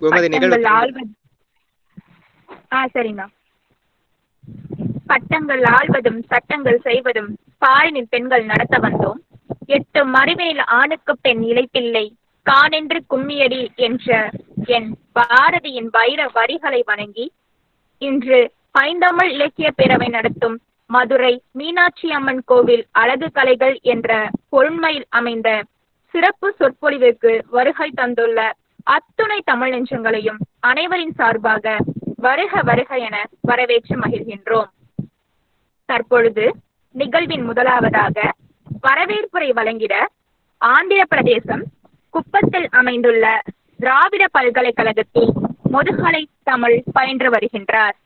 உமது நிகழ்வு. சரிண்ணா. பட்டங்கள் ஆள்வதும் சட்டங்கள் செய்வதும் பாரினில் பெண்கள் நடத்த வந்தோம். 8 மறுமேல் ஆணுக்கு பெண் இழைப்பில்லை காணென்று கும்மியடி என்ற என் பாரதியின் வைர வரிகளை வணங்கி இன்று பைந்தமிழ் இலக்கிய பேரவை நடத்தும் மதுரை மீனாட்சி அம்மன் கோவில் அழகு கலைகள் என்ற பொருண்மையில் அமைந்த சிறப்பு சொற்பொழிவிற்கு வருகை தந்துள்ள அத்துணை தமிழ் நெஞ்சங்களையும் அனைவரின் சார்பாக வருக வருக என வரவேற்று மகிழ்கின்றோம். தற்பொழுது நிகழ்வின் முதலாவதாக வரவேற்புரை வழங்கிட ஆந்திர பிரதேசம் குப்பத்தில் அமைந்துள்ள திராவிட பல்கலைக்கழகத்தில் முதுகலை தமிழ் பயின்று வருகின்றார்.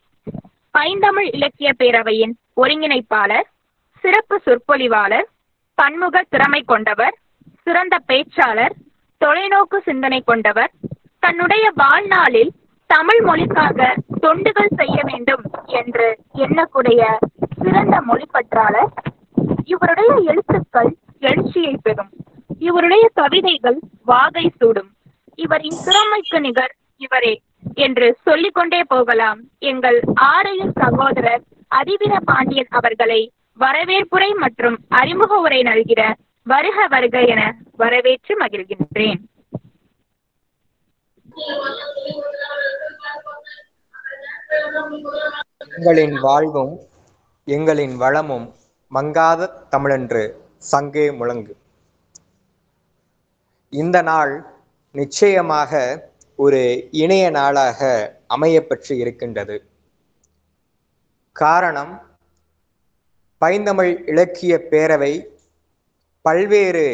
பைந்தமிழ் இலக்கிய பேரவையின் ஒருங்கிணைப்பாளர், சிறப்பு சொற்பொழிவாளர், பன்முக திறமை கொண்டவர், சிறந்த பேச்சாளர், தொலைநோக்கு சிந்தனை கொண்டவர், தன்னுடைய வாழ்நாளில் தமிழ் மொழிக்காக தொண்டுகள் செய்ய வேண்டும் என்று எண்ணக்கூடிய சிறந்த மொழிப்பற்றாளர். இவருடைய எழுத்துக்கள் எழுச்சியை பெறும், இவருடைய கவிதைகள் வாகை சூடும், இவரின் திறமைக்கு நிகர் இவரே என்று சொல்லிக்கொண்டே போகலாம். எங்கள் ஆரையும் சகோதரர் அதிவீர பாண்டியன் அவர்களை வரவேற்புரை மற்றும் அறிமுக உரை நல்கிற வருக வருக என வரவேற்று மகிழ்கின்றேன். எங்களின் வாழ்வும் எங்களின் வளமும் மங்காத தமிழன்று சங்கே முழங்கு. இந்த நாள் நிச்சயமாக ஒரு இணைய நாளாக அமையப்பெற்று இருக்கின்றது. காரணம், பைந்தமிழ் இலக்கிய பேரவை பல்வேறு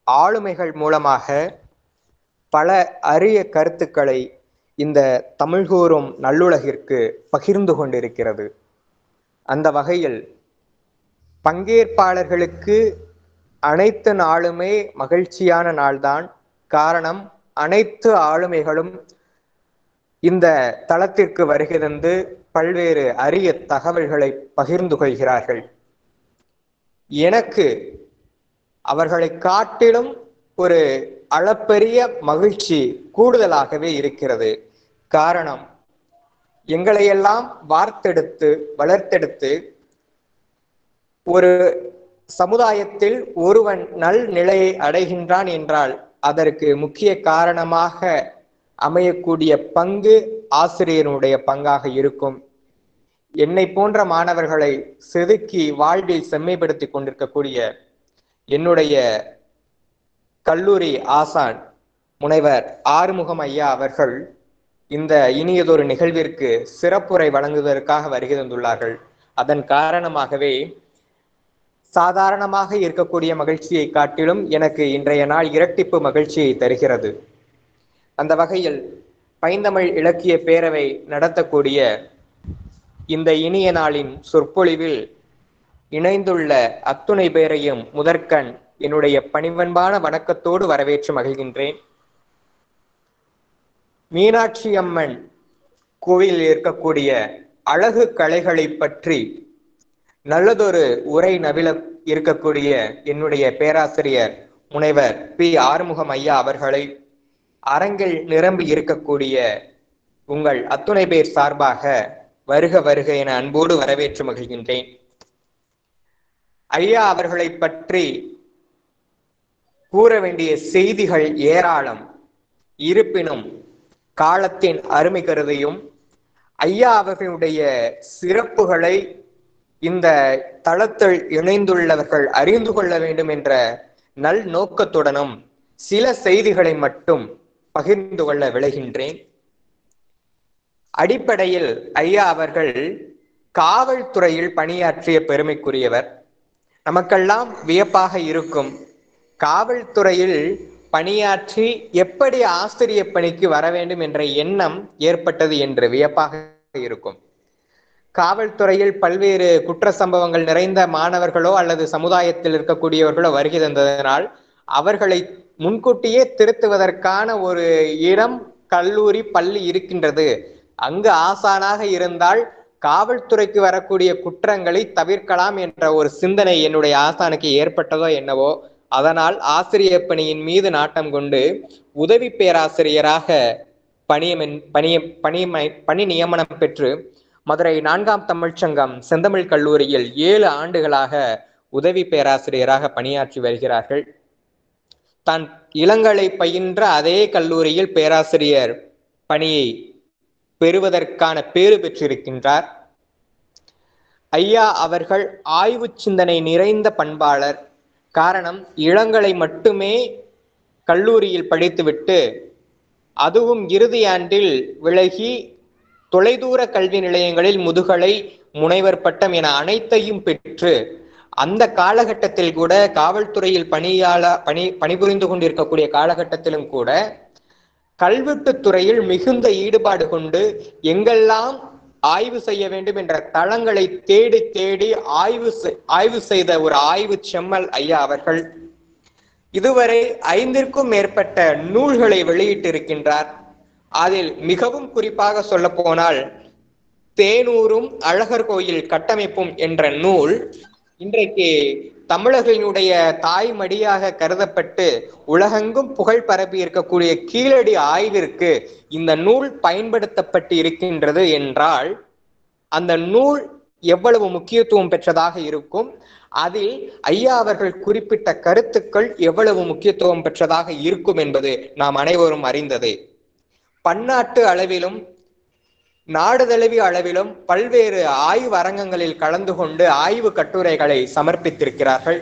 ஆளுமைகள் மூலமாக பல அரிய கருத்துக்களை இந்த தமிழ்கூறும் நல்லுலகிற்கு பகிர்ந்து கொண்டிருக்கிறது. அந்த வகையில் பங்கேற்பாளர்களுக்கு அனைத்து நாளுமே மகிழ்ச்சியான நாள்தான். காரணம், அனைத்து ஆளுமைகளும் இந்த தளத்திற்கு வருகை தந்து பல்வேறு அரிய தகவல்களை பகிர்ந்து கொள்கிறார்கள். எனக்கு அவர்களை காட்டிலும் ஒரு அளப்பரிய மகிழ்ச்சி கூடுதலாகவே இருக்கிறது. காரணம், எங்களையெல்லாம் வார்த்தெடுத்து வளர்த்தெடுத்து ஒரு சமுதாயத்தில் ஒருவன் நல் நிலையை அடைகின்றான் என்றால் அதற்கு முக்கிய காரணமாக அமையக்கூடிய பங்கு ஆசிரியனுடைய பங்காக இருக்கும். என்னை போன்ற மாணவர்களை செதுக்கி வாழ்வில் செம்மைப்படுத்தி கொண்டிருக்கக்கூடிய என்னுடைய கல்லூரி ஆசான் முனைவர் ஆறுமுகம் ஐயா அவர்கள் இந்த இனியதொரு நிகழ்விற்கு சிறப்புரை வழங்குவதற்காக வருகை தந்துள்ளார்கள். அதன் காரணமாகவே சாதாரணமாக இருக்கக்கூடிய மகிழ்ச்சியை காட்டிலும் எனக்கு இன்றைய நாள் இரட்டிப்பு மகிழ்ச்சியை தருகிறது. அந்த வகையில் பைந்தமிழ் இலக்கிய பேரவை நடத்தக்கூடிய இந்த இனிய நாளின் சொற்பொழிவில் இணைந்துள்ள அத்துணை பேரையும் முதற்கண் என்னுடைய பணிவன்பான வணக்கத்தோடு வரவேற்று மகிழ்கின்றேன். மீனாட்சி அம்மன் கோவிலில் இருக்கக்கூடிய அழகு கலைகளை பற்றி நல்லதொரு உரை நவில இருக்கக்கூடிய என்னுடைய பேராசிரியர் முனைவர் பி. ஆறுமுகம் ஐயா அவர்களை அரங்கில் நிரம்பி இருக்கக்கூடிய உங்கள் அத்துணை பேர் சார்பாக வருக வருக என அன்போடு வரவேற்று மகிழ்கின்றேன். ஐயா அவர்களை பற்றி கூற வேண்டிய செய்திகள் ஏராளம். இருப்பினும் காலத்தின் அருமை கருதியும் ஐயா அவர்களுடைய சிறப்புகளை இந்த தளத்தில் இணைந்துள்ளவர்கள் அறிந்து கொள்ள வேண்டும் என்ற நல் நோக்கத்துடனும் சில செய்திகளை மட்டும் பகிர்ந்து கொள்ள விளைகின்றேன். அடிப்படையில் ஐயா அவர்கள் காவல்துறையில் பணியாற்றிய பெருமைக்குரியவர். நமக்கெல்லாம் வியப்பாக இருக்கும், காவல்துறையில் பணியாற்றி எப்படி ஆசிரியர் பணிக்கு வர வேண்டும் என்ற எண்ணம் ஏற்பட்டது என்று வியப்பாக இருக்கும். காவல்துறையில் பல்வேறு குற்ற சம்பவங்கள் நிறைந்த மாணவர்களோ அல்லது சமுதாயத்தில் இருக்கக்கூடியவர்களோ வருகை தந்ததனால் அவர்களை முன்கூட்டியே திருத்துவதற்கான ஒரு இடம், கல்லூரி, பள்ளி இருக்கின்றது. அங்கு ஆசானாக இருந்தால் காவல்துறைக்கு வரக்கூடிய குற்றங்களை தவிர்க்கலாம் என்ற ஒரு சிந்தனை என்னுடைய ஆசானுக்கு ஏற்பட்டதோ என்னவோ. அதனால் ஆசிரியர் பணியின் மீது நாட்டம் கொண்டு உதவி பேராசிரியராக பணி நியமனம் பெற்று மதுரை 4ஆம் தமிழ்ச்சங்கம் செந்தமிழ் கல்லூரியில் 7 ஆண்டுகளாக உதவி பேராசிரியராக பணியாற்றி வருகிறார்கள். தான் இளங்கலை பயின்ற அதே கல்லூரியில் பேராசிரியர் பணியை பெறுவதற்கான பேறு பெற்றிருக்கின்றார். ஐயா அவர்கள் ஆய்வு சிந்தனை நிறைந்த பண்பாளர். காரணம், இளங்கலை மட்டுமே கல்லூரியில் படித்துவிட்டு அதுவும் இறுதி ஆண்டில் விலகி தொலைதூர கல்வி நிலையங்களில் முதுகலை, முனைவர் பட்டம் என அனைத்தையும் பெற்று அந்த காலகட்டத்தில் கூட காவல்துறையில் பணிபுரிந்து கொண்டிருக்கக்கூடிய காலகட்டத்திலும் கூட கல்வெட்டுத் துறையில் மிகுந்த ஈடுபாடு கொண்டு எங்கெல்லாம் ஆய்வு செய்ய வேண்டும் என்ற தளங்களை தேடி தேடி ஆய்வு செய்த ஒரு ஆய்வு செம்மல் ஐயா அவர்கள். இதுவரை 5ற்கும் மேற்பட்ட நூல்களை வெளியிட்டிருக்கின்றார். அதில் மிகவும் குறிப்பாக சொல்ல போனால் தேனூரும் அழகர் கோயில் கட்டமைப்பும் என்ற நூல் இன்றைக்கு தமிழர்களுடைய தாய்மடியாக கருதப்பட்டு உலகெங்கும் புகழ் பரப்பி இருக்கக்கூடிய கீழடி ஆய்விற்கு இந்த நூல் பயன்படுத்தப்பட்டு இருக்கின்றது என்றால் அந்த நூல் எவ்வளவு முக்கியத்துவம் பெற்றதாக இருக்கும், அதில் ஐயா அவர்கள் குறிப்பிட்ட கருத்துக்கள் எவ்வளவு முக்கியத்துவம் பெற்றதாக இருக்கும் என்பது நாம் அனைவரும் அறிந்ததே. பன்னாட்டு அளவிலும் நாடு தழுவிய அளவிலும் பல்வேறு ஆய்வு அரங்கங்களில் கலந்து கொண்டு ஆய்வு கட்டுரைகளை சமர்ப்பித்திருக்கிறார்கள்.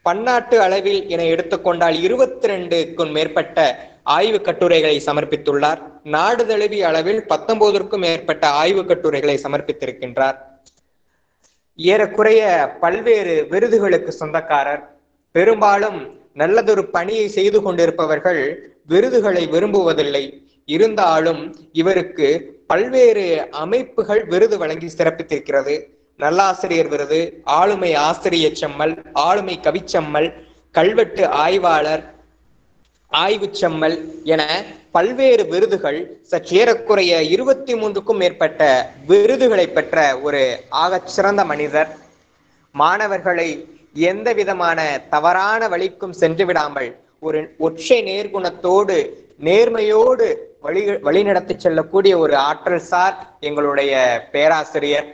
பன்னாட்டு அளவில் என எடுத்துக்கொண்டால் 22க்கும் மேற்பட்ட ஆய்வு கட்டுரைகளை சமர்ப்பித்துள்ளார். நாடு தழுவிய அளவில் 19க்கும் மேற்பட்ட ஆய்வு கட்டுரைகளை சமர்ப்பித்திருக்கின்றார். ஏறக்குறைய பல்வேறு விருதுகளுக்கு சொந்தக்காரர். பெரும்பாலும் நல்லதொரு பணியை செய்து கொண்டிருப்பவர்கள் விருதுகளை விரும்புவதில்லை. இருந்தாலும் இவருக்கு பல்வேறு அமைப்புகள் விருது வழங்கி சிறப்பித்திருக்கிறது. நல்லாசிரியர் விருது, ஆளுமை ஆசிரியர் செம்மல், ஆளுமை கவிச்செம்மல், கல்வெட்டு ஆய்வாளர், ஆய்வு செம்மல் என பல்வேறு விருதுகள், சற்றேறக்குறைய 23க்கும் மேற்பட்ட விருதுகளை பெற்ற ஒரு ஆகச் சிறந்த மனிதர். மாணவர்களை எந்த விதமான தவறான வழிக்கும் சென்று விடாமல் ஒரு ஒற்றை நேர்குணத்தோடு நேர்மையோடு வழிநடத்தி செல்லக்கூடிய ஒரு ஆற்றல் சார் எங்களுடைய பேராசிரியர்.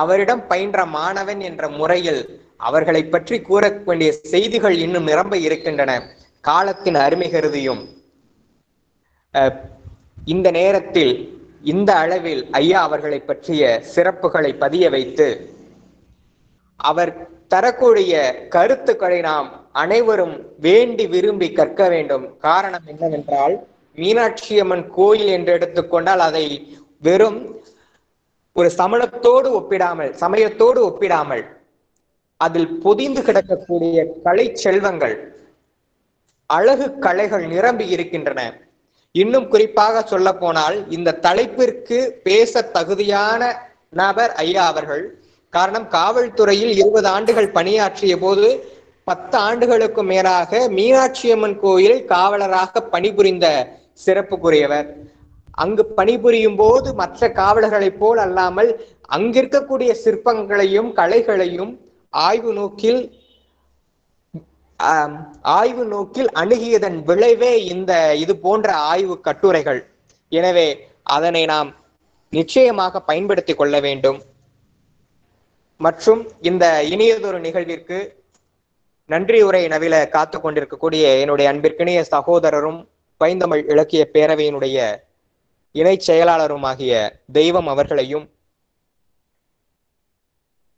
அவரிடம் பயின்ற மாணவன் என்ற முறையில் அவர்களை பற்றி கூற வேண்டிய செய்திகள் இன்னும் நிரம்ப இருக்கின்றன. காலத்தின் அருமை கருதியும் இந்த நேரத்தில் இந்த அளவில் ஐயா அவர்களை பற்றிய சிறப்புகளை பதிய வைத்து அவர் தரக்கூடிய கருத்துக்களை நாம் அனைவரும் வேண்டி விரும்பி கற்க வேண்டும். காரணம் என்னவென்றால், மீனாட்சி அம்மன் கோயில் என்று எடுத்துக்கொண்டால் அதை வெறும் ஒரு சமயத்தோடு ஒப்பிடாமல் அதில் பொதிந்து கிடக்கக்கூடிய கலை செல்வங்கள், அழகு கலைகள் நிரம்பி இருக்கின்றன. இன்னும் குறிப்பாக சொல்ல போனால் இந்த தலைப்பிற்கு பேச தகுதியான நபர் ஐயா அவர்கள். காரணம், காவல்துறையில் 20 ஆண்டுகள் பணியாற்றிய போது 10 ஆண்டுகளுக்கு மேலாக மீனாட்சி அம்மன் கோயில் காவலராக பணிபுரிந்த சிறப்புக்குரியவர். அங்கு பணிபுரியும் போது மற்ற காவலர்களைப் போல் அல்லாமல் அங்கிருக்கக்கூடிய சிற்பங்களையும் கலைகளையும் ஆய்வு நோக்கில் அணுகியதன் விளைவே இது போன்ற ஆய்வு கட்டுரைகள். எனவே அதனை நாம் நிச்சயமாக பயன்படுத்தி கொள்ள வேண்டும். மற்றும் இந்த இனியதொரு நிகழ்விற்கு நன்றி உரை நவில காத்து கொண்டிருக்கக்கூடிய என்னுடைய அன்பிற்கினிய சகோதரரும் பைந்தமிழ் இலக்கிய பேரவையினுடைய இணை செயலாளருமாகிய தெய்வம் அவர்களையும்,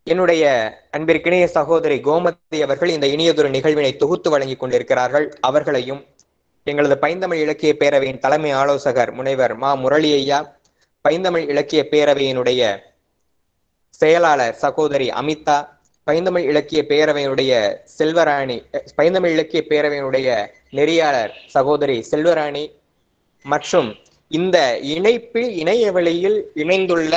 என்னுடைய அன்பிற்கினிய சகோதரி கோமதி அவர்கள் இந்த இனியதொரு நிகழ்வினை தொகுத்து வழங்கி கொண்டிருக்கிறார்கள், அவர்களையும், எங்களது பைந்தமிழ் இலக்கிய பேரவையின் தலைமை ஆலோசகர் முனைவர் மா முரளி ஐயா, பைந்தமிழ் இலக்கிய பேரவையினுடைய செயலாளர் சகோதரி அமிதா, பைந்தமிழ் இலக்கிய பேரவையினுடைய செல்வராணி, பைந்தமிழ் இலக்கிய பேரவையினுடைய நெறியாளர் சகோதரி செல்வராணி மற்றும் இந்த இணைய வழியில் இணைந்துள்ள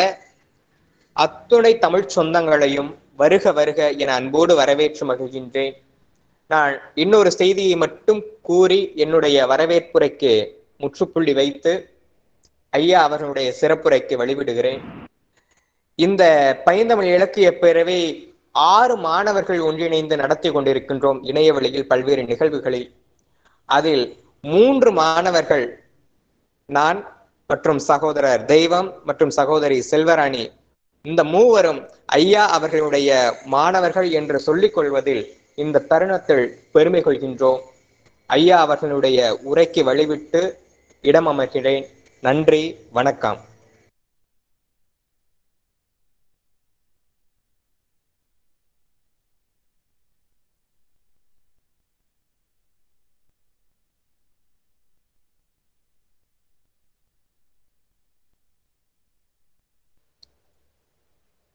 அத்துணை தமிழ் சொந்தங்களையும் வருக வருக என அன்போடு வரவேற்று மகிழ்கின்றேன். நான் இன்னொரு செய்தியை மட்டும் கூறி என்னுடைய வரவேற்புரைக்கு முற்றுப்புள்ளி வைத்து ஐயா அவர்களுடைய சிறப்புரைக்கு வழிவிடுகிறேன். இந்த பைந்தமிழ் இலக்கிய பேரவை 6 மாணவர்கள் ஒன்றிணைந்து நடத்தி கொண்டிருக்கின்றோம் இணைய வழியில் பல்வேறு நிகழ்வுகளில். அதில் 3 மாணவர்கள் நான் மற்றும் சகோதரர் தெய்வம் மற்றும் சகோதரி செல்வராணி இந்த மூவரும் ஐயா அவர்களுடைய மாணவர்கள் என்று சொல்லிக் கொள்வதில் இந்த தருணத்தில் பெருமை கொள்கின்றோம். ஐயா அவர்களுடைய உரைக்கு வழிவிட்டு இடம் அமர்கிறேன். நன்றி, வணக்கம்.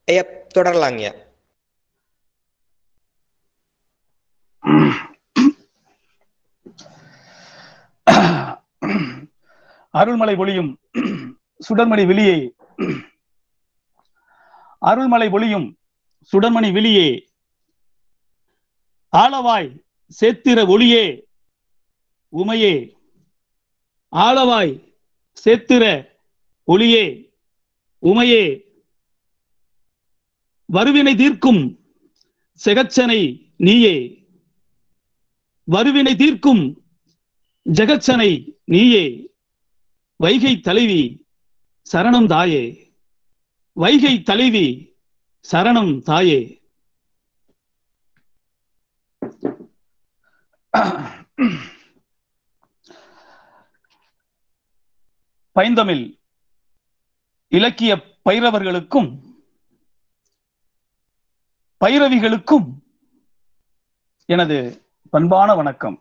ஐயா தொடரலாங்க. அருள்மலை ஒளியும் சுடர்மணி வெளியே, அருள்மலை ஒளியும் சுடர்மணி வெளியே, ஆளவாய் சேத்திர ஒளியே உமையே, ஆளவாய் சேத்திர ஒளியே உமையே, வருவினை தீர்க்கும் செகச்சனை நீயே, வருவினை தீர்க்கும் ஜெகச்சனை நீயே, வைகை தலைவி சரணம் தாயே, வைகை தலைவி சரணம் தாயே. பைந்தமிழ் இலக்கிய பைரவர்களுக்கும் பைரவிகளுக்கும் எனது பண்பான வணக்கம்.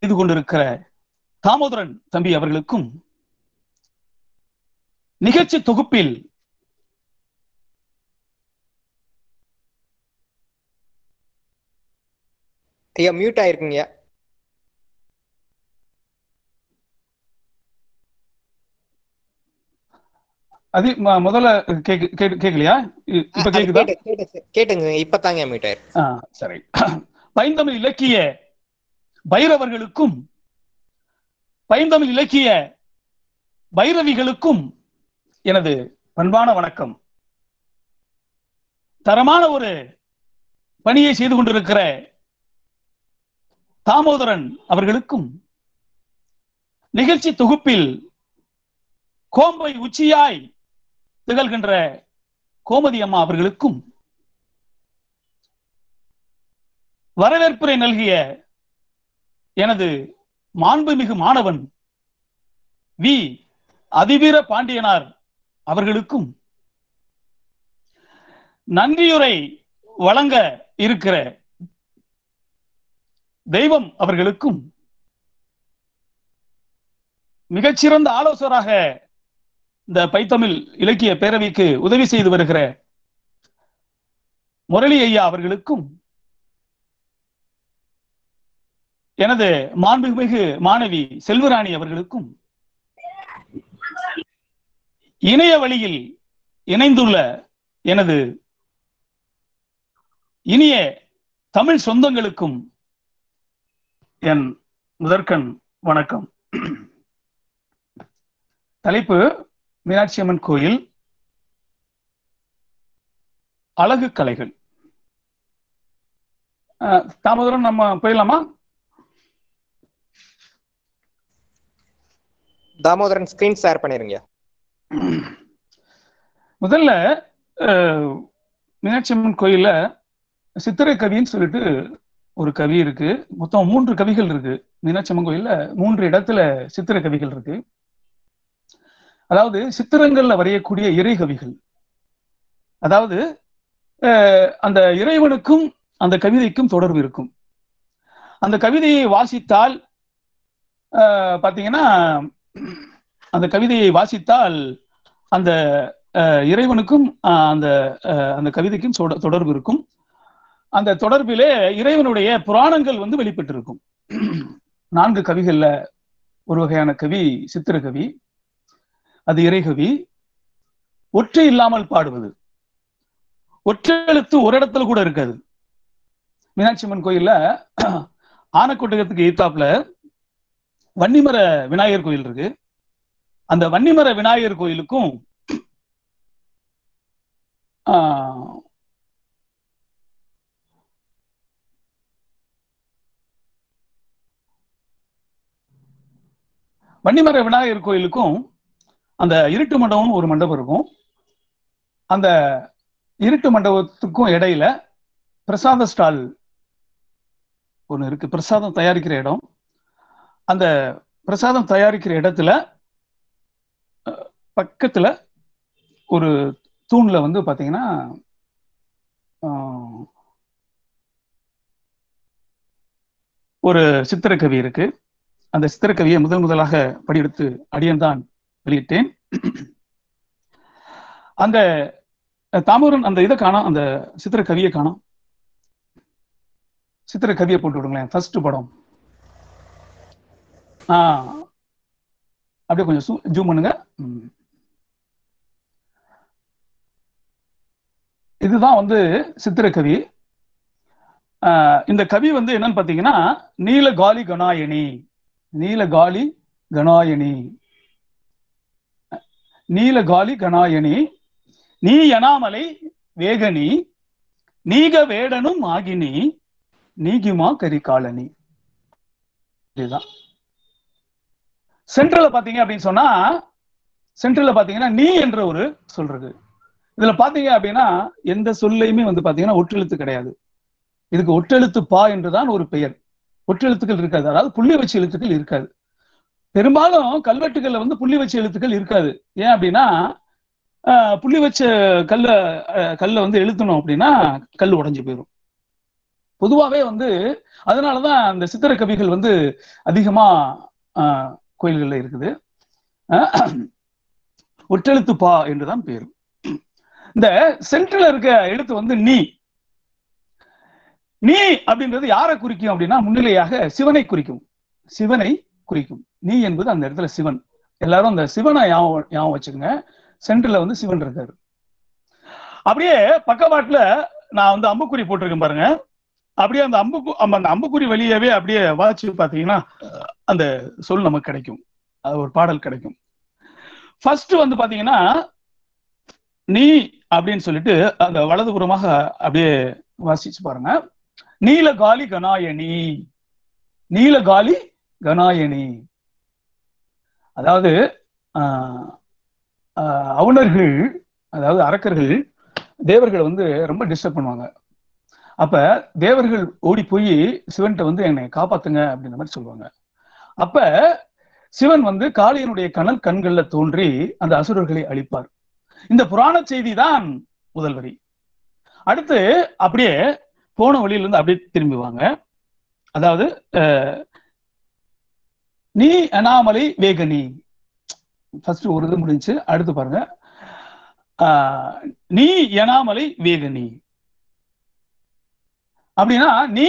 செய்து கொண்டிருக்கிற தாமோதரன் தம்பி அவர்களுக்கும், நிகழ்ச்சி தொகுப்பில் ஐயா மியூட் ஆயிருக்குங்க. அது முதல்ல கேட்கலையா? இப்ப கேக்குதா? கேட்டுங்க, இப்பதாங்க மியூட் ஆயிருக்கு. சரி. பைந்தமிழ் இலக்கிய பைரவர்களுக்கும் பைந்தமிழ் இலக்கிய பைரவிகளுக்கும் எனது பண்பான வணக்கம். தரமான ஒரு பணியை செய்து கொண்டிருக்கிற தாமோதரன் அவர்களுக்கும், நிகழ்ச்சி தொகுப்பில் கோம்பை உச்சியாய் திகழ்கின்ற கோமதி அம்மா அவர்களுக்கும், வரவேற்புரை நல்கிய எனது மாண்புமிகு மாணவன் வி அதிவீர பாண்டியனார் அவர்களுக்கும், நன்றியுரை வழங்க இருக்கிற தெய்வம் அவர்களுக்கும், மிகச்சிறந்த ஆலோசகராக இந்த பைத்தமிழ் இலக்கிய பேரவைக்கு உதவி செய்து வருகிற முரளி ஐயா அவர்களுக்கும், எனது மாண்புமிகு மாணவி செல்வராணி அவர்களுக்கும், இணைய வழியில் இணைந்துள்ள எனது இனிய தமிழ் சொந்தங்களுக்கும் என் முதற்கண் வணக்கம். தலைப்பு மீனாட்சி அம்மன் கோயில் அழகு கலைகள். தாமோதரன், நம்ம போயிடலாமா? தாமோதரன் ஸ்கிரீன் ஷேர் பண்ணிருங்க. முதல்ல மீனாட்சி அம்மன் கோயில்ல சித்திரை கவின்னு சொல்லிட்டு ஒரு கவி இருக்கு. மொத்தம் 3 கவிகள் இருக்கு. மீனாட்சி அம்மன் கோயில்ல 3 இடத்துல சித்திரை கவிகள் இருக்கு. அதாவது சித்திரங்கள்ல வரையக்கூடிய இறை கவிகள். அதாவது அந்த இறைவனுக்கும் அந்த கவிதைக்கும் தொடர்பு இருக்கும். அந்த கவிதையை வாசித்தால் பாத்தீங்கன்னா, அந்த கவிதையை வாசித்தால் அந்த இறைவனுக்கும் அந்த அந்த கவிதைக்கும் தொடர்பு இருக்கும். அந்த தொடர்பிலே இறைவனுடைய புராணங்கள் வெளிப்பட்டிருக்கும். 4 கவிகள்ல ஒரு வகையான கவி சித்திர கவி. அது இறைகவி. ஒற்றை இல்லாமல் பாடுவது, ஒற்றை எழுத்து ஒரு இடத்துல கூட இருக்காது. மீனாட்சி அம்மன் கோயில்ல ஆனக்கோட்டகத்துக்கு எதிர்த்தாப்புல வன்னிமர விநாயகர் கோயில் இருக்கு. அந்த வன்னிமர விநாயகர் கோயிலுக்கும் வன்னிமர விநாயகர் கோயிலுக்கும் அந்த இருட்டு மண்டபம்னு ஒரு மண்டபம் இருக்கும். அந்த இருட்டு மண்டபத்துக்கும் இடையில பிரசாத ஸ்டால் ஒண்ணு இருக்கு, பிரசாதம் தயாரிக்கிற இடம். அந்த பிரசாதம் தயாரிக்கிற இடத்துல பக்கத்துல ஒரு தூண்ல வந்து பாத்தீங்கன்னா ஒரு சித்திரக்கவி இருக்கு. அந்த சித்திரக்கவியை முதலாக படியெடுத்து அடியன் தான் வெளியிட்டேன். அந்த தாமூரன் அந்த இதை காணோம், அந்த சித்திரக்கவியை காணோம். சித்திரக்கவியை போட்டு விடுங்களேன். ஃபர்ஸ்ட் படம் அப்படியே கொஞ்சம் ஜூம் பண்ணுங்க. இதுதான் வந்து சித்திரக்கவி. இந்த கவி வந்து என்னன்னு பாத்தீங்கன்னா நீலகாலி கணாயணி, நீலகாலி கணாயணி, நீலகாலி கணாயணி, நீ எனாமலை வேகனி, நீக வேடனும் ஆகினி, நீகிமா கரிகாலனி. இதுதான் சென்ட்ரல்ல பாத்தீங்க அப்படின்னு சொன்னா, சென்ட்ரல்ல பாத்தீங்கன்னா நீ என்ற ஒரு சொல்றது. இதுல பாத்தீங்க அப்படின்னா எந்த சொல்லையுமே வந்து பாத்தீங்கன்னா ஒற்றெழுத்து கிடையாது. இதுக்கு ஒற்றெழுத்து பா என்றுதான் ஒரு பெயர். ஒற்றெழுத்துக்கள் இருக்காது, அதாவது புள்ளி வச்சு எழுத்துக்கள் இருக்காது. பெரும்பாலும் கல்வெட்டுகள்ல வந்து புள்ளி வச்ச எழுத்துக்கள் இருக்காது. ஏன் அப்படின்னா புள்ளி வச்ச கல்ல வந்து எழுத்தணும் அப்படின்னா கல் உடைஞ்சு போயிடும். பொதுவாவே வந்து அதனாலதான் அந்த சித்திர கவிகள் வந்து அதிகமா கோயில்கள்ல இருக்குது. ஒற்றெழுத்து பா என்றுதான் பேரு. இந்த சென்ட்ரல் இருக்க எழுத்து வந்து நீ. நீ அப்படின்றது யாரை குறிக்கும் அப்படின்னா முன்னிலையாக சிவனை குறிக்கும். சிவனை குறிக்கும். நீ என்பது அந்த இடத்துல சிவன். எல்லாரும் அந்த சிவனை ஞாபகம் வச்சுக்கோங்க. சென்ட்ரல்ல வந்து சிவன் இருக்காரு. அப்படியே பக்கவாட்டுல நான் வந்து அம்புக்குறி போட்டிருக்கேன் பாருங்க. அப்படியே அந்த அம்புக்குறி வழியாவே அப்படியே வாட்சி பாத்தீங்கன்னா அந்த சொல் நமக்கு கிடைக்கும், அது ஒரு பாடல் கிடைக்கும். ஃபர்ஸ்ட் வந்து பாத்தீங்கன்னா நீ அப்படின்னு சொல்லிட்டு அந்த வலதுபுறமாக அப்படியே வாசிச்சு பாருங்க. நீலகாலி கணாயணி, நீலகாலி கணாயணி. அதாவது அவுணர்கள், அதாவது அரக்கர்கள் தேவர்களை வந்து ரொம்ப டிஸ்டர்ப் பண்ணுவாங்க. அப்ப தேவர்கள் ஓடி போய் சிவன்கிட்ட வந்து என்னை காப்பாத்துங்க அப்படின்ற மாதிரி சொல்லுவாங்க. அப்ப சிவன் வந்து காளியனுடைய கண்கள்ல தோன்றி அந்த அசுரர்களை அழிப்பார். இந்த புராண செய்தி தான் முதல் வரி. அடுத்து அப்படியே போன வழியில இருந்து அப்படியே திரும்புவாங்க. அதாவது நீ அனாமலை வேகனி, ஃபர்ஸ்ட் ஒரு இது முடிஞ்சு. அடுத்து பாருங்க நீ எனாமலை வேகனி அப்படின்னா நீ,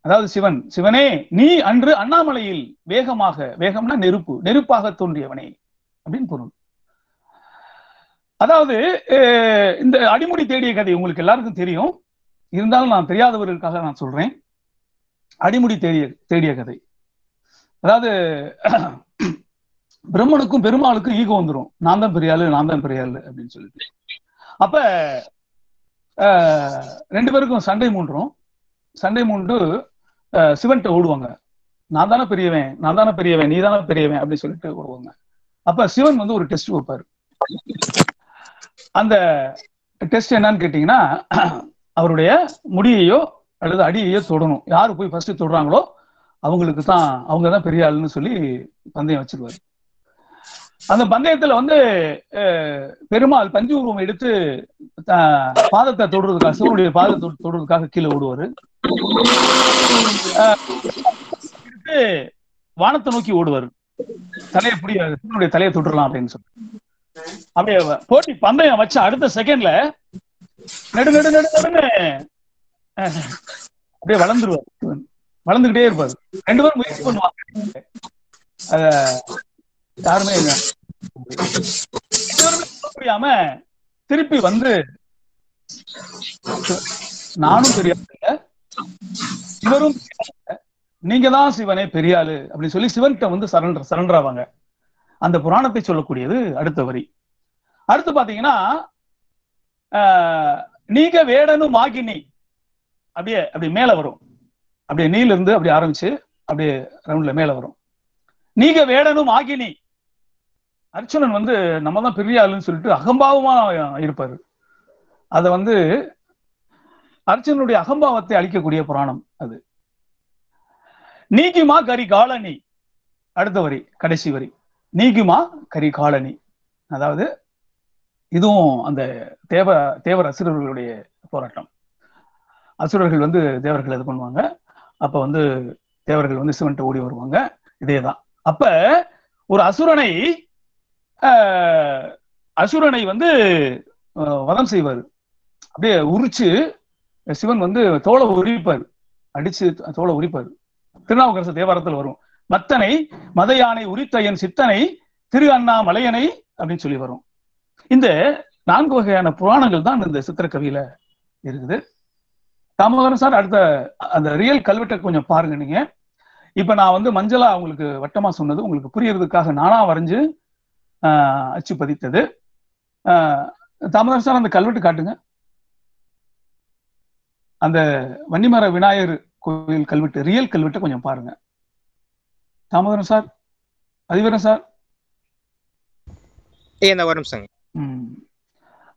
அதாவது சிவன், சிவனே நீ அன்று அண்ணாமலையில் வேகமாக, வேகம்னா நெருப்பு, நெருப்பாக தோன்றியவனே அப்படின்னு பொருள். அதாவது இந்த அடிமுடி தேடிய கதை உங்களுக்கு எல்லாருக்கும் தெரியும், இருந்தாலும் நான் தெரியாதவர்களுக்காக நான் சொல்றேன். அடிமுடி தேடிய கதை. அதாவது பிரம்மனுக்கும் பெருமாளுக்கும் ஈகோ வந்துடும், நான் தான் பெரியாளு, நான் தான் பெரியாளு அப்படின்னு சொல்லிட்டு. அப்ப ரெண்டு பேருக்கும் சண்டை மூண்டுரும். சண்டை மூண்டு சிவன்கிட்ட ஓடுவாங்க. நான் தானே பெரியவன், நான் தானே பெரியவன், நீ தானே பெரியவன் அப்படின்னு சொல்லிட்டு ஓடுவாங்க. அப்ப சிவன் வந்து ஒரு டெஸ்ட் வைப்பாரு. அந்த டெஸ்ட் என்னன்னு கேட்டீங்கன்னா அவருடைய முடியையோ அல்லது அடியையோ தொடணும். யாரு போய் ஃபர்ஸ்ட் தொடுறாங்களோ அவங்களுக்கு தான், அவங்க தான் பெரிய ஆளுன்னு சொல்லி பந்தயம் வச்சிருவாரு. அந்த பந்தயத்துல வந்து பெருமாள் பஞ்சு உருவம் எடுத்து பாதத்தை தொடுறதுக்காக, சிவனுடைய பாதத்தை தொடுறதுக்காக கீழே ஓடுவாரு. வானத்தை நோக்கி ஓடுவாரு, தலையை பிடி, சிவனுடைய தலையை தொட்டுடலாம் அப்படின்னு சொல்லி. அப்படியே போட்டி பந்தயம் வச்ச அடுத்த செகண்ட்ல நெடு நெடு நெடு நெடுன்னு அப்படியே வளர்ந்துருவாரு. வளர்ந்துகிட்டே இருப்பாரு. ரெண்டு பேரும் முயற்சி பண்ணுவாங்க, அத யாருமே முடியாம திருப்பி வந்து நானும் பெரிய இவரும் நீங்க தான் சிவனே பெரியாளு அப்படின்னு சொல்லி சிவன்கிட்ட வந்து சரண்டர் ஆவாங்க. அந்த புராணத்தை சொல்லக்கூடியது அடுத்த வரி. அடுத்து பாத்தீங்கன்னா நீங்க வேடனும் ஆகினி, அப்படியே மேல வரும். அப்படியே நீல இருந்து அப்படியே ஆரம்பிச்சு அப்படியே ரவுண்ட்ல மேல வரும். நீங்க வேடனும் ஆகினி. அர்ச்சுனன் வந்து நம்ம தான் பெரிய ஆளுன்னு சொல்லிட்டு அகம்பாவமா இருப்பாரு. அத வந்து அர்ச்சுனனுடைய அகம்பாவத்தை அழிக்கக்கூடிய புராணம் அது. நீகிமா கரி காலனி, அடுத்த வரி, கடைசி வரி, நீகிமா கரி காலனி. அதாவது இதுவும் அந்த தேவர் அசுரர்களுடைய போராட்டம். அசுரர்கள் வந்து தேவர்கள் இது பண்ணுவாங்க. அப்ப வந்து தேவர்கள் வந்து சிவன்ட்ட ஓடி வருவாங்க. இதேதான். அப்ப ஒரு அசுரனை வந்து வதம் செய்வாரு. அப்படியே உரிச்சு சிவன் வந்து தோலை உரிப்பாரு, அடிச்சு தோலை உரிப்பாரு. திருநாவுக்கரசு தேவாரத்தில் வரும், மத்தனை மதையானை உரித்தையன் சித்தனை திரு அண்ணா மலையனை அப்படின்னு சொல்லி வரும். இந்த 4 வகையான புராணங்கள் தான் இந்த சித்திரக்கவியில இருக்குது. தாமோதரன் சார் அடுத்த அந்த ரியல் கல்வெட்டை கொஞ்சம் பாருங்க. நீங்க இப்ப நான் வந்து மஞ்சளா உங்களுக்கு வட்டமா சொன்னது உங்களுக்கு புரியறதுக்காக நானா வரைஞ்சு அச்சு பதித்தது. தாமோதரன் சார் அந்த கல்வெட்டு காட்டுங்க. அந்த வன்னிமர விநாயகர் கோயில் கல்வெட்டு, ரியல் கல்வெட்டை கொஞ்சம் பாருங்க. தாமோதரன் சார், அதிவரன் சார்,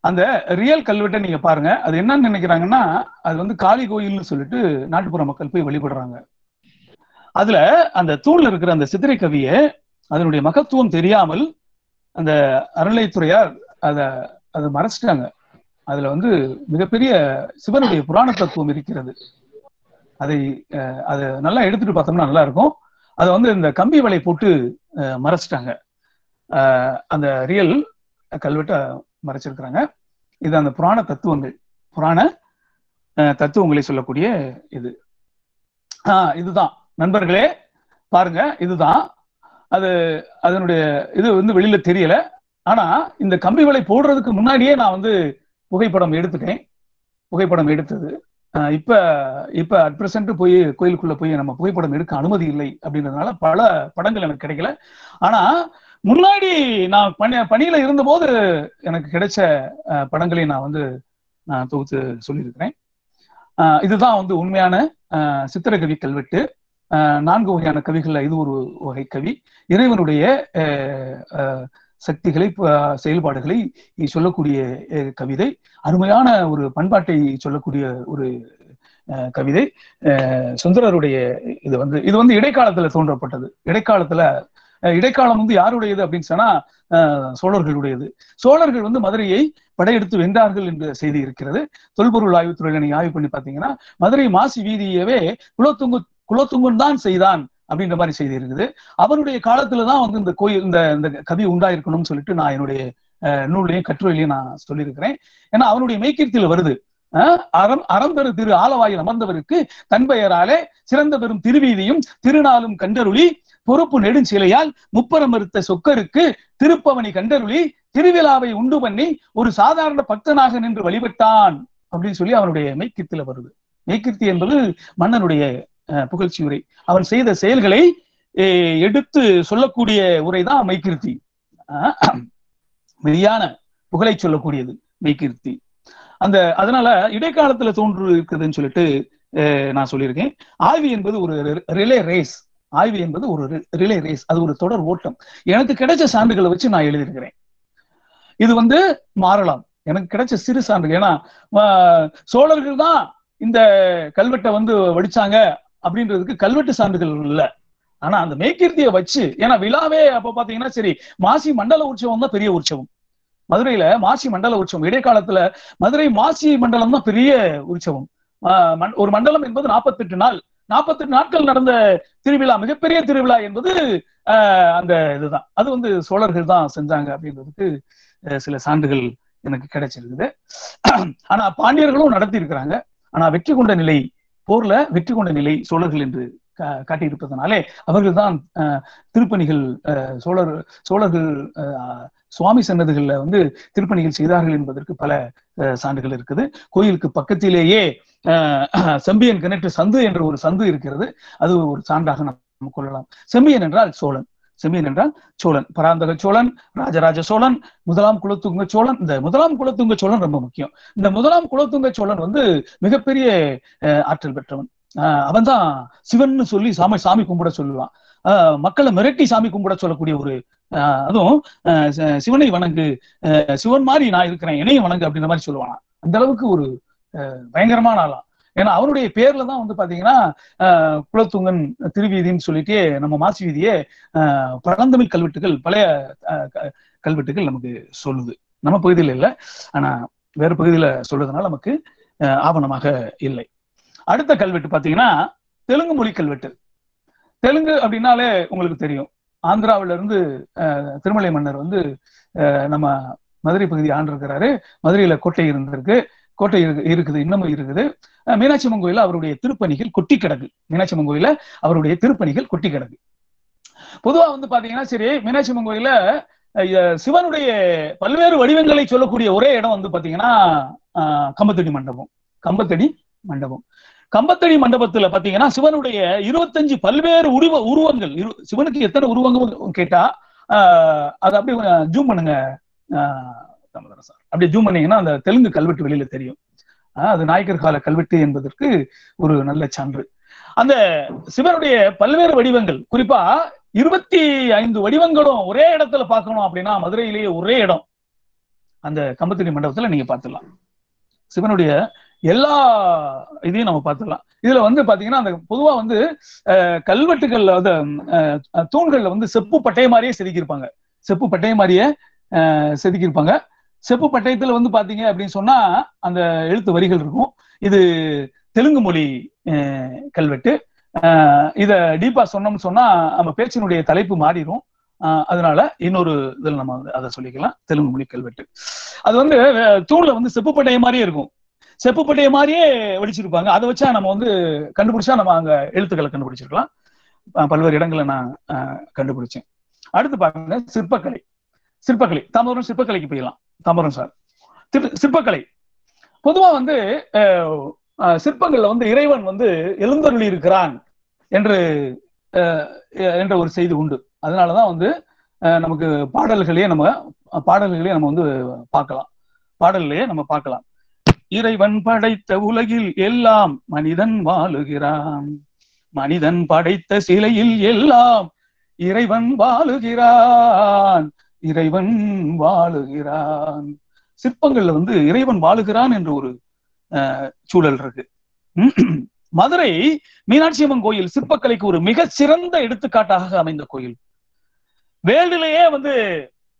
அந்த ரியல் கல்வெட்டை நீங்க பாருங்க. அது என்னன்னு நினைக்கிறாங்கன்னா, அது வந்து காளி கோயில்னு சொல்லிட்டு நாட்டுப்புற மக்கள் போய் வழிபடுறாங்க. அதுல அந்த தூண்ல இருக்கிற அந்த சித்திரை கவியை அதனுடைய மகத்துவம் தெரியாமல் அந்த அறநிலையத்துறையார் அதை மறைச்சிட்டாங்க. அதுல வந்து மிகப்பெரிய சிவனுடைய புராண தத்துவம் இருக்கிறது. அதை நல்லா எடுத்துட்டு பார்த்தோம்னா நல்லா இருக்கும். அதை வந்து இந்த கம்பி வலை போட்டு மறைச்சிட்டாங்க. அந்த ரியல் கல்வெட்டை மறைச்சிருக்கிறாங்க. இது அந்த புராண தத்துவங்களை சொல்லக்கூடிய இது. இதுதான் நண்பர்களே, பாருங்க, இதுதான் அதனுடைய இது வந்து வெளியில தெரியல. ஆனா இந்த கம்பி வலை போடுறதுக்கு முன்னாடியே நான் வந்து புகைப்படம் எடுத்தது. இப்ப அட் பிரசன்ட் போய் கோயிலுக்குள்ள போய் நம்ம புகைப்படம் எடுக்க அனுமதி இல்லை அப்படின்றதுனால பல படங்கள் எனக்கு கிடைக்கல. ஆனா முன்னாடி நான் பணியில இருந்தபோது எனக்கு கிடைச்ச படங்களை நான் தொகுத்து சொல்லியிருக்கிறேன். இதுதான் வந்து உண்மையான சித்திரக்கவி கல்வெட்டு. 4 வகையான கவிகள்ல இது ஒரு வகை கவி. இறைவனுடைய சக்திகளை, செயல்பாடுகளை சொல்லக்கூடிய கவிதை. அருமையான ஒரு பண்பாட்டை சொல்லக்கூடிய ஒரு கவிதை. சுந்தரருடைய இது வந்து இடைக்காலத்துல தோன்றப்பட்டது. இடைக்காலம் வந்து யாருடையது அப்படின்னு சொன்னா சோழர்களுடையது. சோழர்கள் வந்து மதுரையை படையெடுத்து வென்றார்கள் என்ற செய்தி இருக்கிறது. தொல்பொருள் ஆய்வுத்துறையில நீங்க ஆய்வு பண்ணி பாத்தீங்கன்னா, மதுரை மாசி வீதியவே குலோத்துங்கன் தான் செய்தான் அப்படின்ற மாதிரி செய்தி இருக்குது. அவருடைய காலத்துலதான் வந்து இந்த கோயில் இந்த கவி உண்டாயிருக்கணும்னு சொல்லிட்டு நான் என்னுடைய நூல்லையும் கட்டுரையிலையும் நான் சொல்லியிருக்கிறேன். ஏன்னா அவனுடைய மெய்கீர்த்தியில வருது, அறம் பெரு திரு ஆலவாயில் அமர்ந்தவருக்கு தன் பெயராலே சிறந்த பெரும் திருவீதியும் திருநாளும் கண்டருளி பொறுப்பு நெடுஞ்சிலையால் முப்பரம் மறுத்த சொக்கருக்கு திருப்பவனி கண்டருளி திருவிழாவை உண்டு பண்ணி ஒரு சாதாரண பக்தனாக நின்று வழிபட்டான் அப்படின்னு சொல்லி அவனுடைய மெய்கீர்த்தியில வருது. மெய்கீர்த்தி என்பது மன்னனுடைய புகழ்ச்சி உரை. அவன் செய்த செயல்களை எடுத்து சொல்லக்கூடிய உரைதான் மெய்கீர்த்தி. மெய்யான புகழை சொல்லக்கூடியது மெய்கீர்த்தி. அதனால இடைக்காலத்துல தோன்று இருக்குதுன்னு சொல்லிட்டு நான் சொல்லியிருக்கேன். ஆய்வு என்பது ஒரு ரிலே ரேஸ். அது ஒரு தொடர் ஓட்டம். எனக்கு கிடைச்ச சான்றுகளை வச்சு நான் எழுதியிருக்கிறேன். இது வந்து மாறலாம். எனக்கு கிடைச்ச சிறு சான்றுகள். ஏன்னா சோழர்கள் தான் இந்த கல்வெட்டை வந்து வடிச்சாங்க அப்படின்றதுக்கு கல்வெட்டு சான்றுகள் இல்ல. ஆனா அந்த மெய்கீர்த்தியை வச்சு, ஏன்னா விழாவே அப்ப பாத்தீங்கன்னா சரி, மாசி மண்டல உற்சவம் தான் பெரிய உற்சவம். மதுரையில மாசி மண்டல உற்சவம், இடைக்காலத்துல மதுரை மாசி மண்டலம் தான் பெரிய உற்சவம். ஒரு மண்டலம் என்பது 48 நாள், 48 நாட்கள் நடந்த திருவிழா, மிகப்பெரிய திருவிழா என்பது அந்த இதுதான். அது வந்து சோழர்கள் தான் செஞ்சாங்க அப்படின்றதுக்கு சில சான்றுகள் எனக்கு கிடைச்சிருக்குது. ஆனா பாண்டியர்களும் நடத்தி இருக்கிறாங்க. ஆனா போர்ல வெற்றி கொண்ட நிலை சோழர்கள் என்று காட்டியிருப்பதனாலே அவர்கள் தான் திருப்பணிகள், சோழர்கள் சுவாமி சன்னதிகள்ல வந்து திருப்பணிகள் செய்தார்கள் என்பதற்கு பல சான்றுகள் இருக்குது. கோயிலுக்கு பக்கத்திலேயே செம்பியன் கிணற்று சந்து என்ற ஒரு சந்து இருக்கிறது. அது ஒரு சான்றாக நாம் கொள்ளலாம். செம்பியன் என்றால் சோழன், பராந்தக சோழன், ராஜராஜ சோழன், முதலாம் குலோத்துங்க சோழன். இந்த முதலாம் குலோத்துங்க சோழன் ரொம்ப முக்கியம். இந்த முதலாம் குலோத்துங்க சோழன் வந்து மிகப்பெரிய ஆற்றல் பெற்றவன். அவன் தான் சிவன் சொல்லி சாமி கும்பிட சொல்லுவான். மக்களை மிரட்டி சாமி கும்பிட சொல்லக்கூடிய ஒரு அதுவும் சிவனை வணங்கு, சிவன் மாதிரி நான் இருக்கிறேன், என்னையும் வணங்கு அப்படின்ற மாதிரி சொல்லுவானா. அந்த அளவுக்கு ஒரு பயங்கரமான ஆளாம். ஏன்னா அவனுடைய பேர்ல தான் வந்து பாத்தீங்கன்னா குலத்துங்கன் திருவீதின்னு சொல்லிட்டு நம்ம மாசி வீதியே பழந்தமிழ் கல்வெட்டுகள், பழைய கல்வெட்டுகள் நமக்கு சொல்லுது. நம்ம பகுதியில் இல்லை, ஆனா வேறு பகுதியில சொல்றதுனால நமக்கு ஆவணமாக இல்லை. அடுத்த கல்வெட்டு பாத்தீங்கன்னா தெலுங்கு மொழி கல்வெட்டு. தெலுங்கு அப்படின்னாலே உங்களுக்கு தெரியும், ஆந்திராவில இருந்து திருமலை மன்னர் வந்து நம்ம மதுரை பகுதி ஆண்டிருக்கிறாரு. மதுரையில கோட்டை இருந்திருக்கு, கோட்டை இருக்குது, இன்னமும் இருக்குது. மீனாட்சி அம்மன் கோயில அவருடைய திருப்பணிகள் கொட்டி கிடக்கு. மீனாட்சி அம்மன் கோயில அவருடைய திருப்பணிகள் கொட்டி கிடக்கு. பொதுவா வந்து பாத்தீங்கன்னா சரி, மீனாட்சி அம்மன் கோயில சிவனுடைய பல்வேறு வடிவங்களை சொல்லக்கூடிய ஒரே இடம் வந்து பாத்தீங்கன்னா கம்பத்தடி மண்டபம். கம்பத்தடி மண்டபத்துல பாத்தீங்கன்னா சிவனுடைய 25 பல்வேறு உருவங்கள். சிவனுக்கு எத்தனை உருவங்கள் கேட்டா அது அப்படியே ஜூம் பண்ணுங்க சார், அப்படியே ஜூம் பண்ணீங்கன்னா அந்த தெலுங்கு கல்வெட்டு வெளியில தெரியும். அது நாயக்கர் கால கல்வெட்டு என்பதற்கு ஒரு நல்ல சான்று. அந்த சிவனுடைய பல்வேறு வடிவங்கள், குறிப்பா 25 வடிவங்களும் ஒரே இடத்துல பார்க்கணும் அப்படின்னா மதுரையிலேயே ஒரே இடம் அந்த கம்பத்தடி மண்டபத்துல நீங்க பார்த்துடலாம். சிவனுடைய எல்லா இதையும் நம்ம பார்த்துடலாம். இதுல வந்து பாத்தீங்கன்னா அந்த பொதுவா வந்து கல்வெட்டுகள்ல வந்து தூண்கள்ல வந்து செப்பு பட்டய மாதிரியே செதுக்கியிருப்பாங்க. செப்பு பட்டயத்துல வந்து பாத்தீங்க அப்படின்னு சொன்னா அந்த எழுத்து வரிகள் இருக்கும். இது தெலுங்கு மொழி கல்வெட்டு. இத டீப்பா சொன்னோம்னு சொன்னா நம்ம பேச்சினுடைய தலைப்பு மாறிடும். அதனால இன்னொரு இதில் நம்ம அதை சொல்லிக்கலாம். தெலுங்கு மொழி கல்வெட்டு அது வந்து தூண்ல வந்து செப்பு பட்டய மாதிரியே இருக்கும். செப்பு பட்டய மாதிரியே வடிச்சிருப்பாங்க. அதை வச்சா நம்ம வந்து கண்டுபிடிச்சா நம்ம அங்க எழுத்துக்களை கண்டுபிடிச்சிருக்கலாம். பல்வேறு இடங்களை நான் கண்டுபிடிச்சேன். அடுத்து பாருங்க சிற்பக்கலை. தாமரம் சிற்பக்கலைக்கு போயிடலாம். தாமரம் சார், சிற்பக்கலை பொதுவா வந்து சிற்பங்கள்ல வந்து இறைவன் வந்து எழுந்தருளி இருக்கிறான் என்ற ஒரு செய்தி உண்டு. அதனாலதான் வந்து நமக்கு பாடல்களையே நம்ம வந்து பார்க்கலாம். இறைவன் படைத்த உலகில் எல்லாம் மனிதன் வாழுகிறான், மனிதன் படைத்த சிலையில் எல்லாம் இறைவன் வாழுகிறான். சிற்பங்கள்ல வந்து இறைவன் வாழுகிறான் என்ற ஒரு சூழல் இருக்கு. மதுரை மீனாட்சி அம்மன் கோயில் சிற்பக்கலைக்கு ஒரு மிக சிறந்த எடுத்துக்காட்டாக அமைந்த கோயில். வேர்ல்டுலயே வந்து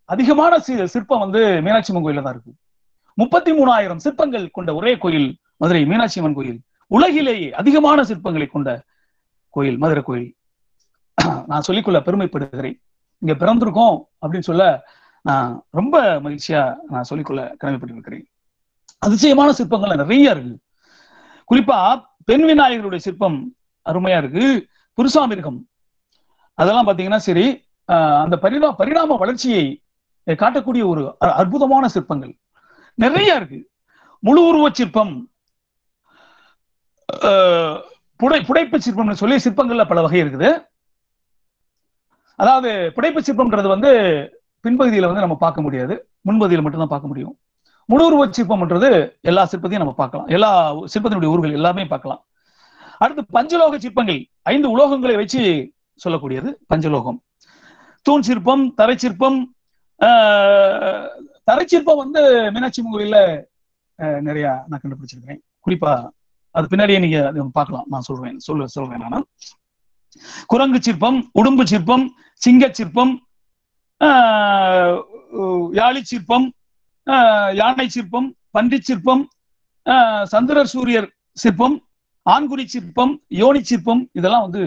அதிகமான சிற்பம் வந்து மீனாட்சி அம்மன் கோயில தான் இருக்கு. 33,000 சிற்பங்கள் கொண்ட ஒரே கோயில் மதுரை மீனாட்சி அம்மன் கோயில். உலகிலேயே அதிகமான சிற்பங்களை கொண்ட கோயில் மதுரை கோயில். நான் சொல்லிக்கொள்ள பெருமைப்படுகிறேன். இங்க பிறந்திருக்கோம் அப்படின்னு சொல்ல நான் ரொம்ப மகிழ்ச்சியா நான் சொல்லிக்கொள்ள கடமைப்பட்டிருக்கிறேன். அதிசயமான சிற்பங்கள் நிறைய இருக்கு. குறிப்பா பெண் விநாயகருடைய சிற்பம் அருமையா இருக்கு. புருஷாமிருகம் அதெல்லாம் பாத்தீங்கன்னா சரி, அந்த பரிணாம வளர்ச்சியை காட்டக்கூடிய ஒரு அற்புதமான சிற்பங்கள் நிறைய இருக்கு. முழு உருவ சிற்பம், புடைப்பு சிற்பம்னு சொல்லி சிற்பங்கள்ல பல வகை இருக்குது. அதாவது புடைப்பு சிற்பம்ன்றது வந்து பின்பகுதியில வந்து நம்ம பார்க்க முடியாது, முன்பகுதியில மட்டும்தான் பார்க்க முடியும். முழு உருவ சிற்பம்ன்றது எல்லா சிற்பத்தையும் நம்ம பார்க்கலாம், எல்லா சிற்பத்தினுடைய ஊர்கள் எல்லாமே பார்க்கலாம். அடுத்து பஞ்சலோக சிற்பங்கள், 5 உலோகங்களை வச்சு சொல்லக்கூடியது பஞ்சலோகம். தூண் சிற்பம், தரைச்சிற்பம். தரைச்சிற்பம் வந்து மீனாட்சி அம்மன் கோயில்ல நிறைய நான் கண்டுபிடிச்சிருக்கேன். குறிப்பா அது பின்னாடியே நீங்க பார்க்கலாம். நான் சொல்றேன் நான். குரங்கு சிற்பம், உடும்பு சிற்பம், சிங்க சிற்பம், யாழி சிற்பம், யானை சிற்பம், பன்றி சிற்பம், சந்திரர் சூரியர் சிற்பம், ஆண்குறி சிற்பம், யோனி சிற்பம், இதெல்லாம் வந்து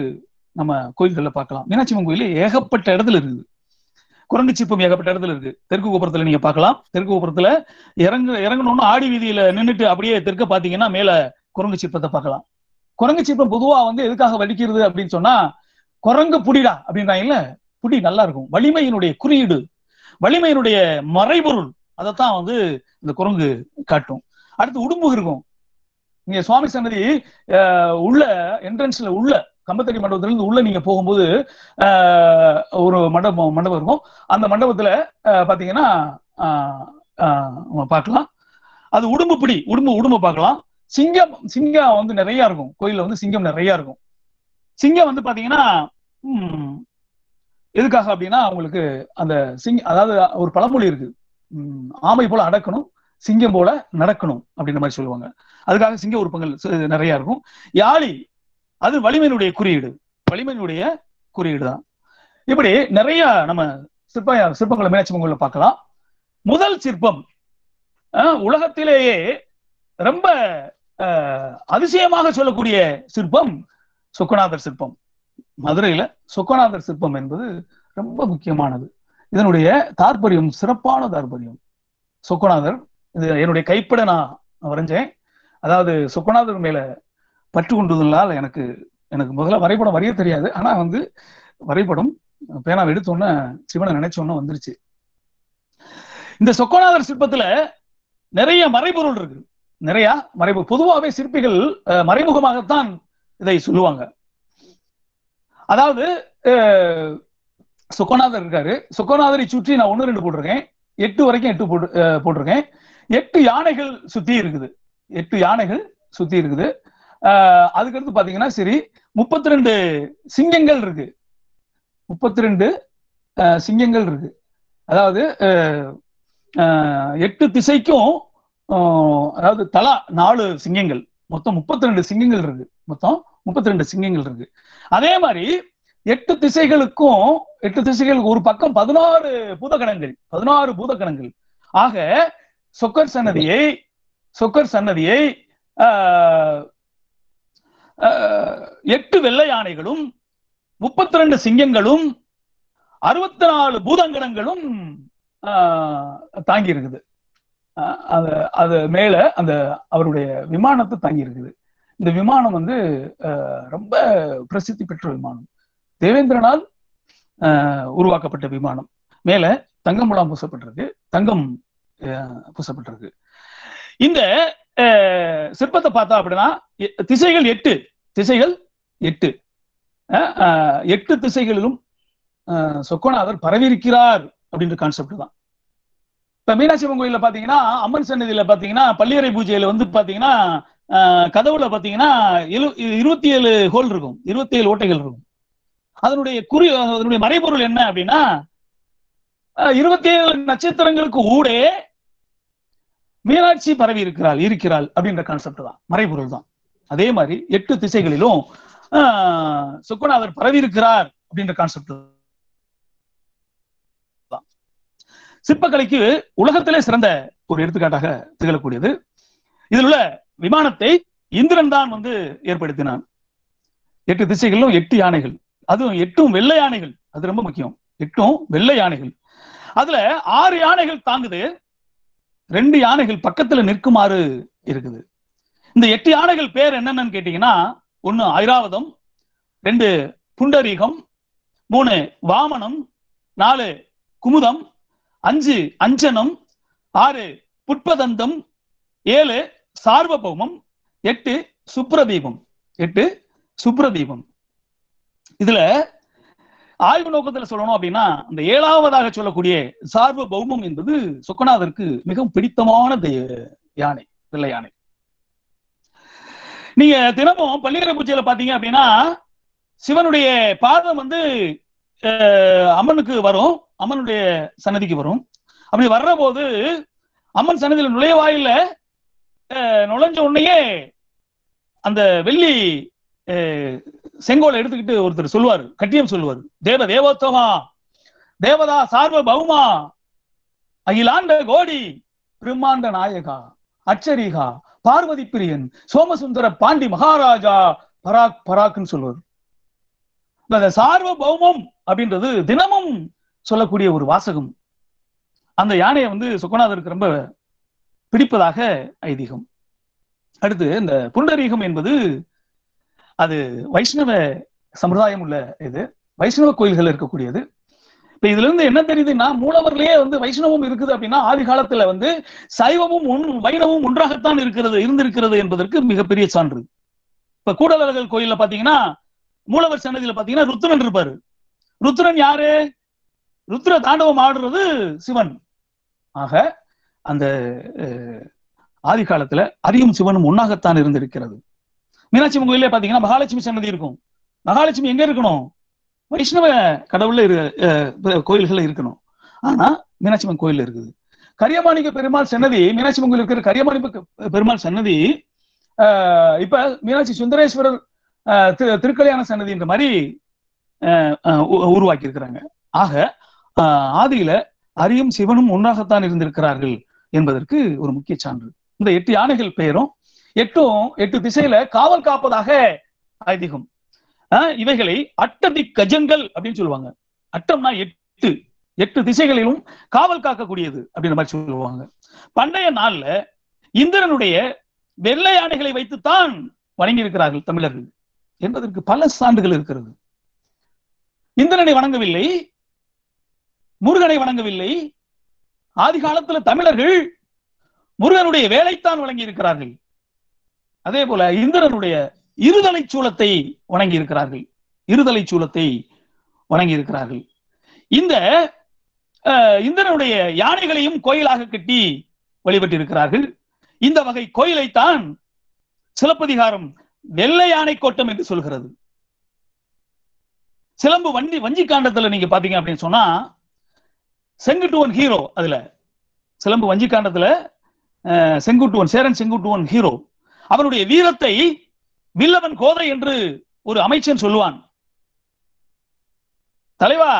நம்ம கோயில்கள்ல பார்க்கலாம். மீனாட்சி அம்மன் கோயில ஏகப்பட்ட இடத்துல இருக்குது. குரங்கு சிற்பம் ஏகப்பட்ட இடத்துல இருக்கு. தெற்கு கோபுரத்துல நீங்க பார்க்கலாம். தெற்கு கோபுரத்துல இறங்கணும்னு ஆடி வீதியில நின்றுட்டு அப்படியே தெற்க பாத்தீங்கன்னா மேல குரங்கு சிற்பத்தை பார்க்கலாம். குரங்கு சிற்பம் பொதுவா வந்து எதுக்காக வலிக்கிறது அப்படின்னு சொன்னா, குரங்கு புடிடா அப்படின்றாங்கல்ல, புடி நல்லா இருக்கும், வலிமையினுடைய குறியீடு, வலிமையினுடைய மறைபொருள், அதைத்தான் வந்து இந்த குரங்கு காட்டும். அடுத்து உடும்பு இருக்கும். இங்க சுவாமி சன்னதி உள்ள என்ட்ரன்ஸ்ல உள்ள கம்பத்தடி மண்டபத்துல இருந்து உள்ள நீங்க போகும்போது ஒரு மண்டபம் இருக்கும். அந்த மண்டபத்துல பாத்தீங்கன்னா பார்க்கலாம். அது உடும்பு பிடி, உடும்பு பார்க்கலாம். சிங்கம் வந்து நிறைய இருக்கும். கோயில்ல வந்து சிங்கம் நிறைய இருக்கும். சிங்கம் வந்து பாத்தீங்கன்னா எதுக்காக அப்படின்னா அவங்களுக்கு அந்த அதாவது ஒரு பழமொழி இருக்கு, ஆமை போல அடக்கணும், சிங்கம் போல நடக்கணும் அப்படின்ற மாதிரி சொல்லுவாங்க. அதுக்காக சிங்க உறுப்புகள் நிறைய இருக்கும். யாழி அது வலிமையினுடைய குறியீடு தான். இப்படி நிறைய நம்ம சிற்பங்களை மீனாட்சி அம்மன் கோயில்ல பார்க்கலாம். முதல் சிற்பம் உலகத்திலேயே ரொம்ப அதிசயமாக சொல்லக்கூடிய சிற்பம் சொக்கநாதர் சிற்பம். மதுரையில சொக்கநாதர் சிற்பம் என்பது ரொம்ப முக்கியமானது. இதனுடைய தாற்பயம் சிறப்பான தாற்பயம். சொக்கநாதர் இது என்னுடைய கைப்பட நான் வரைஞ்சேன். அதாவது சொக்கநாதர் மேல பற்று கொண்டதுனால எனக்கு முதல்ல வரைபடம் வரைய தெரியாது. ஆனா வந்து வரைபடம் பேனா எடுத்தோன்ன சிவனை நினைச்சோன்னு வந்துருச்சு. இந்த சொக்கநாதர் சிற்பத்துல நிறைய மறைபொருள் இருக்கு. நிறைய மறைபொருள். பொதுவாகவே சிற்பிகள் மறைமுகமாகத்தான் இதை சொல்லுவாங்க. அதாவது சொக்கநாதர் இருக்காரு. சொக்கநாதரை சுற்றி நான் 1, 2 போட்டிருக்கேன். 8 வரைக்கும் 8 போட்டிருக்கேன். 8 யானைகள் சுத்தி இருக்குது. 8 யானைகள் சுத்தி இருக்குது. அதுக்கடுத்து பாத்தீங்கன்னா சரி 32 சிங்கங்கள் இருக்கு. 32 சிங்கங்கள் இருக்கு. அதாவது 8 திசைக்கும் அதாவது தலா 4 சிங்கங்கள், மொத்தம் 32 சிங்கங்கள் இருக்கு. மொத்தம் 32 சிங்கங்கள் இருக்கு. அதே மாதிரி 8 திசைகளுக்கு ஒரு பக்கம் 16 பூதகணங்கள். ஆக சொக்கர் சன்னதியை 8 வெள்ளை யானைகளும் 32 சிங்கங்களும் 64 பூதங்கணங்களும் தாங்கி இருக்குது. அது மேல அந்த அவருடைய விமானத்தை தாங்கி இருக்குது. இந்த விமானம் வந்து ரொம்ப பிரசித்தி பெற்ற விமானம். தேவேந்திரனால் உருவாக்கப்பட்ட விமானம். மேல தங்கம் முலாம் பூசப்பட்டிருக்கு. இந்த சிற்பத்தை பார்த்தா அப்படின்னா திசைகள் 8 திசைகளிலும் சொக்கநாதர் பரவியிருக்கிறார் அப்படின்ற கான்செப்ட் தான். இப்ப மீனாட்சி அம்மன் கோயில்ல பாத்தீங்கன்னா அம்மன் சன்னதியில பாத்தீங்கன்னா பள்ளியறை பூஜையில வந்து பாத்தீங்கன்னா கதவுல பாத்தீங்கன்னா 27 ஹோல் இருக்கும், 27 ஓட்டைகள் இருக்கும். அதனுடைய மறைபொருள் என்ன அப்படின்னா 27 நட்சத்திரங்களுக்கு ஊடே மீனாட்சி பரவி இருக்கிறாள் அப்படின்ற கான்செப்ட் தான், மறைபொருள் தான். அதே மாதிரி 8 திசைகளிலும் சொக்கநாதர் பரவி இருக்கிறார் அப்படின்ற கான்செப்ட் தான். சிற்பக்கலைக்கு உலகத்திலே சிறந்த ஒரு எடுத்துக்காட்டாக திகழக்கூடியது. இதில் உள்ள விமானத்தை இந்திரன் தான் வந்து ஏற்படுத்தினான். 8 திசைகளிலும் 8 யானைகள், அதுவும் 8 வெள்ளை யானைகள். அது ரொம்ப முக்கியம். 8 வெள்ளை யானைகள். அதுல 6 யானைகள் தாங்குது, 2 யானைகள் பக்கத்துல நிற்குமாறு இருக்குது. இந்த 8 யானைகள் பேர் என்னன்னு கேட்டீங்கன்னா 1 ஐராவதம், 2 புண்டரீகம், 3 வாமனம், 4 குமுதம், 5 அஞ்சனம், 6 புட்பதந்தம், 7 சார்வபௌமம், 8 சுப்ரதீபம். இதுல ஆய்வு நோக்கத்துல சொல்லணும் அப்படின்னா இந்த 7ஆவதாக சொல்லக்கூடிய சார்வபௌமம் என்பது சொக்கநாதருக்கு மிகவும் பிடித்தமான யானை, வெள்ளை யானை. நீங்க தினமும் பள்ளியறை பூஜையில பாத்தீங்க அப்படின்னா சிவனுடைய பாதம் வந்து அம்மனுக்கு வரும், அம்மனுடைய சன்னதிக்கு வரும். அப்படி வர்ற போது அம்மன் சன்னதியில நுழைவாயில நுழைஞ்ச உடனேயே அந்த வெள்ளி செங்கோலை எடுத்துக்கிட்டு ஒருத்தர் சொல்லுவாரு, கட்டியம் சொல்லுவாரு, தேவோத்தமா தேவதா சார்வபௌமா அகிலாண்ட கோடி பிரம்மாண்ட நாயகா அச்சரிகா பார்வதி பிரியன் சோமசுந்தர பாண்டி மகாராஜா பராக்னு சொல்லுவார். அந்த சார்வபௌமம் அப்படின்றது தினமும் சொல்லக்கூடிய ஒரு வாசகம். அந்த யானையை வந்து சொக்கநாதருக்கு ரொம்ப பிடிப்பதாக ஐதீகம். அடுத்து இந்த புண்டரீகம் என்பது அது வைஷ்ணவ சம்பிரதாயம் உள்ள இது, வைஷ்ணவ கோயில்கள் இருக்கக்கூடியது. இப்ப இதுல இருந்து என்ன தெரியுதுன்னா மூலவர்லயே வந்து வைஷ்ணவம் இருக்குது அப்படின்னா ஆதி காலத்துல வந்து சைவமும் வைணவமும் ஒன்றாகத்தான் இருந்திருக்கிறது என்பதற்கு மிகப்பெரிய சான்று. இப்ப கூடலழகர் கோயில்ல பாத்தீங்கன்னா மூலவர் சன்னதியில பாத்தீங்கன்னா ருத்ரன் இருப்பாரு. ருத்ரன் யாரு? ருத்ர தாண்டவம் ஆடுறது சிவன். ஆக அந்த ஆதி காலத்துல அரியும் சிவனும் ஒன்னாகத்தான் இருந்திருக்கிறது. மீனாட்சி அம்மன் கோயிலே பாத்தீங்கன்னா மகாலட்சுமி சன்னதி இருக்கும். மகாலட்சுமி எங்க இருக்கணும்? வைஷ்ணவ கடவுள்ல கோயில்கள் இருக்கணும். ஆனா மீனாட்சி அம்மன் கோயில் இருக்குது. கரியமாணிக்க பெருமாள் சன்னதி, மீனாட்சி அம்மன் கோயில் இருக்கிற கரியமாணிக்க பெருமாள் சன்னதி இப்ப மீனாட்சி சுந்தரேஸ்வரர் திருக்கல்யாண சன்னதின்ற மாதிரி உருவாக்கி இருக்கிறாங்க. ஆக ஆதியில அரியும் சிவனும் ஒன்றாகத்தான் இருந்திருக்கிறார்கள் என்பதற்கு ஒரு முக்கிய சான்று. இந்த 8 யானைகள் பெயரும் 8 திசையில காவல் காப்பதாக ஐதீகம். இவைகளை அட்டதி கஜங்கள் அப்படின்னு சொல்லுவாங்க. அட்டம்னா 8 திசைகளிலும் காவல் காக்கக்கூடியது அப்படின்ற மாதிரி சொல்லுவாங்க. பண்டைய நாள்ல இந்திரனுடைய வெள்ளை யானைகளை வைத்துத்தான் வணங்கி இருக்கிறார்கள் தமிழர்கள் என்பதற்கு பல சான்றுகள் இருக்கிறது. இந்திரனை வணங்கவில்லை, முருகனை வணங்கவில்லை. ஆதி காலத்துல தமிழர்கள் முருகனுடைய வேலைத்தான் வழங்கி இருக்கிறார்கள். அதே போல இந்திரனுடைய இருதலை சூலத்தை வணங்கி இருக்கிறார்கள். இருதலை சூலத்தை வணங்கி இருக்கிறார்கள். இந்த இந்திரனுடைய யானைகளையும் கோயிலாக கட்டி வழிபட்டு இருக்கிறார்கள். இந்த வகை கோயிலைத்தான் சிலப்பதிகாரம் வெள்ளை யானை கோட்டம் என்று சொல்கிறது. சிலம்பு வஞ்சி காண்டத்துல நீங்க பாத்தீங்க அப்படின்னு சொன்னா செங்குட்டுவன் ஹீரோ. அதுல சிலம்பு வஞ்சி காண்டத்துல செங்குட்டுவன், சேரன் செங்குட்டுவன் ஹீரோ. அவனுடைய வீரத்தை வில்லவன் கோதை என்று ஒரு அமைச்சன் சொல்லுவான். தலைவா,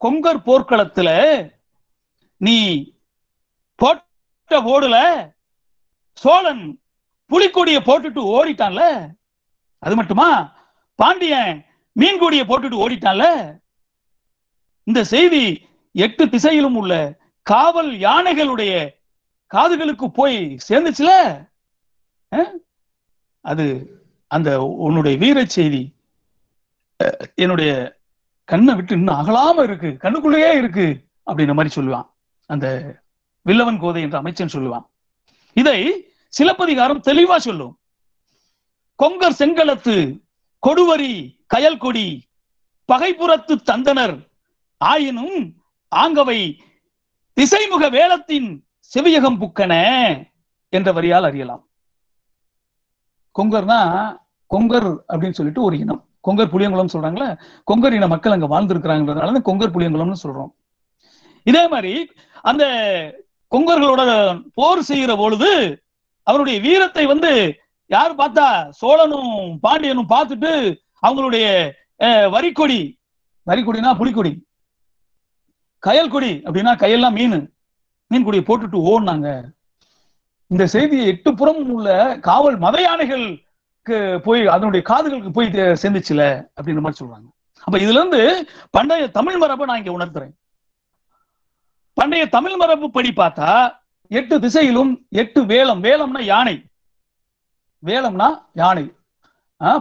கொங்கர் போர்க்களத்துல நீ போட்ட ஓடுல சோழன் புலிக்கொடியை போட்டுட்டு ஓடிட்டான்ல, அது மட்டுமா பாண்டியன் மீன்கொடியை போட்டுட்டு ஓடிட்டான்ல. இந்த செய்தி 8 திசையிலும் உள்ள காவல் யானைகளுடைய காதுகளுக்கு போய் சேர்ந்துச்சுல. அது அந்த உன்னுடைய வீர செய்தி என்னுடைய கண்ணை விட்டு இன்னும் அகலாம இருக்கு, கண்ணுக்குள்ளேயே இருக்கு அப்படின்ற மாதிரி சொல்லுவான் அந்த வில்லவன் கோதை என்ற அமைச்சன் சொல்லுவான். இதை சிலப்பதிகாரம் தெளிவா சொல்லும். கொங்கர் செங்கலத்து கொடுவரி கயல் கொடி பகைப்புறத்து தந்தனர் ஆயினும் ஆங்கவை திசைமுக வேளத்தின் செவியகம் புக்கன என்ற வரியால் அறியலாம். கொங்கர்னா கொங்கர் அப்படின்னு சொல்லிட்டு ஒரு இனம். கொங்கர் புளியங்குளம் சொல்றாங்களே, கொங்கர் இன மக்கள் அங்க வாழ்ந்திருக்கிறாங்கிறதுனால கொங்கர் புளியங்குளம்னு சொல்றோம். இதே மாதிரி அந்த கொங்கர்களோட போர் செய்கிற பொழுது அவருடைய வீரத்தை யாரு பார்த்தா சோழனும் பாண்டியனும் பார்த்துட்டு அவங்களுடைய வரிக்கொடி, வரிக்கொடினா புலிக்கொடி, கயல் கொடி அப்படின்னா கயல்லாம் மீன் கொடியை போட்டுட்டு ஓடினாங்க. இந்த செய்தியை 8 புறம் உள்ள காவல் மத யானைகளுக்கு போய் அதனுடைய காதுகளுக்கு போய் சேர்ந்துச்சுல அப்படின்ற மாதிரி சொல்றாங்க. அப்ப இதுல இருந்து பண்டைய தமிழ் மரபை நான் இங்க உணர்த்துறேன். பண்டைய தமிழ் மரபு படி பார்த்தா 8 திசையிலும் 8 வேலம். வேலம்னா யானை, வேலம்னா யானை.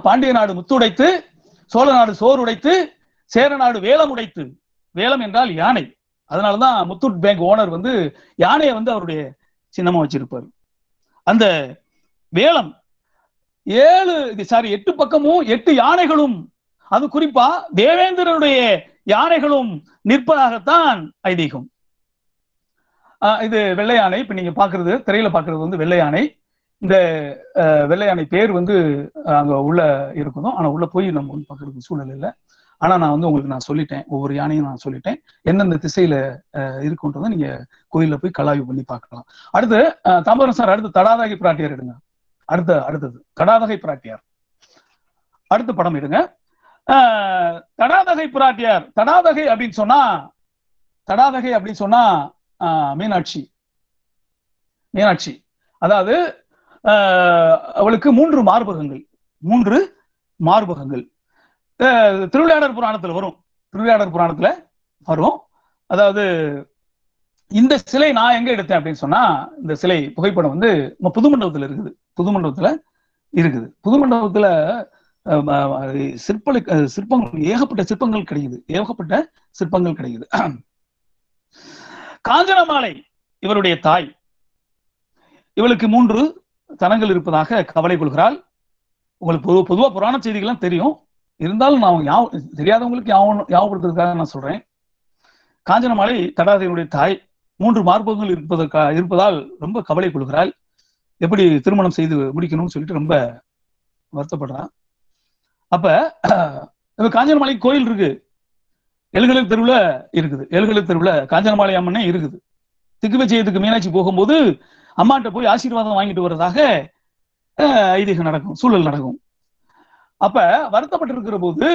பாண்டிய நாடு முத்துடைத்து, சோழ நாடு சோறு உடைத்து, சேர நாடு வேலம் உடைத்து. வேலம் என்றால் யானை. அதனாலதான் முத்தூட் பேங்க் ஓனர் யானையை அவருடைய சின்னமா வச்சிருப்பாரு. அந்த வேலம் 8 பக்கமும் 8 யானைகளும், அது குறிப்பா தேவேந்திரனுடைய யானைகளும் நிற்பதாகத்தான் ஐதீகம். இது வெள்ளை யானை. இப்ப நீங்க பாக்குறது, திரையில பாக்குறது வெள்ளை யானை. இந்த வெள்ளை யானை பேர் அங்க உள்ள இருக்கணும். ஆனா உள்ள போய் நம்ம பாக்குறதுக்கு சூழ்நிலை இல்லை. ஆனா நான் உங்களுக்கு நான் சொல்லிட்டேன், ஒவ்வொரு யானையும் நான் சொல்லிட்டேன், எந்தெந்த திசையில இருக்குன்றதை நீங்க கோயில்ல போய் கலாய்வு பண்ணி பார்க்கலாம். அடுத்து தாமரம் சார், அடுத்து தடாதகை பிராட்டியார் எடுங்க. அடுத்தது தடாதகை பிராட்டியார். அடுத்த படம் எடுங்க. தடாதகை பிராட்டியார். தடாதகை அப்படின்னு சொன்னா மீனாட்சி. அதாவது அவளுக்கு 3 மார்பகங்கள். திருவிளையாடற் புராணத்துல வரும். அதாவது இந்த சிலை நான் எங்க எடுத்தேன் அப்படின்னு சொன்னா, இந்த சிலை புகைப்படம் புதுமண்டபத்துல இருக்குது. புதுமண்டபத்துல சிற்பங்கள், ஏகப்பட்ட சிற்பங்கள் கிடைக்குது. காஞ்சனமாலை இவருடைய தாய். இவளுக்கு 3 தனங்கள் இருப்பதாக கவலை கொள்கிறாள். உங்களுக்கு பொதுவா புராண செய்திகள்லாம் தெரியும், இருந்தாலும் நான் தெரியாதவங்களுக்கு ஞாபகப்படுத்துறதுக்காக நான் சொல்றேன். காஞ்சனமாலை தடாதகையினுடைய தாய் 3 மார்பகங்கள் இருப்பதால் ரொம்ப கவலை கொள்கிறாள். எப்படி திருமணம் செய்து முடிக்கணும்னு சொல்லிட்டு ரொம்ப வருத்தப்படுறான். அப்ப காஞ்சனமாலை கோயில் இருக்கு, எழுகலர் தெருவுல இருக்குது. எழுகலர் தெருவுல காஞ்சனமாலை அம்மனே இருக்குது. திக்குவச்சயத்துக்கு மீனாட்சி போகும்போது அம்மாட்ட போய் ஆசீர்வாதம் வாங்கிட்டு வர்றதாக ஐதீகம் நடக்கும், சூழல் நடக்கும். அப்ப வருத்தப்பட்டு இருக்கிற போது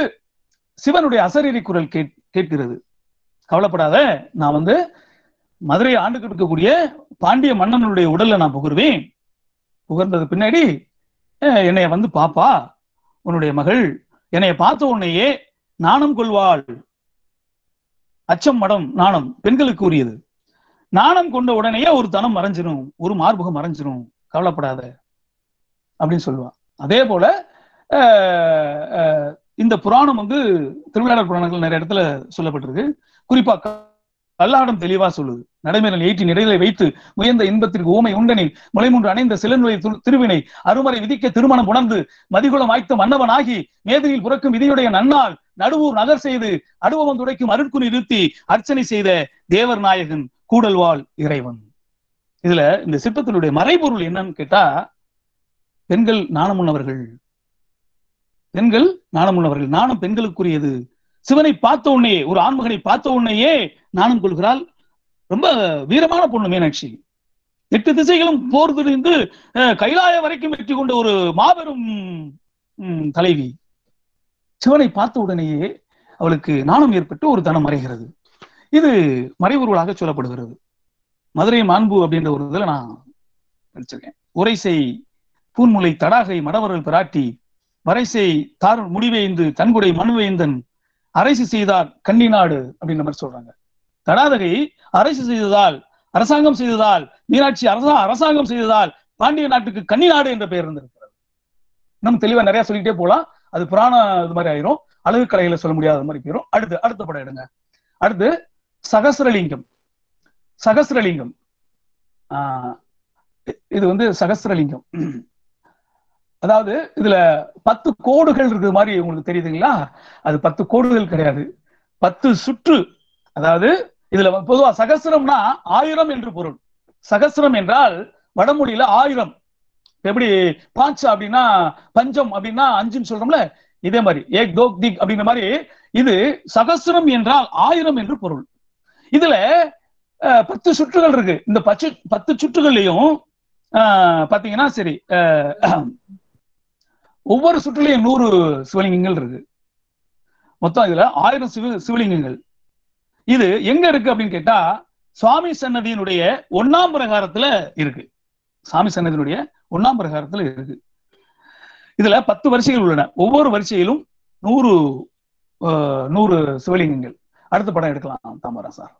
சிவனுடைய அசரீரி குரல் கேட்கிறது. கவலைப்படாத, நான் மதுரையை ஆண்டுகிட்டு இருக்கக்கூடிய பாண்டிய மன்னனுடைய உடல்ல நான் புகழ்வேன். புகழ்ந்தது பின்னாடி என்னைய பாப்பா, உன்னுடைய மகள் என்னைய பார்த்த உன்னையே நாணம் கொள்வாள். அச்சம் மடம் நாணம் பெண்களுக்கு உரியது. நாணம் கொண்ட உடனேயே ஒரு தனம் மறைஞ்சிரும், ஒரு மார்புகம் மறைஞ்சிரும், கவலைப்படாத அப்படின்னு சொல்லுவான். அதே போல இந்த புராணம் திருவிளையாடல் புராணங்கள் நிறைய இடத்துல சொல்லப்பட்டிருக்கு. குறிப்பா கல்லாடம் தெளிவா சொல்லுது. நடைமுறையில் ஏற்றின் இடையில வைத்து முயன்ற இன்பத்திற்கு ஊமை உண்டனில் முளைமுன்று அணைந்த சிலனுடைய திருவினை அருமறை விதிக்க திருமணம் உணர்ந்து மதிகுலம் வாய்த்த மன்னவன் ஆகி மேதினில் புறக்கும் விதியுடைய நன்னால் நடுவூர் நகர் செய்து அடுவம் துடைக்கும் அருட்கு நிறுத்தி அர்ச்சனை செய்த தேவர் நாயகன் கூடல்வாள் இறைவன். இதுல இந்த சிற்பத்தினுடைய மறைபொருள் என்னன்னு கேட்டா, பெண்கள் நாணமுள்ளவர்கள், பெண்கள் நாணமுள்ளவர்கள், நாணம் பெண்களுக்குரியது. சிவனை பார்த்த உடனேயே, ஒரு ஆண்மகனை பார்த்த உடனேயே நாணம் கொள்கிறாள். ரொம்ப வீரமான பொண்ணு மீனாட்சி. 8 திசைகளும் போர் புரிந்து கைலாய வரைக்கும் வெற்றி கொண்ட ஒரு மாபெரும் தலைவி. சிவனை பார்த்த உடனேயே அவளுக்கு நாணம் ஏற்பட்டு ஒரு தனம் மறைகிறது. இது மறைபொருளாக சொல்லப்படுகிறது. மதுரை மாண்பு அப்படின்ற ஒரு இதுல நான் படிச்சிருக்கேன். உரைசை பூன்முலை தடாகை மடவரல் பிராட்டி வரைசை தார் முடிவேந்து தன்குடை மண்வேந்தன் அரசு செய்தார் கன்னிநாடு அப்படின்ற மாதிரி சொல்றாங்க. தடாதகை அரசு செய்ததால், அரசாங்கம் செய்ததால், மீனாட்சி அரசாங்கம் செய்ததால் பாண்டிய நாட்டுக்கு கன்னிநாடு என்ற பெயர் இருந்திருக்கிறது. இன்னும் தெளிவா நிறைய சொல்லிக்கிட்டே போலாம். அது புராண இது மாதிரி ஆயிரும், அழகு கலையில சொல்ல முடியாத மாதிரி போயிடும். அடுத்த படம் எடுங்க. அடுத்து சகஸ்ரலிங்கம். சகஸ்ரலிங்கம் இது சகஸ்ரலிங்கம். அதாவது இதுல 10 கோடுகள் இருக்கிற மாதிரி உங்களுக்கு தெரியுதுங்களா? அது 10 கோடுகள் கிடையாது, 10 சுற்று. அதாவது இதுல பொதுவா சகஸ்ரம்னா 1000 என்று பொருள். சகஸ்ரம் என்றால் வடமொழியில 1000. எப்படி பாஞ்ச அப்படின்னா பஞ்சம் அப்படின்னா 5ன்னு சொல்றோம்ல, இதே மாதிரி ஏக் தோக் திக் அப்படின்ற மாதிரி இது சகஸ்ரம் என்றால் 1000 என்று பொருள். இதுல 10 சுற்றுகள் இருக்கு. இந்த 10 சுற்றுகள்லையும் பாத்தீங்கன்னா சரி, ஒவ்வொரு சுற்றுலையும் 100 சிவலிங்கங்கள் இருக்கு. மொத்தம் இதுல 1000 சிவலிங்கங்கள். இது எங்க இருக்கு அப்படின்னு கேட்டா, சுவாமி சன்னதியினுடைய 1ஆம் பிரகாரத்துல இருக்கு. சாமி சன்னதியினுடைய 1ஆம் பிரகாரத்துல இருக்கு. இதுல 10 வரிசைகள் உள்ளன. ஒவ்வொரு வரிசையிலும் 100 சிவலிங்கங்கள். அடுத்த படம் எடுக்கலாம் தாமரா சார்.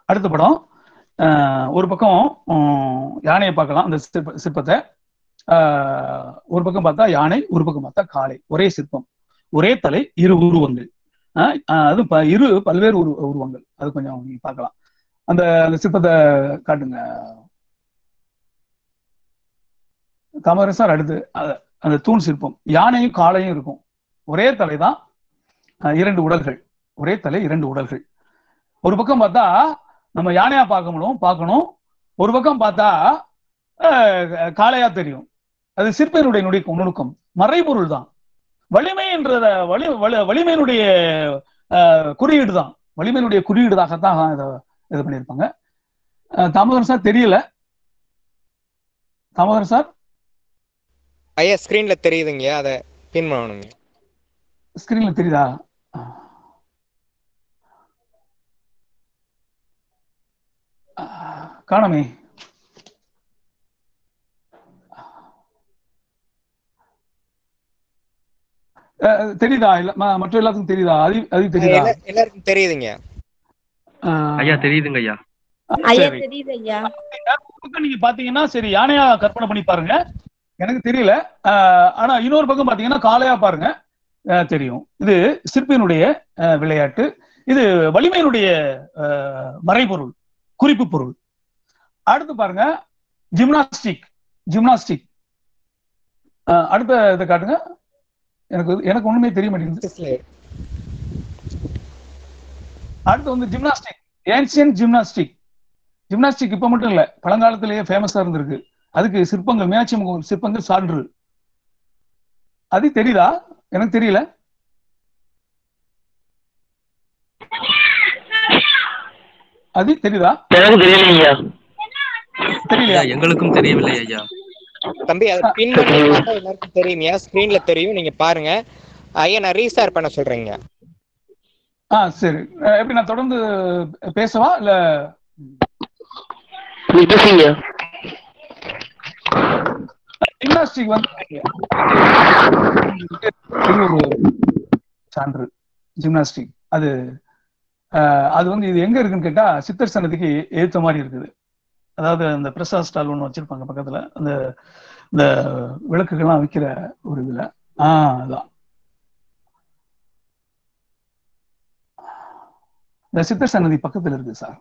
அடுத்த படம் ஒரு பக்கம் யானையை பார்க்கலாம். அந்த சிற்பத்தை ஒரு பக்கம் பார்த்தா யானை, ஒரு பக்கம் பார்த்தா காளை. ஒரே சிற்பம், ஒரே தலை, 2 உருவங்கள். அது பல்வேறு உருவங்கள். அது கொஞ்சம் நீங்க பார்க்கலாம். அந்த சிற்பத்தை காட்டுங்க தாமரை சார். அடுத்து அந்த தூண் சிற்பம், யானையும் காளையும் இருக்கும். ஒரே தலைதான், 2 உடல்கள். ஒரே தலை, 2 உடல்கள். ஒரு பக்கம் பார்த்தா நம்ம யானையா பார்க்கணும். ஒரு பக்கம் பார்த்தா காளையா தெரியும். அது சிற்பியனுடைய நுணுக்கம், மறைபொருள் தான். வலிமை என்றத வலிமையினுடைய குறியீடு தான், வலிமையினுடைய குறியீடுதாகத்தான் இது பண்ணியிருப்பாங்க. தாமோதரன் சார் தெரியல. தாமோதரன் சார் ஐயா ஸ்கிரீன்ல தெரியுதுங்க, அதை பின் பண்ணணுங்க. ஸ்கிரீன்ல தெரியுதா? காணமே. தெரியுதா? இல்ல மற்ற எல்லாத்துக்கும் தெரியுதா? அது தெரியுதா? எல்லாருக்கும் தெரியுதுங்க ஐயா. தெரியுதுங்க ஐயா. நீங்க பாத்தீங்கன்னா சரி, யானையா கற்பனை பண்ணி பாருங்க, எனக்கு தெரியல. ஆனா இன்னொரு பக்கம் பாத்தீங்கன்னா காளையா பாருங்க, தெரியும். இது சிற்பியினுடைய விளையாட்டு. இது வலிமையினுடைய மறைபொருள், குறிப்பு பொருள். அடுத்து பாருங்க ஜிம்னாஸ்டிக். அடுத்த இதை காட்டுங்க. எனக்கு ஒண்ணுமே தெரிய மாட்டேங்குது. அடுத்து ஜிம்னாஸ்டிக், ஏன்சியன்ட் ஜிம்னாஸ்டிக். ஜிம்னாஸ்டிக் இப்ப மட்டும் இல்ல, பழங்காலத்திலேயே ஃபேமஸா இருந்திருக்கு. அதுக்கு சிற்பங்கள், மீனாட்சி அம்மன் சிற்பங்கள் சான்று. அது தெரியுதா? எனக்கு தெரியல. அது தெரியுதா? எனக்கு தெரியலையா. தெரியலையா? எங்களுக்கும் தெரியவில்லை ஐயா. தம்பி அது பின் பண்ணி பார்த்தா எல்லாருக்கும் தெரியுமையா, ஸ்கிரீன்ல தெரியும், நீங்க பாருங்க. ஐயா நான் ரீஸ்டார்ட் பண்ண சொல்றேங்க. சரி. எப்படி நான் தொடர்ந்து பேசவா இல்ல? ஜிம்னாஸ்டிக் வந்து ஒரு சான்று. ஜிம்னாஸ்டிக் அது வந்து இது எங்க இருக்குன்னு கேட்டா சித்தர் சன்னதிக்கு ஏத்த மாதிரி இருக்குது. அதாவது அந்த பிரசாத் ஸ்டால் ஒண்ணு வச்சிருப்பாங்க பக்கத்துல, அந்த இந்த விளக்குகள்லாம் விற்கிற ஒரு இதுல. அதான் இந்த சித்தர் சன்னதி பக்கத்துல இருக்கு சார்.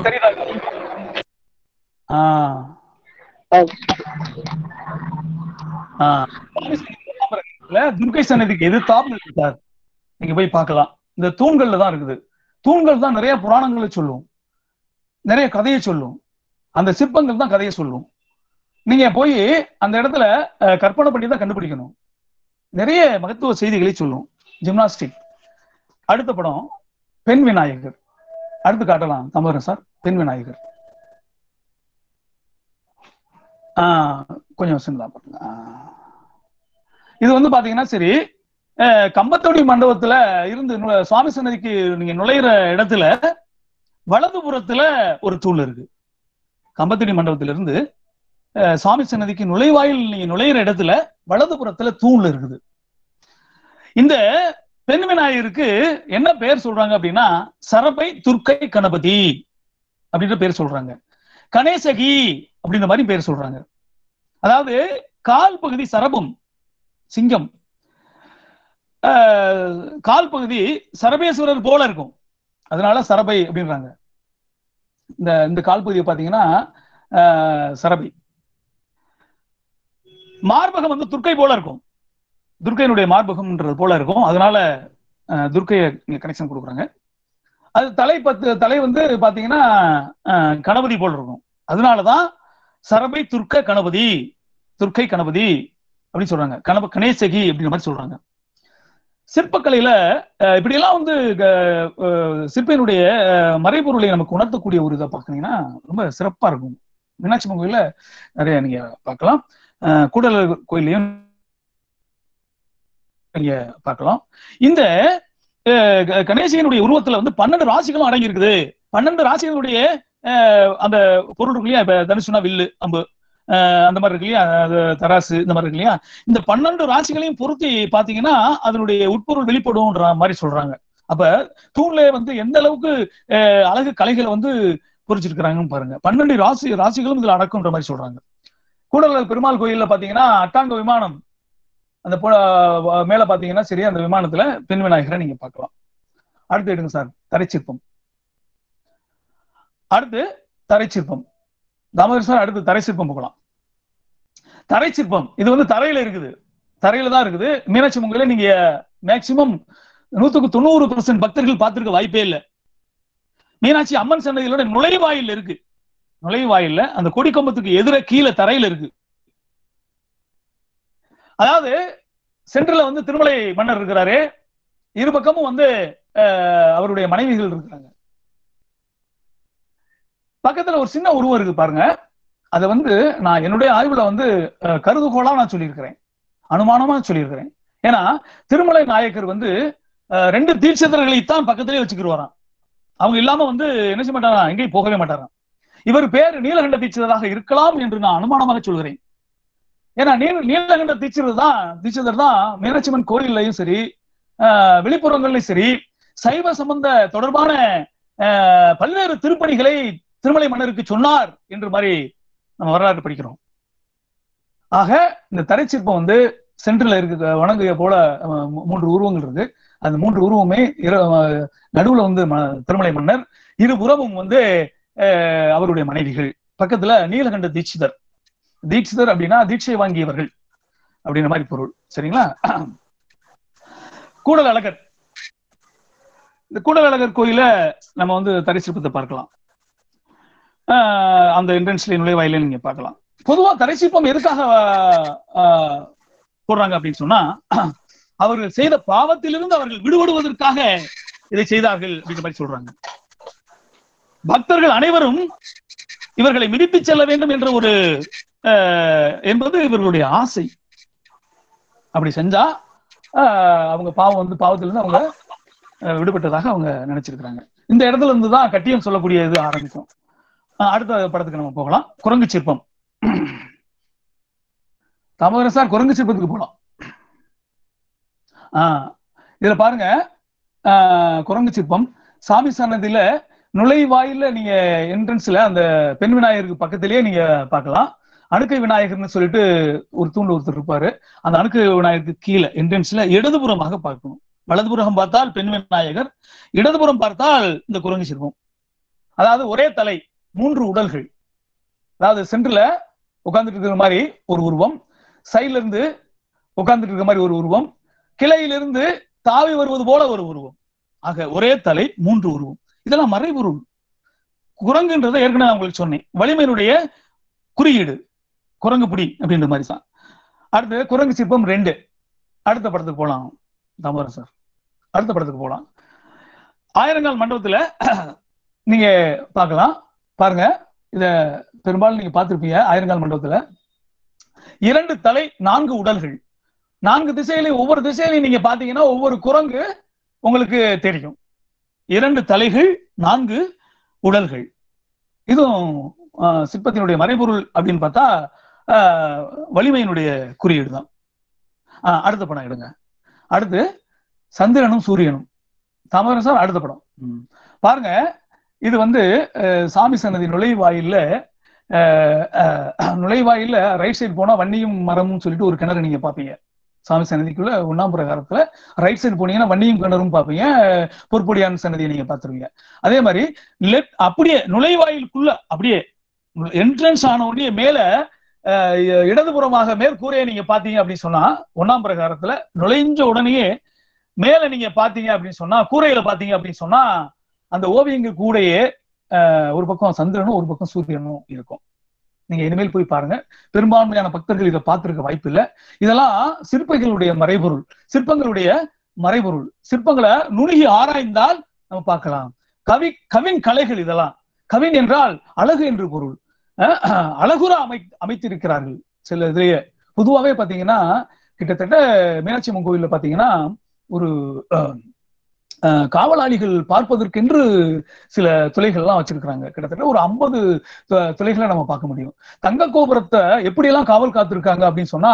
தெரியுதா? துர்க்கை சன்னதிக்கு எதிர்த்தாப்புல இருக்கு சார். நீங்க போய் பார்க்கலாம். இந்த தூண்கள்ல தான் இருக்குது. தூண்கள் தான் நிறைய புராணங்களை சொல்லும், நிறைய கதையை சொல்லும். அந்த சிற்பங்கள் தான் கதையை சொல்லும். நீங்க போய் அந்த இடத்துல கற்பனை பண்ணி தான் கண்டுபிடிக்கணும். நிறைய மகத்துவ செய்திகளை சொல்லும் ஜிம்னாஸ்டிக். அடுத்த படம் பெண் விநாயகர். அடுத்து காட்டலாம் தமிழன் சார். பெண் விநாயகர் கொஞ்சம் வருஷம் பாருங்க. இது வந்து பாத்தீங்கன்னா சரி, கம்பத்தோடி மண்டபத்துல இருந்து சுவாமி சன்னதிக்கு நீங்க நுழையிற இடத்துல வலதுபுறத்துல ஒரு தூண் இருக்கு. கம்பத்தோடி மண்டபத்துல இருந்து சுவாமி சன்னதிக்கு நுழைவாயில் நீங்க நுழையிற இடத்துல வலதுபுறத்துல தூண்ல இருக்குது. இந்த பெண் விநாயகருக்கு என்ன பெயர் சொல்றாங்க அப்படின்னா சரபை துர்க்கை கணபதி அப்படின்ற பேர் சொல்றாங்க. கணேசகி அப்படின்ற மாதிரி பேர் சொல்றாங்க. அதாவது கால் பகுதி சரபம் சிங்கம், கால் பகுதி சரபேஸ்வரர் போல இருக்கும், அதனால சரபை அப்படின்றாங்க. இந்த கால் பகுதியை பாத்தீங்கன்னா சரபை. மார்பகம் வந்து துர்க்கை போல இருக்கும், துர்க்கையினுடைய மார்பகம்ன்றது போல இருக்கும், அதனால துர்க்கையை கனெக்ஷன் கொடுக்குறாங்க. அது தலை வந்து பாத்தீங்கன்னா கணபதி போல் இருக்கும், அதனாலதான் சரபை துர்க்க கணபதி, துர்க்கை கணபதி அப்படின்னு சொல்றாங்க. கணேசகி அப்படிங்கிற மாதிரி சொல்றாங்க. சிற்பக்கலையில இப்படி எல்லாம் வந்து சிற்பியினுடைய மறைபொருளை நமக்கு உணர்த்தக்கூடிய ஒரு இதை பாத்தீங்கன்னா ரொம்ப சிறப்பா இருக்கும். மீனாட்சி அம்மன் கோயில்ல நிறைய நீங்க பார்க்கலாம், கூடலூர் கோயிலையும் நீங்க பார்க்கலாம். இந்த கணேசனுடைய உருவத்துல வந்து 12 ராசிகளும் அடங்கி இருக்குது. 12 ராசிகளுடைய அந்த பொருள் இருக்கு இல்லையா, இப்ப தனுசுனா வில்லு அம்பு அந்த மாதிரி இருக்கு இல்லையா, தராசு இந்த மாதிரி இருக்கு இல்லையா, இந்த 12 ராசிகளையும் பொருத்தி பாத்தீங்கன்னா அதனுடைய உட்பொருள் வெளிப்படும்ன்ற மாதிரி சொல்றாங்க. அப்ப தூண்ல வந்து எந்த அளவுக்கு அழகு கலைகளை வந்து பொறிச்சிருக்கிறாங்கன்னு பாருங்க. 12 ராசிகளும் இதுல அடக்கும்ன்ற மாதிரி சொல்றாங்க. கூடலூர் பெருமாள் கோயில்ல பாத்தீங்கன்னா அட்டாங்க விமானம், அந்த மேல பாத்தீங்கன்னா சரி, அந்த விமானத்துல பெண் விநாயகரை நீங்க பார்க்கலாம். அடுத்து எடுங்க சார், தரைச்சிற்பம். அடுத்து தரைச்சிற்பம் தாமோதர் சார். அடுத்து தரைச்சிற்பம் போகலாம். தரைச்சிற்பம் இது வந்து தரையில இருக்குது, தரையில தான் இருக்குது. மீனாட்சி அம்மன் நீங்க மேக்சிமம் 190% பக்தர்கள் பார்த்திருக்க வாய்ப்பே இல்லை. மீனாட்சி அம்மன் சன்னதிகளோட நுழைவாயில் இருக்கு, நுழைவாயில்ல அந்த கொடிக்கம்பத்துக்கு எதிர கீழே தரையில இருக்கு. அதாவது சென்ட்ரல்ல வந்து திருமலை மன்னர் இருக்கிறாரு, இரு பக்கமும் வந்து அவருடைய மனைவிகள் இருக்கிறாங்க. பக்கத்துல ஒரு சின்ன உருவம் இருக்கு பாருங்க. அதை வந்து நான் என்னுடைய ஆய்வுல வந்து கருதுகோளா நான் சொல்லியிருக்கிறேன், அனுமானமா சொல்லியிருக்கிறேன். ஏன்னா திருமலை நாயக்கர் வந்து 2 தீட்சிதர்களைத்தான் பக்கத்திலே வச்சுக்கிடுவாராம். அவங்க இல்லாம வந்து என்ன செய்ய மாட்டாராம், எங்கேயும் போகவே மாட்டாராம். இவர் பேர் நீலகண்ட தீட்சிதராக இருக்கலாம் என்று நான் அனுமானமாக சொல்கிறேன். ஏன்னா நீலகண்ட தீட்சிதர் தான் மீனாட்சி அம்மன் கோயில்லையும் சரி, வெளிப்புறங்கள்லையும் சரி, சைவ சம்பந்த தொடர்பான பல்வேறு திருப்பணிகளை திருமலை மன்னருக்கு சொன்னார் என்று மாதிரி நம்ம வரலாறு படிக்கிறோம். ஆக இந்த தரைச்சிற்பம் வந்து சென்ட்ரல்ல இருக்கு, வணங்கிய போல 3 உருவங்கள் இருக்கு. அந்த 3 உருவமே நடுவுல வந்து திருமலை மன்னர், இருபுறமும் வந்து அவருடைய மனைவிகள், பக்கத்துல நீலகண்ட தீட்சிதர். தீட்சிதர் அப்படின்னா தீட்சை வாங்கியவர்கள் அப்படின்ற மாதிரி பொருள், சரிங்களா? கூடல் அழகர். இந்த கூடலழகர் கோயில நம்ம வந்து தரை சிற்பத்தை பார்க்கலாம். அந்த என்ட்ரன்ஸ்ல நுழைவாயில நீங்க பார்க்கலாம். பொதுவா தரை சிற்பம் எதுக்காக போடுறாங்க அப்படின்னு சொன்னா, அவர்கள் செய்த பாவத்திலிருந்து அவர்கள் விடுபடுவதற்காக இதை செய்தார்கள் அப்படின்ற மாதிரி சொல்றாங்க. பக்தர்கள் அனைவரும் இவர்களை மிதித்து செல்ல வேண்டும் என்ற ஒரு என்பது இவர்களுடைய ஆசை. அப்படி செஞ்சா அவங்க பாவத்திலிருந்து அவங்க விடுபட்டதாக அவங்க நினைச்சிருக்கிறாங்க. இந்த இடத்துல இருந்துதான் கட்டியம் சொல்லக்கூடிய இது ஆரம்பிக்கும். அடுத்த படத்துக்கு நம்ம போகலாம். குரங்கு சிற்பம். தாமோதரன் சார் குரங்கு சிற்பத்துக்கு போகலாம். இதுல பாருங்க, குரங்கு சிற்பம் சாமி சன்னதியில நுழைவாயில நீங்க என்ட்ரன்ஸ்ல அந்த பெண் விநாயகருக்கு பக்கத்திலேயே நீங்க பார்க்கலாம். அணுக்கை விநாயகர்னு சொல்லிட்டு ஒரு தூண்ல ஒருத்தர் இருப்பாரு. அந்த அணுக்கை விநாயகருக்கு கீழே என்ட்ரன்ஸ்ல இடதுபுறமாக பார்க்கணும். வலதுபுறம் பார்த்தால் பெண் விநாயகர், இடதுபுறம் பார்த்தால் இந்த குரங்கு சிற்பம். அதாவது ஒரே தலை, 3 உடல்கள். அதாவது சென்டர்ல உட்கார்ந்துட்டு இருக்கிற மாதிரி ஒரு உருவம், சைட்ல இருந்து உட்கார்ந்துட்டு இருக்கிற மாதிரி ஒரு உருவம், கிளையிலிருந்து தாவி வருவது போல ஒரு உருவம். ஆக ஒரே தலை 3 உருவம். இதெல்லாம் மறைபொருள். குரங்குன்றதை ஏற்கனவே உங்களுக்கு சொன்னேன், வலிமையினுடைய குறியீடு, குரங்கு புடி அப்படின்ற மாதிரி தான். அடுத்து குரங்கு சிற்பம் 2. அடுத்த படத்துக்கு போலாம் தாமோதரன் சார். அடுத்த படத்துக்கு போலாம். ஆயிரங்கால் மண்டபத்துல நீங்க பார்க்கலாம். பாருங்க, இத பெரும்பாலும் நீங்க பார்த்திருப்பீங்க. ஆயிரங்கால் மண்டபத்துல 2 தலை 4 உடல்கள். 4 திசையிலையும் ஒவ்வொரு திசையிலையும் நீங்க பாத்தீங்கன்னா ஒவ்வொரு குரங்கு உங்களுக்கு தெரியும். 2 தலைகள் 4 உடல்கள். இதுவும் சிற்பத்தினுடைய மறைபொருள் அப்படின்னு பார்த்தா வலிமையினுடைய குறியீடு தான். அடுத்த படம் எடுங்க. அடுத்து சந்திரனும் சூரியனும். தாமோதரன் சார் அடுத்த படம் பாருங்க. இது வந்து சாமி சன்னதி நுழைவாயில ரைட் சைடு போனா வன்னியும் மரமும் சொல்லிட்டு ஒரு கிணறு நீங்க பாப்பீங்க. சாமி சன்னதிக்குள்ள 1ஆம் பிரகாரத்துல ரைட் சைடு போனீங்கன்னா வன்னியும் கிணறும் பாப்பீங்க. பொற்பொடியான சன்னதியை நீங்க பாத்துருவீங்க. அதே மாதிரி அப்படியே நுழைவாயிலுக்குள்ள அப்படியே என்ட்ரன்ஸ் ஆன உடனே மேல இடதுபுறமாக மேற்கூரையை நீங்க பாத்தீங்க அப்படின்னு சொன்னா, 1ஆம் பிரகாரத்துல நுழைஞ்ச உடனேயே மேல நீங்க பாத்தீங்க அப்படின்னு சொன்னா, கூரையில பாத்தீங்க அப்படின்னு சொன்னா, அந்த ஓவியங்கள் கூடயே ஒரு பக்கம் சந்திரனும் ஒரு பக்கம் சூரியனும் இருக்கும். நீங்க இனிமேல் போய் பாருங்க. பெரும்பான்மையான பக்தர்கள் இதை பார்த்திருக்க வாய்ப்பு இல்லை. இதெல்லாம் சிற்பங்களுடைய மறைபொருள், சிற்பங்களுடைய மறைபொருள். சிற்பங்களை நுணுகி ஆராய்ந்தால் நம்ம பார்க்கலாம். கவின் கலைகள் இதெல்லாம். கவின் என்றால் அழகு என்று பொருள். அழகுற அமைத்திருக்கிறார்கள் சில இதுலயே. பொதுவாகவே பாத்தீங்கன்னா கிட்டத்தட்ட மீனாட்சி அம்மன் கோவில்ல பாத்தீங்கன்னா ஒரு காவலாளிகள் பார்ப்பதற்கென்று சில துளைகள்லாம் வச்சிருக்கிறாங்க. கிட்டத்தட்ட ஒரு 50 துளைகளை நம்ம பார்க்க முடியும். தங்க கோபுரத்தை எப்படியெல்லாம் காவல் காத்திருக்காங்க அப்படின்னு சொன்னா,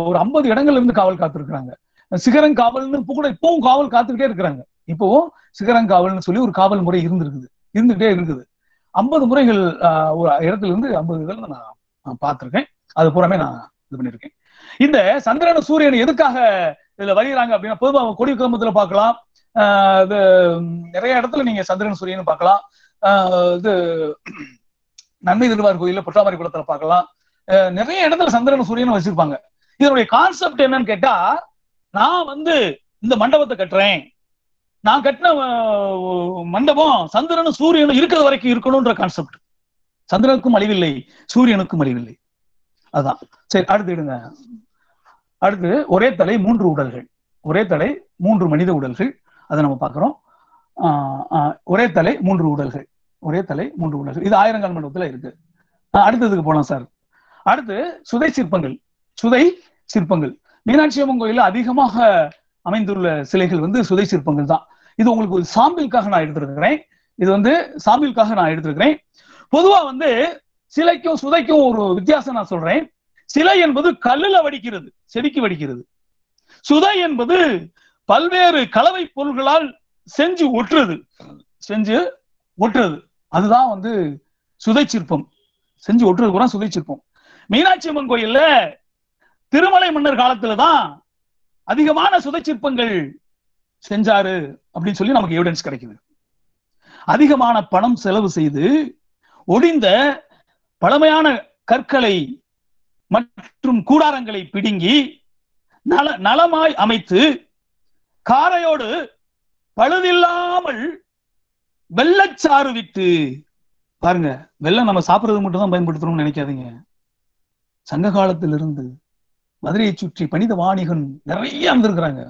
ஒரு 50 இடங்கள்ல இருந்து காவல் காத்திருக்கிறாங்க. சிகரங்காவல்னு கூட இப்பவும் காவல் காத்துக்கிட்டே இருக்கிறாங்க. இப்பவும் சிகரங்காவல்னு சொல்லி ஒரு காவல் முறை இருந்துகிட்டே இருக்குது. 50 முறைகள் ஒரு இடத்துல இருந்து 50 இதுல நான் பார்த்திருக்கேன். அது பூராமே நான் இது பண்ணிருக்கேன். இந்த சந்திரன் சூரியன் எதுக்காக இதுல வருகிறாங்க அப்படின்னா, பொதுவாக கொடி கம்பத்துல பார்க்கலாம். இது நிறைய இடத்துல நீங்க சந்திரன் சூரியன் பார்க்கலாம். இது நன்மை திருவார் கோயில்ல பொற்றாமரை குளத்துல பார்க்கலாம். நிறைய இடத்துல சந்திரன் சூரியன் வச்சிருப்பாங்க. இதனுடைய கான்செப்ட் என்னன்னு கேட்டா, நான் வந்து இந்த மண்டபத்தை கட்டுறேன், நான் கட்டின மண்டபம் சந்திரனும் சூரியனும் இருக்கிற வரைக்கும் இருக்கணும்ன்ற கான்செப்ட். சந்திரனுக்கும் அழிவில்லை, சூரியனுக்கும் அழிவில்லை. அதான். சரி, அடுத்து எடுங்க. அடுத்து ஒரே தலை 3 உடல்கள். ஒரே தலை 3 மனித உடல்கள். அதை நம்ம பார்க்கிறோம். ஒரே தலை 3 உடல்கள். ஒரே தலை 3 உடல்கள். இது ஆயிரங்கால் மண்டபத்துல இருக்கு. அடுத்ததுக்கு போலாம் சார். அடுத்து சுதை சிற்பங்கள். சுதை சிற்பங்கள் மீனாட்சி அம்மன் கோயில்ல அதிகமாக அமைந்துள்ள சிலைகள் வந்து சுதை சிற்பங்கள் தான். இது உங்களுக்கு ஒரு சாம்பிளுக்காக நான் எடுத்திருக்கிறேன். இது வந்து சாம்பிளுக்காக நான் எடுத்திருக்கிறேன். பொதுவா வந்து சிலைக்கும் சுதைக்கும் ஒரு வித்தியாசம் நான் சொல்றேன். சிலை என்பது கல்லுல வடிக்கிறது, செதுக்கி வடிக்கிறது. சுதை என்பது பல்வேறு கலவை பொருள்களால் செஞ்சு ஒட்டுறது. அதுதான் வந்து சுதை சிற்பம். செஞ்சு ஒட்டுறது கூட சுதை சிற்பம். மீனாட்சி அம்மன் கோயில்ல திருமலை மன்னர் காலத்துலதான் அதிகமான சுதை சிற்பங்கள் செஞ்சாரு அப்படின்னு சொல்லி நமக்கு எவிடன்ஸ் கிடைக்குது. அதிகமான பணம் செலவு செய்து ஒடிந்த பழமையான கற்களை மற்றும் கூடாரங்களை பிடுங்கி நலமாய் அமைத்து காரையோடு பழுதில்லாமல் வெள்ளச்சாறு விட்டு. பாருங்க, வெள்ளம் நம்ம சாப்பிடுறது மட்டும் தான் பயன்படுத்தணும்னு நினைக்காதீங்க. சங்க காலத்திலிருந்து மதுரையை சுற்றி பணித வாணிகன் நிறைய இருந்திருக்கிறாங்க.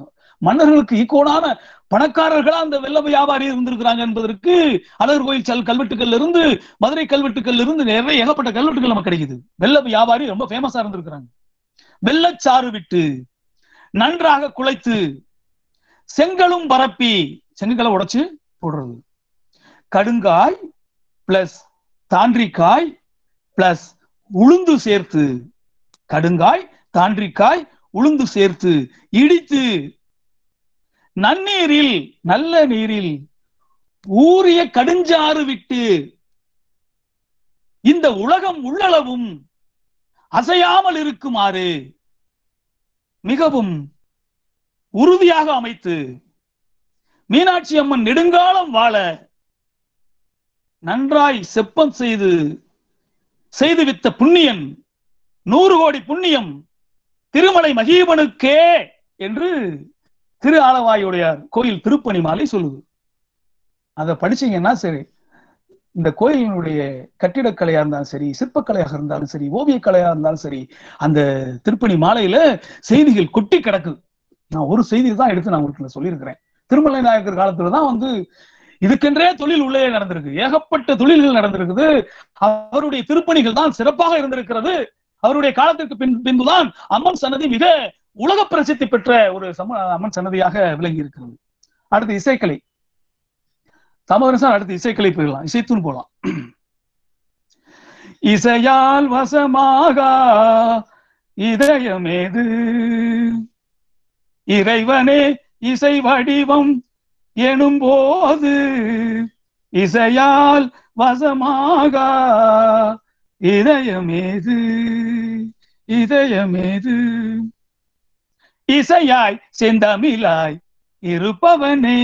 மன்னர்களுக்கு ஈக்குவலான பணக்காரர்களா அந்த வெள்ள வியாபாரி இருந்திருக்கிறாங்க என்பதற்கு அழகர் கோயில் கல்வெட்டுகள்ல இருந்து, மதுரை கல்வெட்டுகள்ல இருந்து நிறைய ஏகப்பட்ட கல்வெட்டுகள் நமக்கு கிடைக்குது. வெள்ள வியாபாரி ரொம்ப ஃபேமஸா இருந்திருக்கிறாங்க. வெள்ளச்சாறு விட்டு நன்றாக குழைத்து செங்கலும் பரப்பி, செங்கலை உடைச்சு போடுறது, கடுங்காய் பிளஸ் தாண்டிக்காய் பிளஸ் உளுந்து சேர்த்து, கடுங்காய் தாண்டிக்காய் உளுந்து சேர்த்து இடித்து நன்னீரில், நல்ல நீரில் ஊறிய கடுஞ்சாறு விட்டு இந்த உலகம் உள்ளளவும் அசையாமல் இருக்குமாறு மிகவும் உறுதியாக அமைத்து மீனாட்சி அம்மன் நெடுங்காலம் வாழ நன்றாய் செப்பம் செய்துவித்த புண்ணியன் 100 கோடி புண்ணியம் திருமலை மகீபனுக்கே என்று திரு ஆலவாயுடையார் கோயில் திருப்பணி மாலை சொல்லுது. அதை படிச்சீங்கன்னா சரி, இந்த கோயிலினுடைய கட்டிடக்கலையா இருந்தாலும் சரி, சிற்பக்கலையாக இருந்தாலும் சரி, ஓவியக்கலையா இருந்தாலும் சரி, அந்த திருப்பணி மாலையில செய்திகள் கொட்டி கிடக்குது. நான் ஒரு செய்தி தான் எடுத்து நான் உங்களுக்கு சொல்லியிருக்கிறேன். திருமலை நாயக்கர் காலத்துலதான் இதுக்கென்றே தொழில் உள்ளே நடந்திருக்கு. ஏகப்பட்ட தொழில்கள் நடந்திருக்குது. அவருடைய திருப்பணிகள் தான் சிறப்பாக இருந்திருக்கிறது. அவருடைய காலத்திற்கு பின்புதான் அம்மன் சன்னதி மிக உலக பிரசித்தி பெற்ற ஒரு அம்மன் சன்னதியாக விளங்கி இருக்கிறது. அடுத்து இசைக்கலை. தமிழரசன் அடுத்து இசைக்கலை போயிடலாம், இசைத்தூன் போலாம். இசையால் வசமாக இதயமேது இறைவனே இசை வடிவம் எனும்போது, இசையால் வசமாக இதயமேது இதயமேது இசையாய் செந்தமிழாய் இருப்பவனே,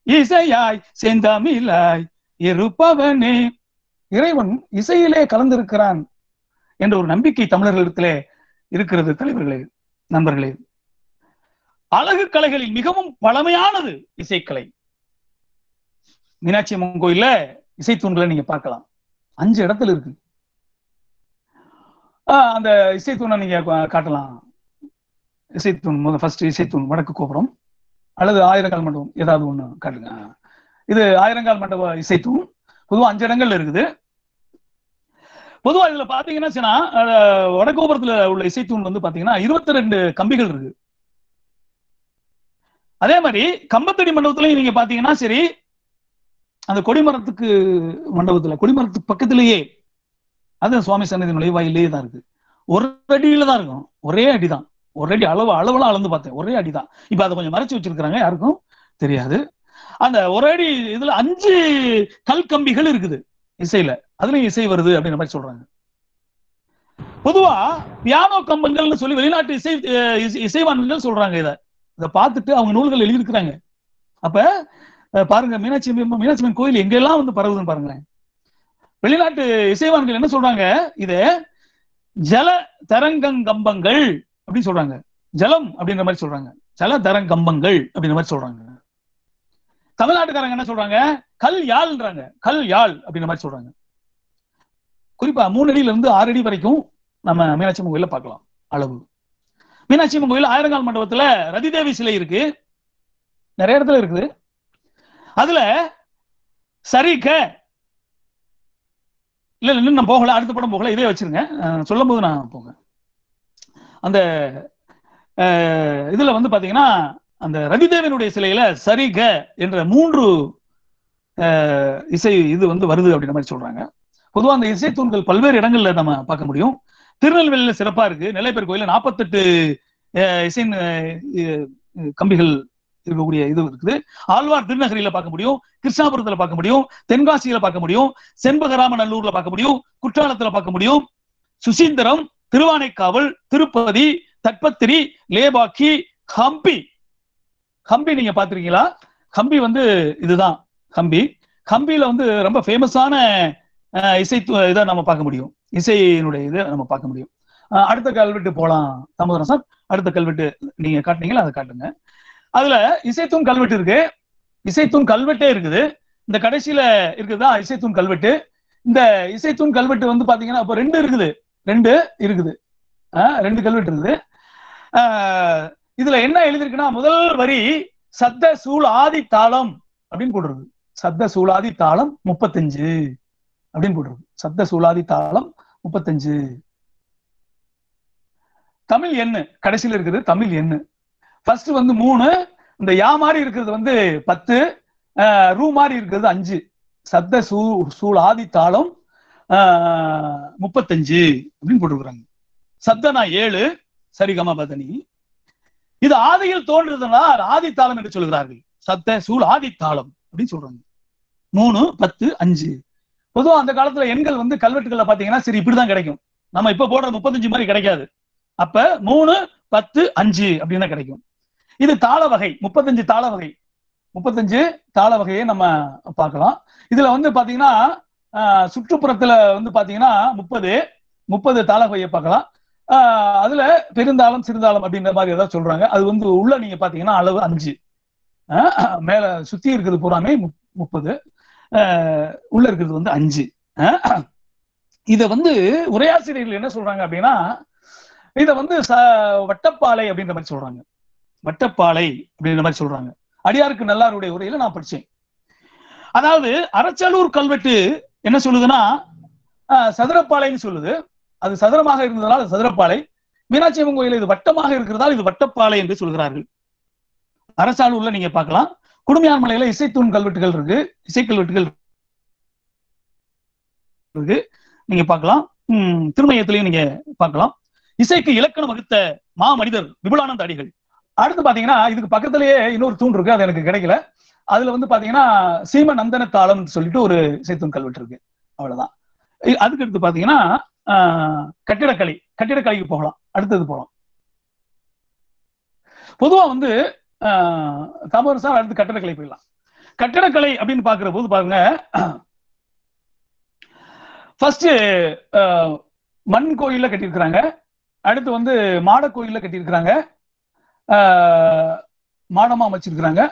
இசையாய் செந்தமிழாய் இருப்பவனே. இறைவன் இசையிலே கலந்திருக்கிறான் என்ற ஒரு நம்பிக்கை தமிழர்களிடத்திலே இருக்கிறது. தலைவர்களே, நண்பர்களே, அழகு கலைகளில் மிகவும் பழமையானது இசைக்கலை. மீனாட்சி அம்மன் கோயில்ல இசைத்தூண்களை நீங்க பார்க்கலாம். 5 இடத்துல இருக்கு. அந்த இசைத்தூணை நீங்க காட்டலாம். இசைத்தூண் ஃபர்ஸ்ட் இசைத்தூண் வடக்கு கோபுரம் அல்லது ஆயிரங்கால் மண்டபம், ஏதாவது ஒண்ணு காட்டுங்க. இது ஆயிரங்கால் மண்டப இசைத்தூண். பொதுவா 5 இடங்கள்ல இருக்குது. பொதுவா இதுல பாத்தீங்கன்னா வடக்கு கோபுரத்துல உள்ள இசைத்தூண் பாத்தீங்கன்னா 22 கம்பிகள் இருக்கு. அதே மாதிரி கம்பத்தடி மண்டபத்திலையும் நீங்க பாத்தீங்கன்னா சரி, அந்த கொடிமரத்துக்கு மண்டபத்துல கொடிமரத்துக்கு பக்கத்திலேயே அது சுவாமி சன்னதி நுழைவாயிலே தான் இருக்கு. ஒரு அடியில தான் இருக்கும், ஒரே அடிதான், ஒரு அடி அளவெல்லாம் அளந்து பார்த்தேன், ஒரே அடிதான். இப்ப அதை கொஞ்சம் மறைச்சு வச்சிருக்கிறாங்க, யாருக்கும் தெரியாது. அந்த ஒரு அடி இதுல 5 கல் கம்பிகள் இருக்குது இசையில, அதுலயும் இசை வருது அப்படின்ற மாதிரி சொல்றாங்க. பொதுவா பியானோ கம்பங்கள்னு சொல்லி வெளிநாட்டு இசைவான்கள் சொல்றாங்க. இதை பார்த்துட்டு அவங்க நூல்கள் எழுதியிருக்கிறாங்க. அப்ப பாருங்க, மீனாட்சி அம்மன் கோயில் எங்கெல்லாம் பரவுதுன்னு பாருங்களேன். வெளிநாட்டு இசைவான்கள் என்ன சொல்றாங்க, இத ஜல தரங்கம்பங்கள் அப்படின்னு சொல்றாங்க. ஜலம் அப்படின்ற மாதிரி சொல்றாங்க, ஜல தரங்கம்பங்கள் அப்படின்ற மாதிரி சொல்றாங்க. தமிழ்நாட்டுக்காரங்க என்ன சொல்றாங்க, கல் யாழ்ன்றாங்க, கல் யாழ் அப்படின்ற மாதிரி சொல்றாங்க. குறிப்பா 3 அடியில இருந்து 6 அடி வரைக்கும் நம்ம மீனாட்சி அம்மன் கோயில பார்க்கலாம் அளவு. மீனாட்சி அம்மன் கோயில் ஆயிரங்கால் மண்டபத்துல ரதிதேவி சிலை இருக்கு, நிறைய இடத்துல இருக்குது. அதுல சரிக இல்ல இன்னும் நான் போகல, அடுத்த படம் போகல, இதே வச்சிருங்க, சொல்லும் போது நான் போங்க. அந்த இதுல பாத்தீங்கன்னா அந்த ரதிதேவனுடைய சிலையில சரிக என்ற 3 இசை இது வருது அப்படின்ற மாதிரி சொல்றாங்க. பொதுவா அந்த இசை தூண்கள் பல்வேறு இடங்கள்ல நம்ம பார்க்க முடியும். திருநெல்வேலியில சிறப்பா இருக்கு. நெல்லைப்பேர் கோயில 48 இசை கம்பிகள் இருக்கக்கூடிய இது இருக்குது. ஆழ்வார் திருநகரியில பார்க்க முடியும், கிருஷ்ணாபுரத்துல பார்க்க முடியும், தென்காசியில பார்க்க முடியும், செண்பகராமநல்லூர்ல பார்க்க முடியும், குற்றாலத்துல பார்க்க முடியும், சுசீந்திரம், திருவானைக்காவல், திருப்பதி, தட்பத்திரி, லேபாக்கி, ஹம்பி. ஹம்பி நீங்க பாத்திருக்கீங்களா? ஹம்பி இதுதான் ஹம்பி. ஹம்பியில ரொம்ப ஃபேமஸான இசை இதை நம்ம பார்க்க முடியும், இசையினுடைய இதை நம்ம பார்க்க முடியும். அடுத்த கல்வெட்டு போலாம் தாமோதரன் சார். அடுத்த கல்வெட்டு நீங்க காட்டுனீங்களா, அதை காட்டுங்க. அதுல இசைத்தூண் கல்வெட்டு இருக்கு. இசைத்தூண் கல்வெட்டே இருக்குது. இந்த கடைசியில இருக்குதுதான் இசைத்தூண் கல்வெட்டு. இந்த இசைத்தூண் கல்வெட்டு வந்து பாத்தீங்கன்னா இப்போ ரெண்டு இருக்குது, ரெண்டு கல்வெட்டு இருக்குது. இதுல என்ன எழுதிருக்குன்னா, முதல் வரி சத்த சூழ் ஆதி தாளம் அப்படின்னு போட்டிருக்கு. சத்த சூழாதி தாளம் 35 அப்படின்னு போட்டிருக்கு. சத்த சூழாதி தாளம் 35. தமிழ் எண்ணு கடைசியில இருக்குது, தமிழ் எண்ணு. ஃபர்ஸ்ட் வந்து 3, இந்த யா மாதிரி இருக்கிறது வந்து 10, ரூ மாதிரி இருக்கிறது 5. சத்த சூழ் ஆதி தாளம் 35 அப்படின்னு போட்டிருக்கிறாங்க. சப்தனா 7, சரிகமா பதனி. இது ஆதியில் தோன்றுறதுனால் ஆதித்தாளம் என்று சொல்கிறார்கள். சத்த சூழ் ஆதித்தாளம் அப்படின்னு சொல்றாங்க. 3, 10, 5. பொதுவா அந்த காலத்துல எண்கள் வந்து கல்வெட்டுகள்ல பாத்தீங்கன்னா சரி இப்படிதான் கிடைக்கும். நம்ம இப்ப போடுற 35 மாதிரி கிடைக்காது. அப்ப 3, 10, 5 அப்படின்னு கிடைக்கும். இது தாள வகை, 35 தாள வகை. 35 தாள வகையை நம்ம பார்க்கலாம். இதுல வந்து பாத்தீங்கன்னா சுற்றுப்புறத்துல வந்து பாத்தீங்கன்னா 30 தாள வகையை பார்க்கலாம். அதுல பெருந்தாளம் சிறுதாளம் அப்படின்ற மாதிரி ஏதாவது சொல்றாங்க. அது வந்து உள்ள நீங்க பாத்தீங்கன்னா அளவு 5, மேல சுத்தி இருக்கிறது பூராமே 30, உள்ள இருக்கிறது வந்து 5. இத வந்து உரையாசிரியர்கள் என்ன சொல்றாங்க அப்படின்னா, இத வந்து வட்டப்பாலை அப்படின்ற மாதிரி சொல்றாங்க. வட்டப்பாலை அப்படின்ற மாதிரி சொல்றாங்க. அடியாருக்கு நல்லாருடைய உரையில நான் படிச்சேன். அதாவது அரச்சலூர் கல்வெட்டு என்ன சொல்லுதுன்னா சதுரப்பாலைன்னு சொல்லுது. அது சதுரமாக இருந்ததால் சதுரப்பாலை. மீனாட்சி அம்மன் கோயில் இது வட்டமாக இருக்கிறதால் இது வட்டப்பாலை என்று சொல்கிறார்கள். அரசாலூர்ல நீங்க பார்க்கலாம். குடுமையான் மலையில இசைத்தூண் கல்வெட்டுகள் இருக்கு, இசை கல்வெட்டுகள் இருக்கு, நீங்க பார்க்கலாம். திருமயத்திலையும் நீங்க பார்க்கலாம். இசைக்கு இலக்கணம் வகுத்த மா மனிதர் விபுலானந்த அடிகள். அடுத்து பாத்தீங்கன்னா இதுக்கு பக்கத்திலேயே இன்னொரு தூண் இருக்கு, அது எனக்கு கிடைக்கல. அதுல வந்து பாத்தீங்கன்னா சீம நந்தன தாளம் சொல்லிட்டு ஒரு இசைத்தூண் கல்வெட்டு இருக்கு. அவ்வளவுதான். அதுக்கு அடுத்து பாத்தீங்கன்னா கட்டிடக்கலைக்கு போகலாம். அடுத்தது போகலாம். பொதுவா வந்து தாமோதரன் சார் அடுத்து கட்டிடக்கலை போயிடலாம். கட்டிடக்கலை அப்படின்னு பாக்குற போது பாருங்க, ஃபர்ஸ்ட் மண் கோயில்ல கட்டியிருக்கிறாங்க. அடுத்து வந்து மாட கோயில்ல கட்டியிருக்கிறாங்க, மாடமா அமைச்சிருக்கிறாங்க.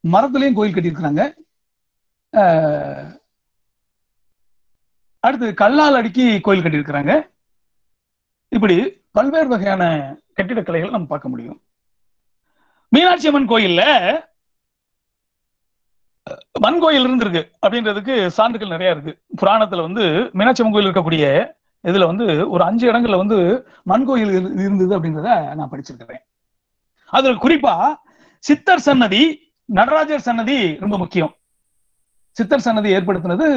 மரத்துலயும் கோயில் கட்டியிருக்கிறாங்க. அடுத்து கல்லால் அடுக்கி கோயில் கட்டியிருக்கிறாங்க. இப்படி பல்வேறு வகையான கட்டிடக்கலைகள் நம்ம பார்க்க முடியும். மீனாட்சி அம்மன் கோயில்ல மண் கோயில் இருந்திருக்கு அப்படின்றதுக்கு சான்றுகள் நிறைய இருக்கு. புராணத்துல வந்து மீனாட்சி அம்மன் கோயில் இருக்கக்கூடிய இதுல வந்து ஒரு 5 இடங்கள்ல வந்து மண் கோயில் இருந்தது அப்படின்றத நான் படிச்சிருக்கிறேன். அதுல குறிப்பா சித்தர் சன்னதி, நடராஜர் சன்னதி ரொம்ப முக்கியம். சித்தர் சன்னதி ஏற்படுத்தினது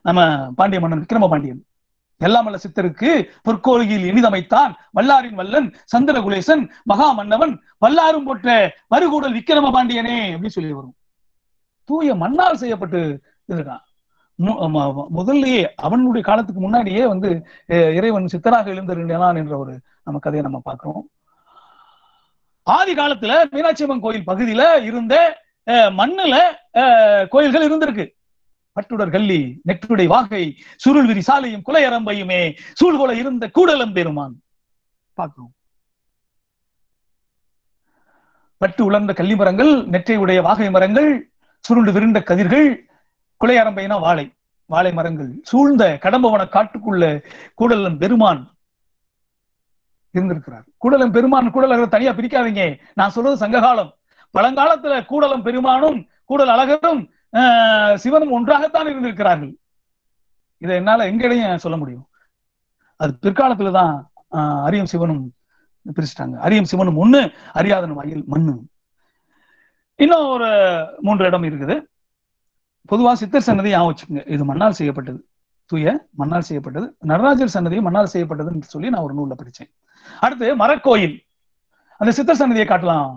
நம்ம பாண்டிய மன்னன் விக்ரம பாண்டியன். எல்லாமல்ல சித்தருக்கு பொற்கோயில் இனிதமைத்தான் வல்லாரின் வல்லன் சந்திரகுலேசன் மகா மன்னவன் வல்லாரும் போற்ற மறுகூடல் விக்ரம பாண்டியனே அப்படின்னு சொல்லி வரும். தூய மண்ணால் செய்யப்பட்டு இருக்கான். முதல்லயே அவனுடைய காலத்துக்கு முன்னாடியே வந்து இறைவன் சித்தராக எழுந்திருந்தான் என்ற ஒரு நம்ம கதையை நம்ம பார்க்கிறோம். ஆதி காலத்துல மீனாட்சி அம்மன் கோயில் பகுதியில இருந்த மண்ணுல கோயில்கள் இருந்திருக்கு. பட்டுடர் கல்லி நெற்றுடை வாகை சுருள் விரி சாலையும் குலையரம்பையுமே சூழ்கொலை இருந்த கூடலம் பெருமான் பார்க்கிறோம். பட்டு உலர்ந்த கள்ளி மரங்கள், நெற்றை உடைய வாகை மரங்கள், சுருண்டு விருண்ட கதிர்கள், குலையரம்பைனா வாழை மரங்கள் சூழ்ந்த கடம்பவன காட்டுக்குள்ள கூடலம் பெருமான் இருந்திருக்கிறார். கூடலம் பெருமான் கூடலகர் தனியா பிரிக்காதீங்க. நான் சொல்றது சங்ககாலம். பழங்காலத்துல கூடலம் பெருமானும் கூடல் அழகரும் சிவனும் ஒன்றாகத்தான் இருந்திருக்கிறார்கள். இதை என்னால எங்கடையும் சொல்ல முடியும். அது பிற்காலத்துலதான் அரியும் சிவனும் பிரிச்சுட்டாங்க. அரியும் சிவனும் ஒண்ணு, அரியாதனும் அயில் மண்ணு. இன்னும் ஒரு 3 இடம் இருக்குது. பொதுவா சித்தர் சன்னதி ஞாபகம் வச்சுக்கோங்க, இது மண்ணால் செய்யப்பட்டது, தூய மண்ணால் செய்யப்பட்டது. நடராஜர் சன்னதியும் மண்ணால் செய்யப்பட்டதுன்னு சொல்லி நான் ஒரு நூல்ல படிச்சேன். அடுத்து மரக்கோயில். அந்த சித்தர் சன்னதியை காட்டலாம்.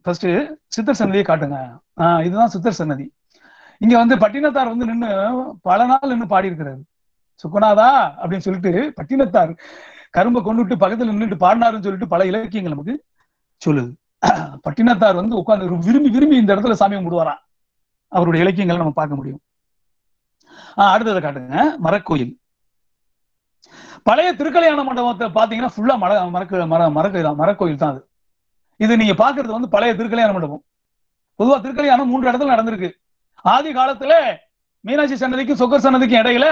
ஃபர்ஸ்ட் சித்தர் சன்னதியை காட்டுங்க. இதுதான் சித்தர் சன்னதி. இங்க வந்து பட்டினத்தார் வந்து நின்று பல நாள் நின்று பாடி இருக்கிறாரு. சுக்குநாதா அப்படின்னு சொல்லிட்டு பட்டினத்தார் கரும்பை கொண்டுட்டு பக்கத்துல நின்றுட்டு பாடினாருன்னு சொல்லிட்டு பல இலக்கியங்கள் நமக்கு சொல்லுது. பட்டினத்தார் வந்து உட்கார்ந்து விரும்பி இந்த இடத்துல சாமி கும்பிடுவாராம். அவருடைய இலக்கியங்களை நம்ம பார்க்க முடியும். அடுத்ததை காட்டுங்க. மரக்கோயில். பழைய திருக்கல்யாண மண்டபத்தை பாத்தீங்கன்னா ஃபுல்லா மரக்கோயில் தான் அது. இது நீங்க பாக்குறது வந்து பழைய திருக்கல்யாண மண்டபம். பொதுவா திருக்கல்யாணம் 3 இடத்துல நடந்திருக்கு. ஆதி காலத்துல மீனாட்சி சன்னதிக்கும் சொக்கர் சன்னதிக்கும் இடையில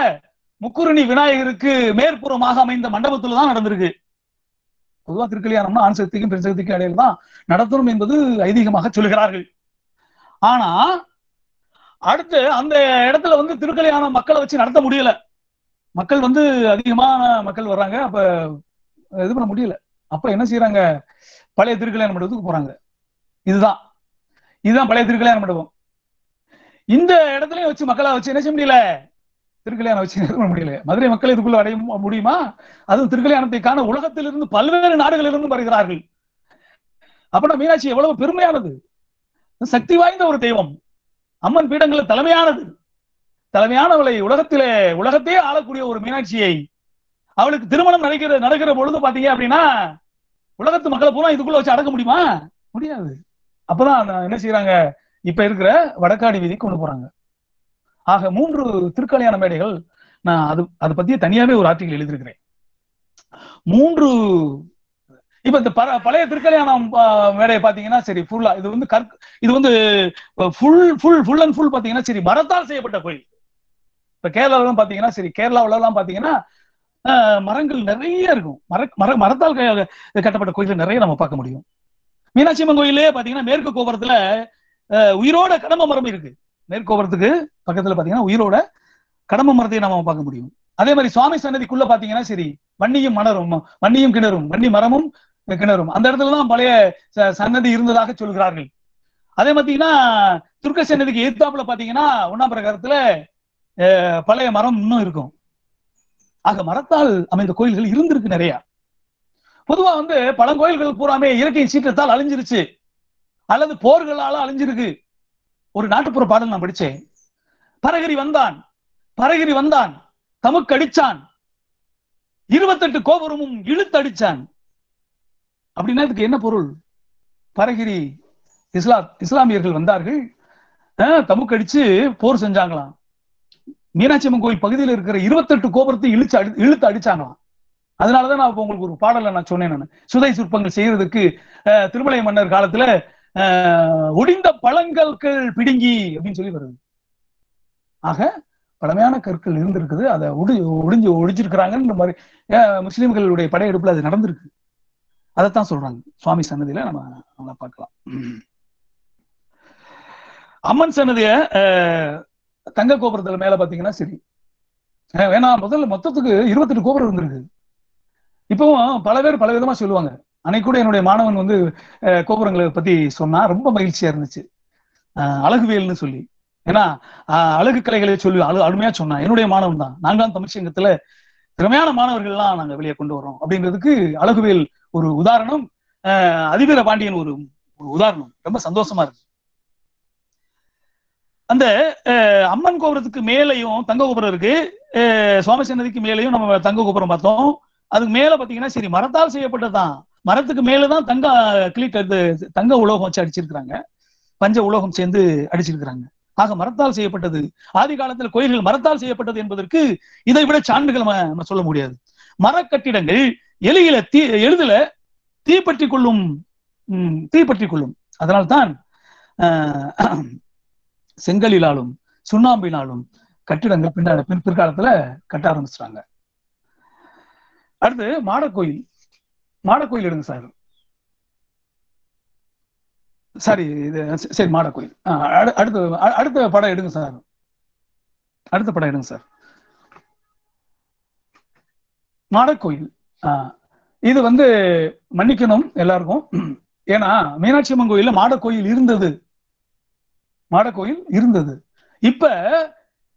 முக்குருணி விநாயகருக்கு மேற்புறமாக அமைந்த மண்டபத்துல தான் நடந்திருக்கு. பொதுவா திருக்கல்யாணம்னா ஆண் சக்திக்கும் பெண் சக்திக்கும் இடையில தான் நடத்தணும் என்பது ஐதீகமாக சொல்கிறார்கள். ஆனா அடுத்து அந்த இடத்துல வந்து திருக்கல்யாணம் மக்களை வச்சு நடத்த முடியல. மக்கள் வந்து அதிகமான மக்கள் வர்றாங்க, அப்ப இது பண்ண முடியல. அப்ப என்ன செய்யறாங்க, பழைய திருக்கல்யாண மண்டபத்துக்கு போறாங்க. இதுதான் பழைய திருக்கல்யாண மண்டபம். இந்த இடத்துலயும் வச்சு மக்களை வச்சு என்ன செய்ய முடியல, திருக்கல்யாணம் வச்சு பண்ண முடியல. மதுரை மக்கள் இதுக்குள்ள அடைய முடியுமா? அதுவும் திருக்கல்யாணத்தை காண உலகத்திலிருந்து பல்வேறு நாடுகளிலிருந்து வருகிறார்கள். அப்ப மீனாட்சி எவ்வளவு பெருமையானது, சக்தி வாய்ந்த ஒரு தெய்வம், அம்மன் பீடங்கள் தலைமையானவளை உலகத்தையே ஆளக்கூடிய ஒரு மீனாட்சியை, அவளுக்கு திருமணம் நடக்கிற பொழுது பாத்தீங்க அப்படின்னா உலகத்து மக்களை பூரா இதுக்குள்ள வச்சு அடக்க முடியுமா? முடியாது. அப்பதான் என்ன செய்யறாங்க, இப்ப இருக்கிற வடக்காடி வீதிக்கு கொண்டு போறாங்க. ஆக 3 திருக்கல்யாண மேடைகள், நான் அது பத்தியே தனியாவே ஒரு ஆர்டிகல் எழுதியிருக்கிறேன். 3 இப்ப இந்த பழைய திருக்கல்யாணம் மேடையை பாத்தீங்கன்னா சரி, ஃபுல்லா இது வந்து ஃபுல் அண்ட் ஃபுல் பாத்தீங்கன்னா சரி மரத்தால் செய்யப்பட்ட கோயில். இப்ப கேரளாவில பாத்தீங்கன்னா சரி, கேரளாவில எல்லாம் பாத்தீங்கன்னா மரங்கள் நிறைய இருக்கும். மரத்தால் கட்டப்பட்ட கோயில்கள் நிறைய நம்ம பார்க்க முடியும். மீனாட்சி அம்மன் கோயிலே பாத்தீங்கன்னா மேற்கு கோபுரத்துல உயிரோட கடம்ப மரம் இருக்கு. மேற்கு கோபுரத்துக்கு பக்கத்துல பாத்தீங்கன்னா உயிரோட கடம்ப மரத்தையும் நம்ம பார்க்க முடியும். அதே மாதிரி சுவாமி சன்னதிக்குள்ள பாத்தீங்கன்னா சரி, வன்னியும் கிணறும், வன்னி மரமும் கிணறும் அந்த இடத்துலதான் பழைய சன்னதி இருந்ததாக சொல்கிறார்கள். அதே பாத்தீங்கன்னா துர்க்க சன்னதிக்கு எதிர்த்தாப்புல பாத்தீங்கன்னா 1ஆம் பிரகாரத்துல பழைய மரம் இன்னும் இருக்கும். ஆக மரத்தால் அமைந்த கோயில்கள் இருந்திருக்கு நிறைய. பொதுவா வந்து பழங்கோயில்கள் பூராமே இயற்கை சீற்றத்தால் அழிஞ்சிருச்சு அல்லது போர்களால அழிஞ்சிருக்கு. ஒரு நாட்டுப்புற பாடல் நான் படிச்சேன். பரகிரி வந்தான் தமுக்கு அடிச்சான், 28 கோபுரமும் இழுத்து அடிச்சான். அப்படின்னா இதுக்கு என்ன பொருள்? பரகிரி இஸ்லாமியர்கள் வந்தார்கள், தமுக்கு அடிச்சு போர் செஞ்சாங்களாம். மீனாட்சி அம்மன் கோயில் பகுதியில் இருக்கிற 28 கோபுரத்தை இழுத்து அடிச்சாங்களாம். அதனாலதான் நான் உங்களுக்கு ஒரு பாடல நான் சொன்னேன். நான் சுதை சிற்பங்கள் செய்யறதுக்கு திருமலை மன்னர் காலத்துல ஒடிந்த பழங்கற்கள் பிடுங்கி அப்படின்னு சொல்லி வருது. ஆக பழமையான கற்கள் இருந்திருக்குது, அதை ஒடிஞ்சிருக்கிறாங்கன்ற மாதிரி முஸ்லிம்களுடைய படையெடுப்புல அது நடந்திருக்கு. அதைத்தான் சொல்றாங்க சுவாமி சன்னதியில நம்ம பார்க்கலாம். அம்மன் சன்னதிய தங்க கோபுரத்துல மேல பாத்தீங்கன்னா சரி, ஏன்னா முதல்ல மொத்தத்துக்கு 28 கோபுரம் இருந்திருக்கு. இப்பவும் பல பேர் பல விதமா சொல்லுவாங்க. அன்னைக்கு கூட என்னுடைய மாணவன் வந்து கோபுரங்களை பத்தி சொன்னா ரொம்ப மகிழ்ச்சியா இருந்துச்சு. அழகுவேல்னு சொல்லி, ஏன்னா அழகு கலைகளை சொல்லி அருமையா சொன்னா. என்னுடைய மாணவன் தான். நான்காம் தமிழ்ச்சங்கத்துல திறமையான மாணவர்கள்லாம் நாங்க வெளியே கொண்டு வரோம் அப்படின்றதுக்கு அழகுவேல் ஒரு உதாரணம், அதிவீர பாண்டியன் ஒரு உதாரணம். ரொம்ப சந்தோஷமா இருக்கு. அந்த அம்மன் கோபுரத்துக்கு மேலையும் தங்க கோபுரம் இருக்கு, சுவாமி சன்னதிக்கு மேலையும் நம்ம தங்க கோபுரம் பார்த்தோம். அதுக்கு மேல பாத்தீங்கன்னா சரி மரத்தால் செய்யப்பட்டதுதான். மரத்துக்கு மேலதான் தங்க உலோகம் வச்சு அடிச்சிருக்கிறாங்க, பஞ்ச உலோகம் சேர்ந்து அடிச்சிருக்கிறாங்க. ஆக மரத்தால் செய்யப்பட்டது. ஆதி காலத்துல கோயில்கள் மரத்தால் செய்யப்பட்டது என்பதற்கு இதை விட சான்றுகள் நம்ம சொல்ல முடியாது. மரக்கட்டிடங்கள் எளிதில தீப்பற்றி கொள்ளும். அதனால்தான் செங்கலிலாலும் சுண்ணாம்பினாலும் கட்டிடங்கள் பிற்காலத்துல கட்ட ஆரம்பிச்சிட்டாங்க. அடுத்து மாடக்கோயில் எடுங்க சார். சரி, சரி மாடக்கோயில். அடுத்த படம் எடுங்க சார். மாடக்கோயில் இது வந்து மன்னிக்கணும் எல்லாருக்கும், ஏன்னா மீனாட்சி அம்மன் கோயில்ல மாடக்கோயில் இருந்தது. இப்ப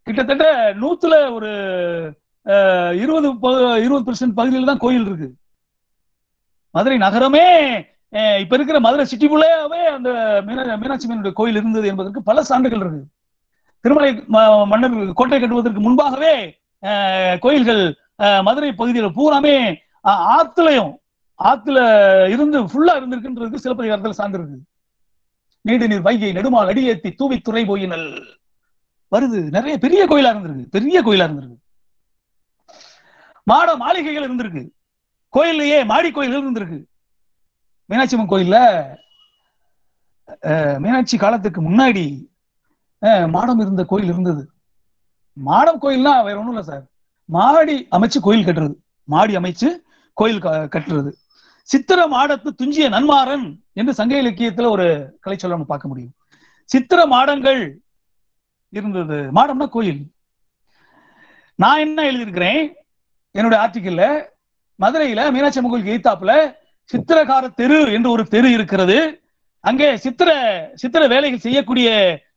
கிட்டத்தட்ட 100ல ஒரு 20% பகுதியில் தான் கோயில் இருக்கு. மதுரை நகரமே இப்ப இருக்கிற மதுரை சிட்டிக்குள்ளேயே அந்த மீனாட்சி அம்மனுடைய கோயில் இருந்தது என்பதற்கு பல சான்றுகள் இருக்கு. திருமலை மன்னர் கோட்டை கட்டுவதற்கு முன்பாகவே கோயில்கள் மதுரை பகுதியில் பூராமே ஆத்துல இருந்து ஃபுல்லா இருந்திருக்குன்றதுக்கு சிலப்பதிகாரத்துல சான்று இருக்கு. நீடு நீர் வைகை நெடுமால் அடியேத்தி தூவி துறை போயினல் வருது. நிறைய பெரிய கோயிலா இருந்திருக்கு. மாட மாளிகைகள் இருந்திருக்கு. கோயில்லையே மாடி கோயில்கள் இருந்திருக்கு. மீனாட்சி அம்மன் கோயில்ல மீனாட்சி காலத்துக்கு முன்னாடி மாடம் இருந்த கோயில் இருந்தது. மாடம் கோயில்னா வேற ஒண்ணும் இல்லை சார், மாடி அமைச்சு கோயில் கட்டுறது, மாடி அமைச்சு கோயில் கட்டுறது. சித்திர மாடத்து துஞ்சிய நன்மாறன் என்று சங்க இலக்கியத்துல ஒரு கலை சொல்ல நம்ம பார்க்க முடியும். சித்திர மாடங்கள் இருந்தது. மாடம்னா கோயில். நான் என்ன எழுதியிருக்கிறேன் என்னுடைய ஆர்டிக்கல்ல, மதுரையில மீனாட்சி அம்மன் கோயிலுக்கு எய்தாப்புல சித்திரகார தெரு என்று ஒரு தெரு இருக்கிறது. அங்கே சித்திர வேலைகள் செய்யக்கூடிய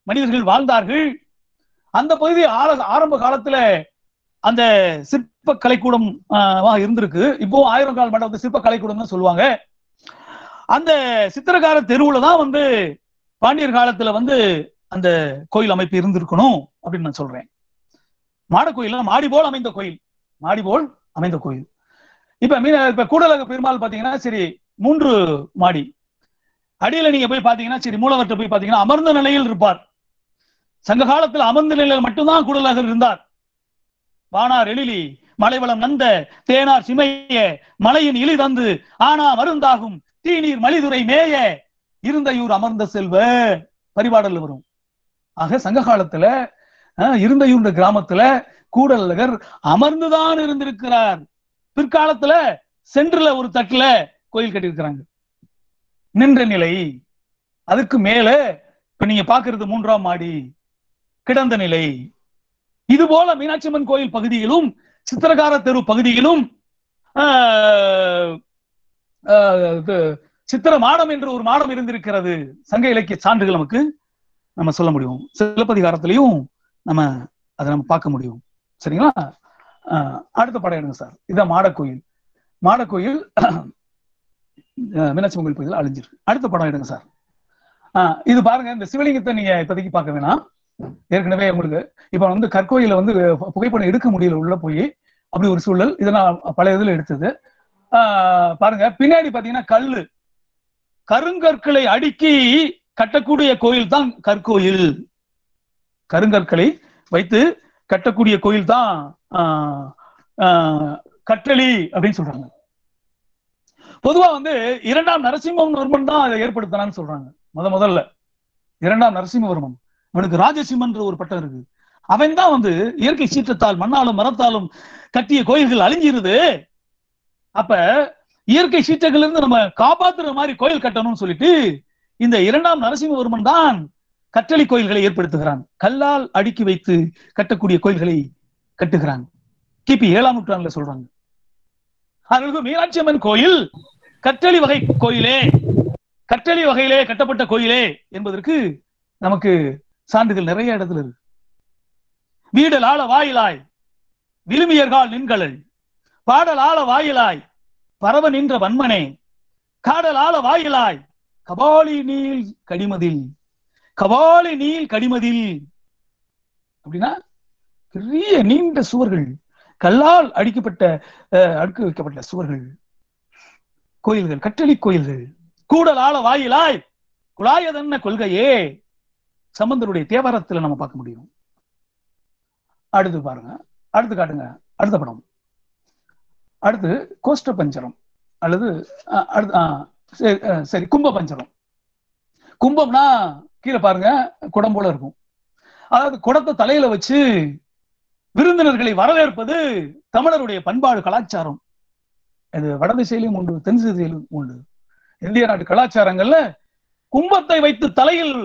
மனிதர்கள் வாழ்ந்தார்கள். அந்த பகுதி ஆரம்ப காலத்துல அந்த சிற்ப கலைக்கூடம் இருந்திருக்கு. இப்போ 1000 கால் மண்டபத்தை சிற்ப கலைக்கூடம் தான் சொல்லுவாங்க. அந்த சித்திரகார தெருவுல தான் பாண்டியர் காலத்துல அந்த கோயில் அமைப்பு இருந்திருக்கணும் அப்படின்னு நான் சொல்றேன். மாட கோயில் மாடி போல் அமைந்த கோயில், மாடி போல் அமைந்த கோயில். இப்ப கூடலக பெருமாள் பாத்தீங்கன்னா சரி 3 மாடி. அடியில நீங்க போய் பாத்தீங்கன்னா சரி மூலவர்கிட்ட போய் பாத்தீங்கன்னா அமர்ந்த நிலையில் இருப்பார். சங்க காலத்துல அமர்ந்த நிலையில் மட்டும்தான் கூடலகர் இருந்தார். வானார் எழிலி மலைவளம் நந்த தேனார் சிமைய மலையின் இழி தந்து ஆனா மருந்தாகும் தீநீர் மலிதுரை மேய இருந்தையூர் அமர்ந்த செல்வ பரிபாடல் வரும். ஆக சங்க காலத்துல இருந்தையூர் கிராமத்துல கூடலகர் அமர்ந்துதான் இருந்திருக்கிறார். பிற்காலத்துல சென்றுல ஒரு தட்டுல கோயில் கட்டியிருக்கிறாங்க, நின்ற நிலை. அதுக்கு மேல இப்ப நீங்க பாக்குறது 3ஆம் மாடி கிடந்த நிலை. இது போல மீனாட்சி அம்மன் கோயில் பகுதியிலும் சித்திரகார தெரு பகுதியிலும் சித்திர மாடம் என்று ஒரு மாடம் இருந்திருக்கிறது. சங்க இலக்கிய சான்றுகள் நமக்கு நம்ம சொல்ல முடியும். சிலப்பதிகாரத்திலையும் அதை நம்ம பார்க்க முடியும். சரிங்களா? அடுத்த படம் எடுங்க சார். இதான் மாடக்கோயில். மாடக்கோயில் மீனாட்சி அம்மன் கோயில் பகுதியில் அழிஞ்சிருக்கு. அடுத்த படம் எடுங்க சார். இது பாருங்க, இந்த சிவலிங்கத்தை நீங்க இப்போதைக்கு பார்க்க வேணாம். ஏற்கனவே உங்களுக்கு இப்ப கற்கோயில புகைப்படம் எடுக்க முடியல உள்ள போய், அப்படி ஒரு சூழல். இதை நான் பல இதுல எடுத்தது. பாருங்க, பின்னாடி பாத்தீங்கன்னா கருங்கற்களை அடுக்கி கட்டக்கூடிய கோயில் தான் கற்கோயில். கருங்கற்களை வைத்து கட்டக்கூடிய கோயில் தான் கற்றளி அப்படின்னு சொல்றாங்க. பொதுவா 2ஆம் நரசிம்மவர்மன் தான் அதை ஏற்படுத்தினான்னு சொல்றாங்க. முதல்ல 2ஆம் நரசிம்மவர்மன், அவனுக்கு ராஜசிம்மன் ஒரு பட்டம் இருக்கு. அவன் தான் இயற்கை சீற்றத்தால் மண்ணாலும் மரத்தாலும் கட்டிய கோயில்கள் அழிஞ்சிருது. அப்ப இயற்கை சீற்றங்கள் இருந்து நம்ம காப்பாத்துற மாதிரி கோயில் கட்டணும்னு சொல்லிட்டு இந்த 2ஆம் நரசிம்மவர்மன் தான் கற்றளி கோயில்களை ஏற்படுத்துகிறான். கல்லால் அடுக்கி வைத்து கட்டக்கூடிய கோயில்களை கட்டுகிறான். கிபி 7ஆம் நூற்றாண்டுல சொல்றாங்க. அதற்கு மீனாட்சி அம்மன் கோயில் கற்றளி வகை கோயிலே, கற்றளி வகையிலே கட்டப்பட்ட கோயிலே என்பதற்கு நமக்கு சான்றுகள் நிறைய இடத்துல இருக்கு. வீடல் ஆள வாயிலாய் விழுமியர்கால் நின்களல் பாடல் ஆள வாயிலாய் பரவ நின்ற வன்மனே காடல் ஆள வாயிலாய் கபாலி நீல் கடிமதில், கபாலி நீல் கடிமதில் அப்படின்னா பெரிய நீண்ட சுவர்கள், கல்லால் அடுக்கப்பட்ட அடுக்கு வைக்கப்பட்ட சுவர்கள், கோயில்கள், கற்றளி கோயில்கள். கூடல் ஆள வாயிலாய் குழாயதன்ன கொள்கையே சம்பந்தருடைய தேவாரத்துல நம்ம பார்க்க முடியும். அடுத்து பாருங்க, அடுத்து காட்டுங்க, அடுத்த படம். அடுத்து கோஷ்ட பஞ்சரம் அல்லது சரி கும்ப பஞ்சரம். கும்பம்னா கீழே பாருங்க குடம் போல இருக்கும். அதாவது குடத்தை தலையில வச்சு விருந்தினர்களை வரவேற்பது தமிழருடைய பண்பாடு கலாச்சாரம். இது வடதிசையிலும் உண்டு, தென் திசையிலும் உண்டு. இந்திய நாட்டு கலாச்சாரங்கள்ல கும்பத்தை வைத்து தலையில்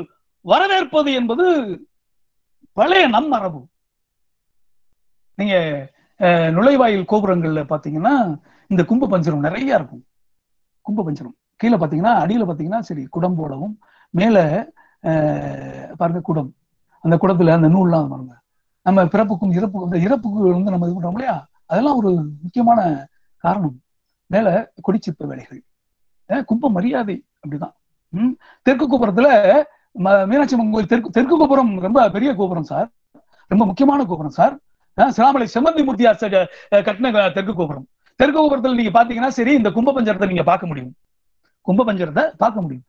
வரவேற்பது என்பது பழைய நம் மரபு. நீங்க நுழைவாயில் கோபுரங்கள்ல பாத்தீங்கன்னா இந்த கும்ப பஞ்சரம் நிறைய இருக்கும். கும்ப பஞ்சரம் கீழே பாத்தீங்கன்னா, அடியில பாத்தீங்கன்னா சரி குடம் போடவும், மேல பாருங்க குடம், அந்த குடத்துல அந்த நூல்லாம் பாருங்க. நம்ம பிறப்புக்கும் இறப்புக்கு நம்ம இது பண்றோம் இல்லையா, அதெல்லாம் ஒரு முக்கியமான காரணம். மேல கொடிச்சிற்ப வேலைகள், கும்ப மரியாதை அப்படிதான். தெற்கு கோபுரத்துல மீனாட்சி அம்மன் கோயில் தெற்கு கோபுரம் ரொம்ப பெரிய கோபுரம் சார், ரொம்ப முக்கியமான கோபுரம் சார். சிராமலை செம்மந்தி மூர்த்தியார் கட்டின தெற்கு கோபுரம். தெற்கு கோபுரத்துல நீங்க பாத்தீங்கன்னா சரி இந்த கும்ப பஞ்சரத்தை நீங்க பார்க்க முடியும், கும்ப பஞ்சரத்தை பார்க்க முடியும்.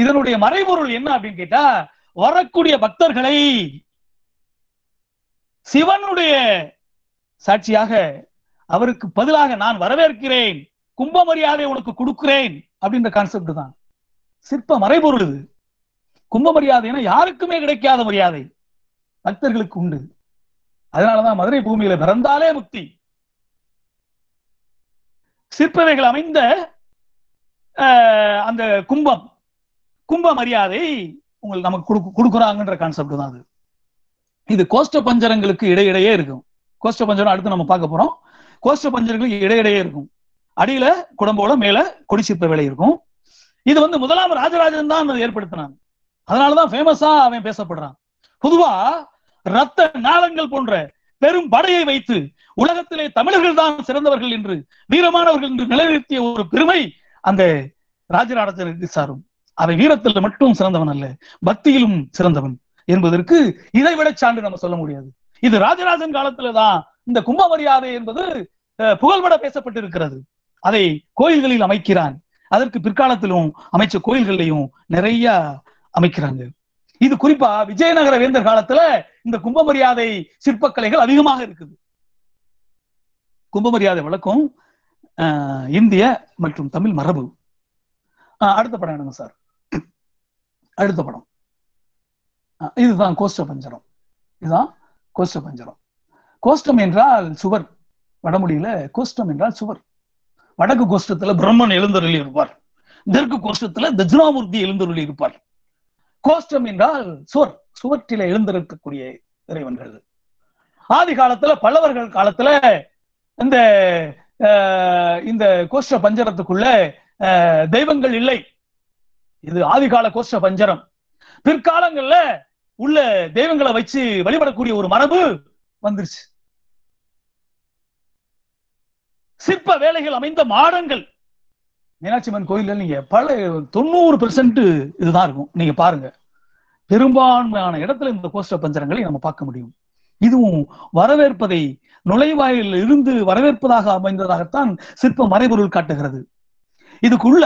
இதனுடைய மறைபொருள் என்ன அப்படின்னு கேட்டா, வரக்கூடிய பக்தர்களை சிவனுடைய சாட்சியாக அவருக்கு பதிலாக நான் வரவேற்கிறேன், கும்ப மரியாதை உனக்கு கொடுக்கிறேன் அப்படின்ற கான்செப்ட் தான் சிற்ப மறைபொருள். இது கும்ப மரியாதைன்னா யாருக்குமே கிடைக்காத மரியாதை பக்தர்களுக்கு உண்டு. அதனாலதான் மதுரை பூமியில பிறந்தாலே முக்தி. சிற்பவைகள் அமைந்த அந்த கும்ப மரியாதை உங்களுக்கு நமக்கு கொடுக்குறாங்கன்ற கான்செப்ட் தான் அது. இது கோஷ்ட பஞ்சரங்களுக்கு இடையிடையே இருக்கும். கோஷ்ட பஞ்சரம் அடுத்து நம்ம பார்க்க போறோம். கோஷ்ட பஞ்சரங்களுக்கு இடையிடையே இருக்கும். அடியில குடம்போல மேல கொடி சிற்ப வேலை இருக்கும். இது வந்து முதலாம் ராஜராஜன் தான் ஏற்படுத்தினான். அதனாலதான் ஃபேமஸா அவன் பேசப்படுறான். பொதுவா ரத்த நாளங்கள் போன்ற பெரும் படையை வைத்து உலகத்திலே தமிழர்கள் தான் சிறந்தவர்கள் என்று வீரமானவர்கள் என்று நிலைநிறுத்திய ஒரு பெருமை அந்த ராஜராஜனுக்கு சாரும். அவை வீரத்தில் மட்டும் சிறந்தவன் அல்ல, பக்தியிலும் சிறந்தவன் என்பதற்கு இதைவிட சான்று நம்ம சொல்ல முடியாது. இது ராஜராஜன் காலத்துலதான் இந்த கும்ப மரியாதை என்பது புகழ்பட பேசப்பட்டிருக்கிறது. அதை கோயில்களில் அமைக்கிறான். அதற்கு பிற்காலத்திலும் அமைச்ச கோயில்களையும் நிறைய அமைக்கிறாங்க. இது குறிப்பா விஜயநகர வேந்தர் காலத்துல இந்த கும்ப மரியாதை சிற்பக்கலைகள் அதிகமாக இருக்குது. கும்ப மரியாதை வழக்கம் இந்திய மற்றும் தமிழ் மரபு. அடுத்த படம் என்னங்க சார்? அடுத்த படம் இதுதான் கோஷ்ட பஞ்சரம். இதுதான் கோஷ்ட பஞ்சரம். கோஷ்டம் என்றால் சுவர். வடமொழியில கோஷ்டம் என்றால் சுவர். வடக்கு கோஷ்டத்துல பிரம்மன் எழுந்தருளி இருப்பார், தெற்கு கோஷ்டத்துல தட்சிணாமூர்த்தி எழுந்தருளி இருப்பார். கோஷ்டம் என்றால் சுவர், சுவற்றில எழுந்திருக்கக்கூடிய இறைவன்கள். ஆதி காலத்துல பல்லவர்கள் காலத்துல இந்த கோஷ்ட பஞ்சரத்துக்குள்ள தெய்வங்கள் இல்லை. இது ஆதிகால கோஷ்ட பஞ்சரம். பிற்காலங்கள்ல உள்ள தெய்வங்களை வச்சு வழிபடக்கூடிய ஒரு மரபு வந்துருச்சு. சிற்ப வேலைகள் அமைந்த மாடங்கள் மீனாட்சி அம்மன் கோயில்ல நீங்க பல 90% இதுதான் இருக்கும். நீங்க பாருங்க, பெரும்பான்மையான இடத்துல இந்த கோஷ்ட பஞ்சரங்களை நம்ம பார்க்க முடியும். இதுவும் வரவேற்பதை நுழைவாயில் இருந்து வரவேற்பதாக அமைந்ததாகத்தான் சிற்ப மறைபொருள் காட்டுகிறது. இதுக்குள்ள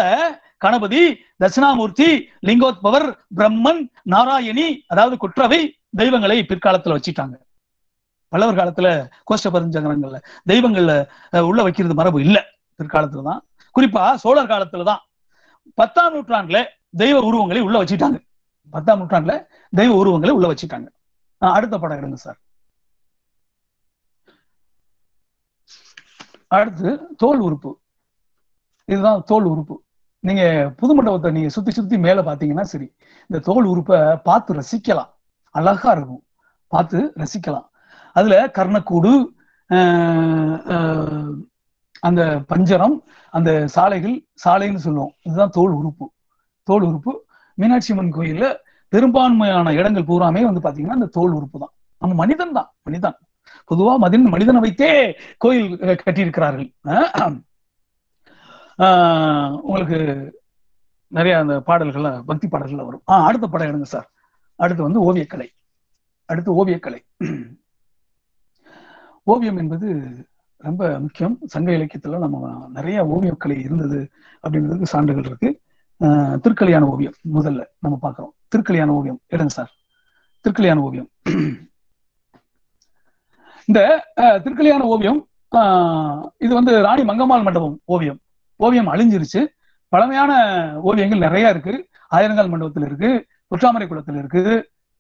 கணபதி, தட்சிணாமூர்த்தி, லிங்கோத்பவர், பிரம்மன், நாராயணி, அதாவது குற்றவை தெய்வங்களை பிற்காலத்துல வச்சுட்டாங்க. பல்லவர் காலத்துல கோஷ்ட பஞ்சரங்கள்ல தெய்வங்கள்ல உள்ள வைக்கிறது மரபு இல்ல. பிற்காலத்துலதான், குறிப்பா சோழர் காலத்துலதான் 10ஆம் நூற்றாண்டுல தெய்வ உருவங்களை உள்ள வச்சுட்டாங்க. 10ஆம் நூற்றாண்டுல தெய்வ உருவங்களை உள்ள வச்சுட்டாங்க. அடுத்த படம் எடுங்க சார். அடுத்து தோல் உறுப்பு. இதுதான் தோல் உறுப்பு. நீங்க புது மண்டபத்தை நீங்க சுத்தி சுத்தி மேல பாத்தீங்கன்னா சரி, இந்த தோல் உறுப்பை பார்த்து ரசிக்கலாம். அழகா இருக்கும், பார்த்து ரசிக்கலாம். அதுல கர்ணக்கூடு, அந்த பஞ்சரம், அந்த சாலைன்னு சொல்லுவோம். இதுதான் தோல் உறுப்பு. தோல் உறுப்பு மீனாட்சி அம்மன் கோயில்ல பெரும்பான்மையான இடங்கள் பூராமே வந்து பாத்தீங்கன்னா இந்த தோல் உறுப்பு தான். நம்ம மனிதன் தான், மனிதன் பொதுவா மனிதனை வைத்தே கோயில் கட்டியிருக்கிறார்கள். உங்களுக்கு நிறைய அந்த பாடல்கள், பக்தி பாடல்கள் வரும். அடுத்த படம் எடுங்க சார். அடுத்து வந்து ஓவியக்கலை. அடுத்து ஓவியக்கலை. ஓவியம் என்பது ரொம்ப முக்கியம். சங்க இலக்கியத்துல நம்ம நிறைய ஓவியக்கலை இருந்தது அப்படின்றதுக்கு சான்றுகள் இருக்கு. திருக்கல்யாண ஓவியம் முதல்ல நம்ம பார்க்கிறோம். திருக்கல்யாண ஓவியம் எடுங்க சார். திருக்கல்யாண ஓவியம். இந்த திருக்கல்யாண ஓவியம் இது வந்து ராணி மங்கம்மாள் மண்டபம் ஓவியம். ஓவியம் அழிஞ்சிருச்சு. பழமையான ஓவியங்கள் நிறைய இருக்கு. ஆயிரங்கால் மண்டபத்தில் இருக்கு, பொற்றாமரை குளத்துல இருக்கு,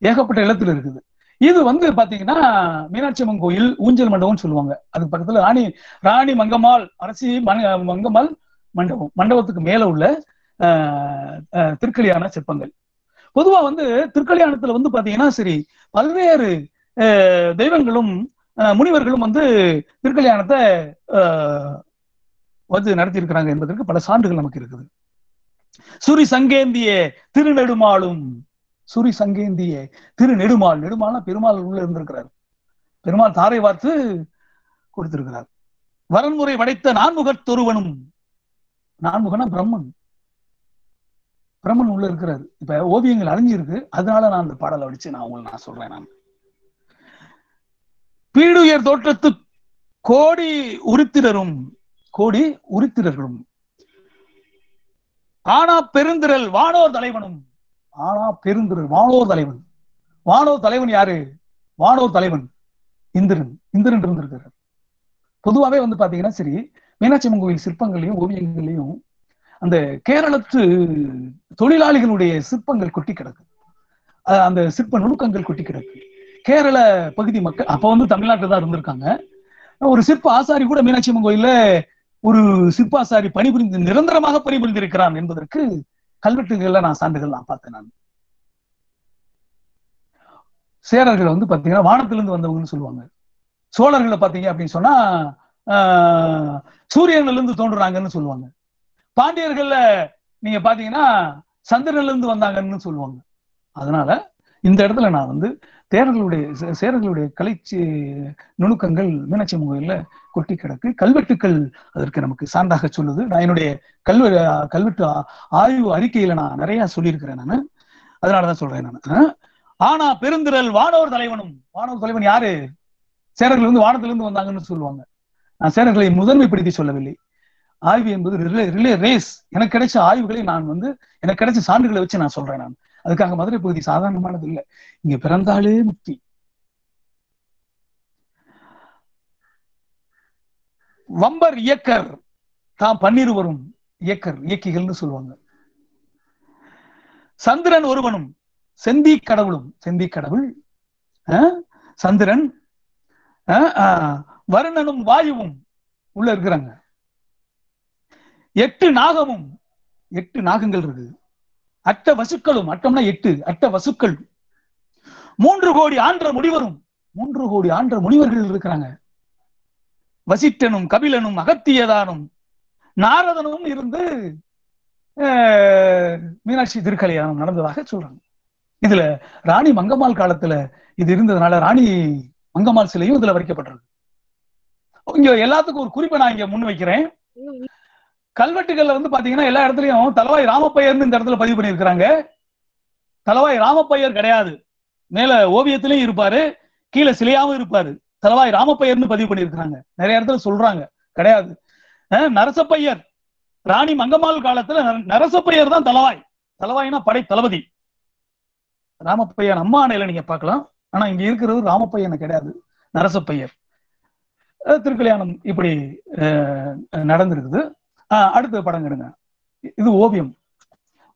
ஏகப்பட்ட இடத்துல இருக்குது. இது வந்து பாத்தீங்கன்னா மீனாட்சி அம்மன் கோயில் ஊஞ்சல் மண்டபம்னு சொல்லுவாங்க. அதுக்கு பக்கத்துல ராணி மங்கம்மாள் அரசி மங்கம்மாள் மண்டபம், மண்டபத்துக்கு மேல உள்ள திருக்கல்யாண சிற்பங்கள். பொதுவா வந்து திருக்கல்யாணத்துல வந்து பாத்தீங்கன்னா சரி, பல்வேறு தெய்வங்களும் முனிவர்களும் வந்து திருக்கல்யாணத்தை வந்து நடத்தி இருக்கிறாங்க என்பதற்கு பல சான்றுகள் நமக்கு இருக்குது. சுரி சங்கேந்திய திருநெடுமாளும், சுரி சங்கேந்திய திருநெடுமாள், நெடுமாள்னா பெருமாள் உள்ள இருந்திருக்கிறார். பெருமாள் தாரை வார்த்து கொடுத்திருக்கிறார். வரன்முறை படைத்த நான்முகத்தொருவனும், நான்முகனா பிரம்மன், பிரம்மன் உள்ள இருக்கிறார். இப்ப ஓவியங்கள் அழிஞ்சிருக்கு, அதனால நான் அந்த பாடலை அடிச்சு நான் சொல்றேன். நான் பீடுயர் தோற்றத்து கோடி உருத்திரர்களும் ஆனா பெருந்திரல் வானோர் தலைவனும், ஆனா பெருந்திரல் வானோர் தலைவன். வானோர் தலைவன் யாரு? வானோர் தலைவன் இந்திரன். இந்திரன் இருந்திருக்கிறார். பொதுவாகவே வந்து பாத்தீங்கன்னா சரி, மீனாட்சி அம்மன் கோயில் சிற்பங்களையும் ஓவியங்களையும் அந்த கேரளத்து தொழிலாளிகளுடைய சிற்பங்கள் கொட்டி கிடக்கு. அந்த சிற்ப நுணுக்கங்கள் கொட்டி கிடக்கு. கேரள பகுதி மக்கள் அப்ப வந்து தமிழ்நாட்டில் தான் இருந்திருக்காங்க. ஒரு சிற்ப ஆசாரி கூட மீனாட்சி அம்மன் கோயில்ல ஒரு சிற்ப ஆசாரி பணிபுரிந்து நிரந்தரமாக பணிபுரிந்திருக்கிறான் என்பதற்கு கல்வெட்டுகள்ல நான் சான்றுகள் நான் பார்த்தேன். நான் சேரர்கள் வந்து பாத்தீங்கன்னா வானத்திலிருந்து வந்தவங்கன்னு சொல்லுவாங்க. சோழர்களை பாத்தீங்க அப்படின்னு சொன்னா சூரியன்ல இருந்து தோன்றுறாங்கன்னு சொல்லுவாங்க. பாண்டியர்கள்ல நீங்க பாத்தீங்கன்னா சந்திரன்ல இருந்து வந்தாங்கன்னு சொல்லுவாங்க. அதனால இந்த இடத்துல நான் வந்து சேரர்களுடைய கலை நுணுக்கங்கள் மீனாட்சி அம்மன் கோயில்ல கொட்டி கிடக்கு. கல்வெட்டுக்கள் அதற்கு நமக்கு சான்றாக சொல்லுது. நான் என்னுடைய கல்வெட்டு ஆய்வு அறிக்கையில நான் நிறைய சொல்லியிருக்கிறேன். நான் அதனாலதான் சொல்றேன். நான் ஆனா பெருந்திரல் வானோர் தலைவன் யாரு? சேரர்கள் வந்து வானத்திலிருந்து வந்தாங்கன்னு சொல்லுவாங்க. நான் சேரர்களை முதன்மைப்படுத்தி சொல்லவில்லை. ஆய்வு என்பது ரிலே ரேஸ். எனக்கு கிடைச்ச ஆய்வுகளை நான் வந்து எனக்கு கிடைச்ச சான்றுகளை வச்சு நான் சொல்றேன். நான் அதுக்காக மதுரை பகுதி சாதாரணமானது இல்லை. இங்க பிறந்தாலே முக்தி. வம்பர் இயக்கர் தாம் பன்னிரு வரும் இயக்கிகள்னு சொல்லுவாங்க. சந்திரன் ஒருவனும் செந்தி கடவுள் சந்திரன் வருணனும் வாயுவும் உள்ள இருக்கிறாங்க. 8 நாகங்கள் இருக்கு. அட்ட வசுக்களும், அட்டம்னா 8 அட்ட வசுக்கள், 3 கோடி ஆன்ற முனிவர்கள் இருக்கிறாங்க. வசிட்டனும் கபிலனும் அகத்தியதானும் நாரதனும் இருந்து மீனாட்சி திருக்கல்யாணம் நடந்ததாக சொல்றாங்க. இதுல ராணி மங்கம்மாள் காலத்துல இது இருந்ததுனால ராணி மங்கம்மாள் சிலையும் இதுல வைக்கப்பட்டிருக்கு. இங்க எல்லாத்துக்கும் ஒரு குறிப்பை நான் இங்க முன் வைக்கிறேன். கல்வெட்டுகள்ல வந்து பாத்தீங்கன்னா எல்லா இடத்துலயும் தலவாய் ராமப்பையர்னு இந்த இடத்துல பதிவு பண்ணியிருக்கிறாங்க. தலவாய் ராமப்பையர் கிடையாது. மேல ஓவியத்திலையும் இருப்பாரு, கீழே சிலையாவும் இருப்பாரு. தலவாய் ராமப்பையர்னு பதிவு பண்ணியிருக்கிறாங்க. நிறைய இடத்துல சொல்றாங்க கிடையாது. நரசப்பையர் ராணி மங்கம்மாள் காலத்துல நரசப்பையர் தான் தலவாய்னா படை தளபதி. ராமப்பையன் அம்மானையில நீங்க பார்க்கலாம். ஆனா இங்க இருக்கிறது ராமப்பையன் கிடையாது, நரசப்பையர். திருக்கல்யாணம் இப்படி நடந்திருக்குது. அடுத்த படம் எடுங்க. இது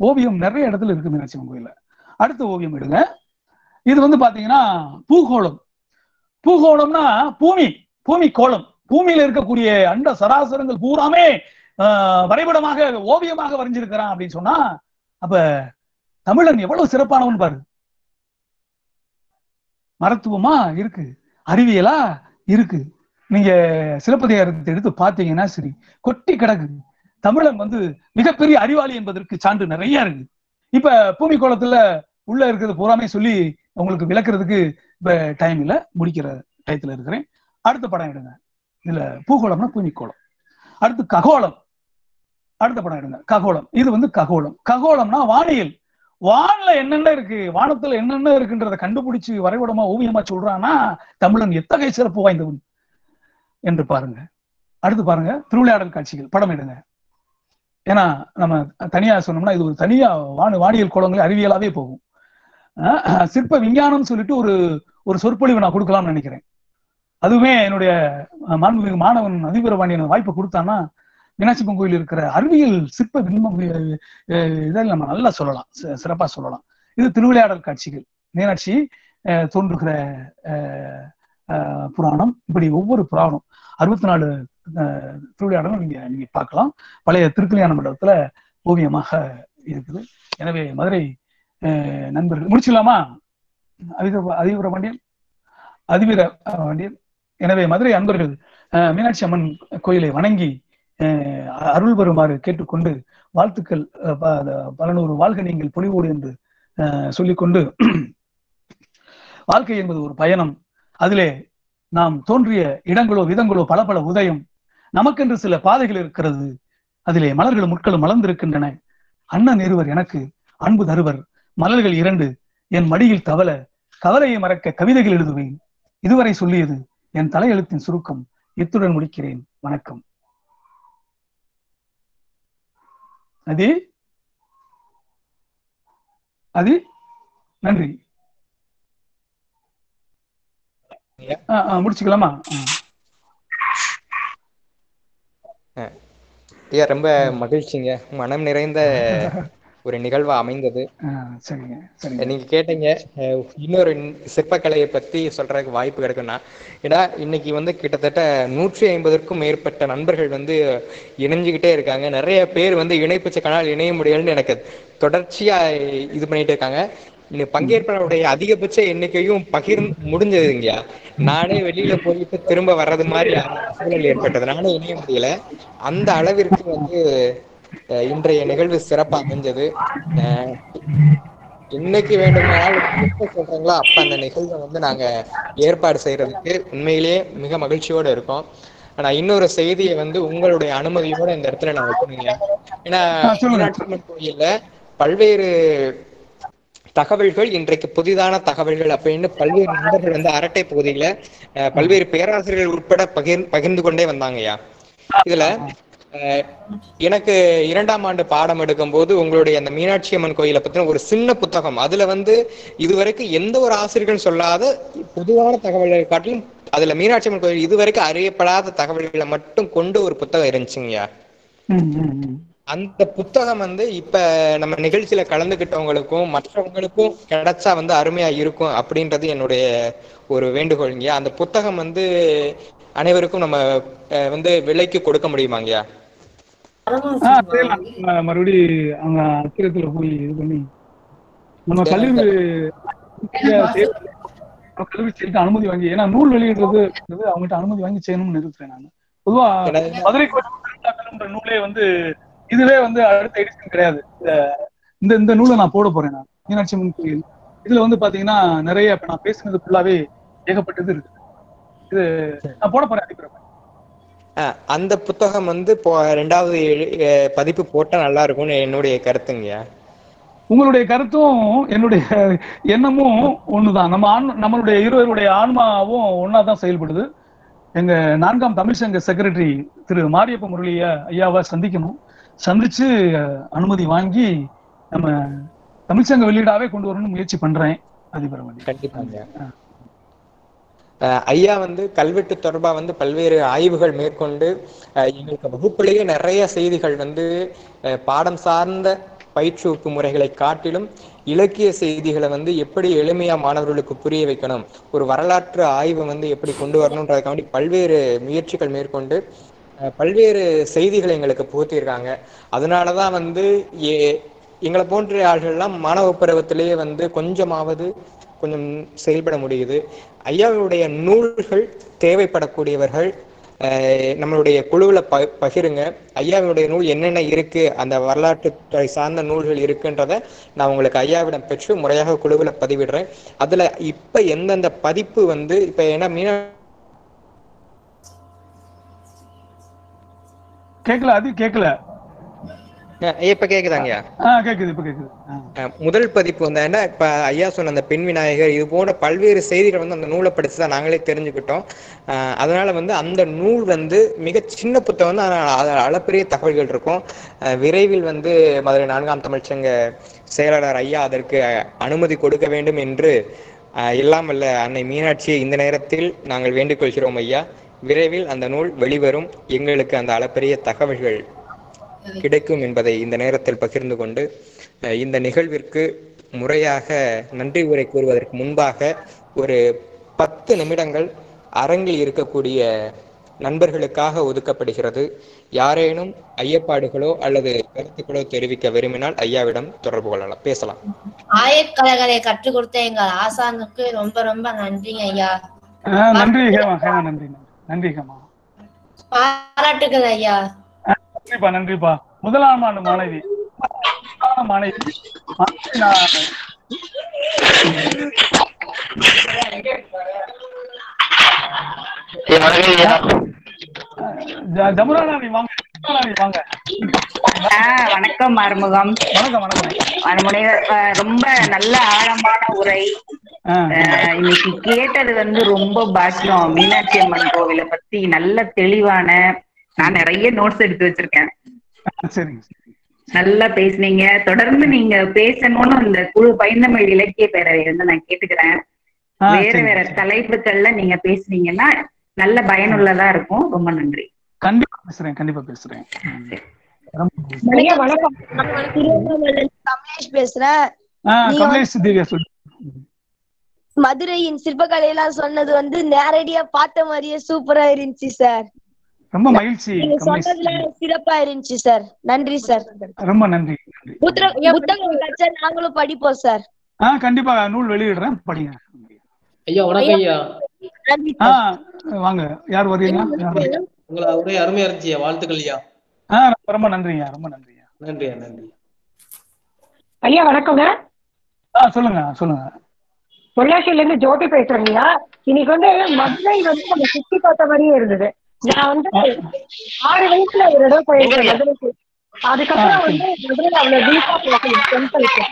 ஓவியம் நிறைய இடத்துல இருக்கு மீனாட்சி அம்மன் கோயில்ல. அடுத்த ஓவியம் எடுங்க. இது வந்து பாத்தீங்கன்னா பூகோளம்னா பூமி கோளம். பூமியில இருக்கக்கூடிய அண்ட சராசரங்கள் பூராமே வரைபடமாக ஓவியமாக வரைஞ்சிருக்கிறான் அப்படின்னு சொன்னா அப்ப தமிழன் எவ்வளவு சிறப்பானவன் பாரு. மருத்துவமா இருக்கு, அறிவியலா இருக்கு. நீங்க சிலப்பதிகாரத்தை எடுத்து பார்த்தீங்கன்னா சரி, கொட்டி கிடக்கு. தமிழன் வந்து மிகப்பெரிய அறிவாளி என்பதற்கு சான்று நிறைய இருக்கு. இப்ப பூமி கோளத்துல உள்ள இருக்கிறது பூராமே சொல்லி உங்களுக்கு விளக்குறதுக்கு இப்ப டைம் இல்ல, முடிக்கிற டயத்துல இருக்கிறேன். அடுத்த படம் எடுங்க. இதுல பூகோளம்னா பூமி கோளம். அடுத்து ககோளம். அடுத்த படம் எடுங்க. ககோளம். இது வந்து ககோளம்னா வானியல். வான்ல என்னென்ன இருக்கு, வானத்துல என்னென்ன இருக்குன்றத கண்டுபிடிச்சு வரைபடமா ஓவியமா சொல்றான்னா தமிழன் எத்தகைய சிறப்பு வாய்ந்தவன் என்று பாருங்க. அடுத்து பாருங்க, திருவிளையாடல் காட்சிகள் படம் எடுங்க. ஏன்னா நம்ம தனியா சொன்னோம்னா இது ஒரு தனியா வானியல் கோளங்களே அறிவியலாவே போகும். சிற்ப விஞ்ஞானம் சொல்லிட்டு ஒரு சொற்பொழிவு நான் கொடுக்கலாம்னு நினைக்கிறேன். அதுவுமே என்னுடைய மாண்புமிகு மாணவன் அதிபரபாண்டியன் வாய்ப்பு கொடுத்தான்னா மீனாட்சி அம்மன் கோயில் இருக்கிற அறிவியல் சிற்ப இதில் நம்ம நல்லா சொல்லலாம், சிறப்பா சொல்லலாம். இது திருவிளையாடல் காட்சிகள், மீனாட்சி தோன்றுகிற புராணம். இப்படி ஒவ்வொரு புராணம் 64 திருவிளையாடலும் நீங்க பார்க்கலாம். பழைய திருக்கல்யாண மண்டபத்துல ஓவியமாக இருக்குது. எனவே மதுரை நண்பர்கள் முடிச்சுக்கலாமா? அதிபர பாண்டியன். எனவே மதுரை அன்பர்கள் மீனாட்சி அம்மன் கோயிலை வணங்கி அருள் பெறுமாறு கேட்டுக்கொண்டு வாழ்த்துக்கள், பல நூறு வாழ்க நீங்கள் பொலிவோடு என்று சொல்லிக்கொண்டு, வாழ்க்கை என்பது ஒரு பயணம். அதிலே நாம் தோன்றிய இடங்களோ விதங்களோ பல பல உதயம். நமக்கென்று சில பாதைகள் இருக்கிறது. அதிலே மலர்களும் முட்களும் மலர்ந்திருக்கின்றன. அண்ணன் இருவர் எனக்கு அன்பு தருவர். மலர்கள் 2 என் மடியில் தவள, கவலையை மறக்க கவிதைகள் எழுதுவேன். இதுவரை சொல்லியது என் தலையெழுத்தின் சுருக்கம். இத்துடன் முடிக்கிறேன். வணக்கம். அது நன்றி. முடிச்சுக்கலாமா? ஐயா ரொம்ப மகிழ்ச்சிங்க. மனம் நிறைந்த ஒரு நிகழ்வா அமைந்தது. சரிங்க சரிங்க. நீங்க கேட்டீங்க இன்னொரு சிற்பக்கலையை பத்தி சொல்றதுக்கு வாய்ப்பு கிடைக்கும்னா, ஏன்னா இன்னைக்கு வந்து கிட்டத்தட்ட 150க்கும் மேற்பட்ட நண்பர்கள் வந்து இணைஞ்சுக்கிட்டே இருக்காங்க. நிறைய பேர் வந்து இணைப்பிச்ச கனால் இணைய முடியலன்னு எனக்கு தொடர்ச்சியா இது பண்ணிட்டு இருக்காங்க. இன்னைக்கு பங்கேற்பாளருடைய அதிகபட்ச எண்ணிக்கையும் முடிஞ்சதுங்கய்யா. நானே வெளியில போயிட்டு திரும்ப வர்றது மாதிரி சூழல் ஏற்பட்டது. நானே இணைய முடியல. அந்த அளவிற்கு வந்து இன்றைய நிகழ்வு சிறப்பா அமைஞ்சது. இன்னைக்கு வேண்டுமானாலும் எப்ப சொல்றாங்களோ அப்ப அந்த நிகழ்வை வந்து நாங்க ஏற்பாடு செய்யறதுக்கு உண்மையிலேயே மிக மகிழ்ச்சியோட இருக்கோம். ஆனா இன்னொரு செய்தியை வந்து உங்களுடைய அனுமதியோட இந்த இடத்துல நான் வைக்கணுங்க. ஏன்னா மீனாட்சி அம்மன் கோயில்ல பல்வேறு தகவல்கள், இன்றைக்கு புதிதான தகவல்கள் அப்படின்னு பல்வேறு நண்பர்கள் வந்து அரட்டை பகுதியில பல்வேறு பேராசிரியர்கள் உட்பட பகிர்ந்து கொண்டே வந்தாங்கய்யா. இதுல எனக்கு 2ஆம் ஆண்டு பாடம் எடுக்கும் போது உங்களுடைய அந்த மீனாட்சி அம்மன் கோயிலை பத்தின ஒரு சின்ன புத்தகம், அதுல வந்து இதுவரைக்கும் எந்த ஒரு ஆசிரியர்கள் சொல்லாத பொதுவான தகவல்களை காட்டிலும் அதுல மீனாட்சி அம்மன் கோயில் இதுவரைக்கும் அறியப்படாத தகவல்களை மட்டும் கொண்டு ஒரு புத்தகம் இருந்துச்சுங்கய்யா. அந்த புத்தகம் வந்து இப்ப நம்ம நிகழ்ச்சியில கலந்துகிட்டவங்களுக்கும் மற்றவங்களுக்கும் கிடைச்சா வந்து அருமையா இருக்கும் அப்படின்றது என்னுடைய ஒரு வேண்டுகோள்ங்கய்யா. அந்த புத்தகம் வந்து அனைவருக்கும் நம்ம வந்து விலைக்கு கொடுக்க முடியுமாங்கய்யா? மறுபடி அவங்க அத்திரத்துல போய் இது பண்ணி நம்ம கல்லூரி சேர்த்து அனுமதி வாங்கி, ஏன்னா நூல் வெளியிடுறது அவங்ககிட்ட அனுமதி வாங்கி செய்யணும்னு இருக்கிறேன் நான். பொதுவா மதுரை நூலே வந்து இதுவே வந்து அடுத்த எடிஷன் கிடையாது. இந்த நூலை நான் போட போறேன். நான் மீனாட்சி அம்மன் கோயில் இதுல வந்து பாத்தீங்கன்னா நிறைய இப்ப நான் பேசுனது ஃபுல்லாவே ஏகப்பட்டது இருக்கு. இது நான் போட போறேன். அனுப்பிடுறேன். அந்த புத்தகம் வந்து 2வது பதிப்பு போட்டா நல்லா இருக்கும்னு என்னுடைய கருத்துங்க. உங்களுடைய கருத்தும் என்னுடைய எண்ணமும் ஒண்ணுதான். நம்மளுடைய இருவருடைய ஆன்மாவும் ஒன்னாதான் செயல்படுது. எங்க 4ஆம் தமிழ்ச்சங்க செக்ரட்டரி திரு மாரியப்ப முரளிய ஐயாவை சந்திக்கணும். சந்திச்சு அனுமதி வாங்கி நம்ம தமிழ்ச்சங்க வெளியீடாவே கொண்டு வரணும்னு முயற்சி பண்றேன். அதிபரமணி கண்டிப்பாங்க. ஐயா வந்து கல்வெட்டு தொடர்பா வந்து பல்வேறு ஆய்வுகள் மேற்கொண்டு எங்களுக்கு வகுப்பிலேயே நிறைய செய்திகள் வந்து பாடம் சார்ந்த பயிற்றுவிப்பு முறைகளை காட்டிலும் இலக்கிய செய்திகளை வந்து எப்படி எளிமையா மாணவர்களுக்கு புரிய வைக்கணும், ஒரு வரலாற்று ஆய்வை வந்து எப்படி கொண்டு வரணும்ன்றதுக்காண்டி பல்வேறு முயற்சிகள் மேற்கொண்டு பல்வேறு செய்திகளை எங்களுக்கு புகுத்தியிருக்காங்க. அதனாலதான் வந்து எங்களை போன்ற ஆள்கள்லாம் மாணவ பருவத்திலேயே வந்து கொஞ்சம் செயல்பட முடியுது. ஐயாவுடைய நூல்கள் தேவைப்படக்கூடியவர்கள் நம்மளுடைய குழுவில் பகிருங்க. ஐயாவுடைய நூல் என்னென்ன இருக்கு, அந்த வரலாற்று துறை சார்ந்த நூல்கள் இருக்குன்றத நான் உங்களுக்கு ஐயாவிடம் பெற்று முறையாக குழுவில் பதிவிடுறேன். அதுல இப்ப எந்தெந்த பதிப்பு வந்து இப்ப ஏன்னா கேட்கல இப்ப கேக்குதாங்க? கேக்குது, இப்ப கேக்குது. முதல் பதிப்பு வந்து இப்ப ஐயா சொன்ன அந்த பெண் விநாயகர் இது போன்ற பல்வேறு செய்திகள் வந்து அந்த நூலை படிச்சுதான் நாங்களே தெரிஞ்சுக்கிட்டோம். அதனால வந்து அந்த நூல் வந்து மிக சின்ன புத்தகம் தான், அளப்பரிய தகவல்கள் இருக்கும். விரைவில் வந்து மதுரை 4ஆம் தமிழ்ச்சங்க செயலாளர் ஐயா அதற்கு அனுமதி கொடுக்க வேண்டும் என்று எல்லாம் வல்ல அன்னை மீனாட்சியை இந்த நேரத்தில் நாங்கள் வேண்டிக் கொள்கிறோம் ஐயா. விரைவில் அந்த நூல் வெளிவரும், எங்களுக்கு அந்த அளப்பரிய தகவல்கள் கிடைக்கும் என்பதை இந்த நேரத்தில் பகிர்ந்து கொண்டு இந்த நிகழ்விற்கு முறையாக நன்றி உரை கூறுவதற்கு முன்பாக ஒரு 10 நிமிடங்கள் அரங்கில் இருக்கக்கூடிய நண்பர்களுக்காக ஒதுக்கப்படுகிறது. யாரேனும் ஐயப்பாடுகளோ அல்லது கருத்துக்களோ தெரிவிக்க விரும்பினால் ஐயாவிடம் தொடர்பு கொள்ளலாம், பேசலாம். ஆயக்கலைகளை கற்றுக் கொடுத்த எங்கள் ஆசானுக்கு ரொம்ப ரொம்ப நன்றிங்க ஐயா. நன்றி நன்றி. பாராட்டுகள் ஐயா. நன்றிப்பா. முதலாம் ஆண்டு மாணவி வணக்கம் மருமகம். ரொம்ப நல்ல ஆழமான உரை. இன்னைக்கு கேட்டது வந்து ரொம்ப பாக்கியம். மீனாட்சி அம்மன் கோவிலை பத்தி நல்ல தெளிவான, நான் நிறைய நோட்ஸ் எடுத்து வச்சிருக்கேன். நல்லா பேசுனீங்க. தொடர்ந்து நீங்க பேசணும்னு இந்த குழு பைந்தமிழ் இலக்கிய பேரவை வந்து நான் கேட்டுக்கிறேன். வேற தலைப்புகள்ல நீங்க பேசுனீங்கன்னா நல்ல பயனுள்ளதா இருக்கும். ரொம்ப நன்றி. கண்டிப்பா பேசுறேன். வணக்கம். கமலேஷ் பேசுறேன். கமலேஷ் திவ்யா சொல்லு. மதுரையின் சிற்பக்கலை எல்லாம் சொன்னது நேரடியா பார்த்த மாதிரியே சூப்பரா இருந்துச்சு சார். ரொம்ப மகிழ்ச்சி. சொன்னதுல சிறப்பா இருந்துச்சு சார். நன்றி சார். ரொம்ப நன்றி. புத்தகம் கிடைச்சா நாங்களும் படிப்போம் சார். கண்டிப்பா நூல் வெளியிடுறேன், படிங்க. ஐயா வணக்கம் ஐயா. வாங்க, யார் வரீங்க? உங்களை உரை அருமையா இருந்துச்சு, வாழ்த்துக்கள் ஐயா. ரொம்ப நன்றிங்க, ரொம்ப நன்றிங்க. நன்றியா, நன்றி ஐயா. வணக்கங்க. சொல்லுங்க சொல்லுங்க. பொள்ளாச்சியில இருந்து ஜோதி பேசுறேங்கய்யா. இன்னைக்கு மதுரை நம்ம சுத்தி பார்த்த மாதிரியே இருந்தது. நான் 6 வயசுல ஒரு இடம் போயிருக்கேன் மதுரைக்கு. அதுக்கப்புறம் மதுரை அவ்வளவு டீப்பா போகணும் டெம்பிளுக்கு.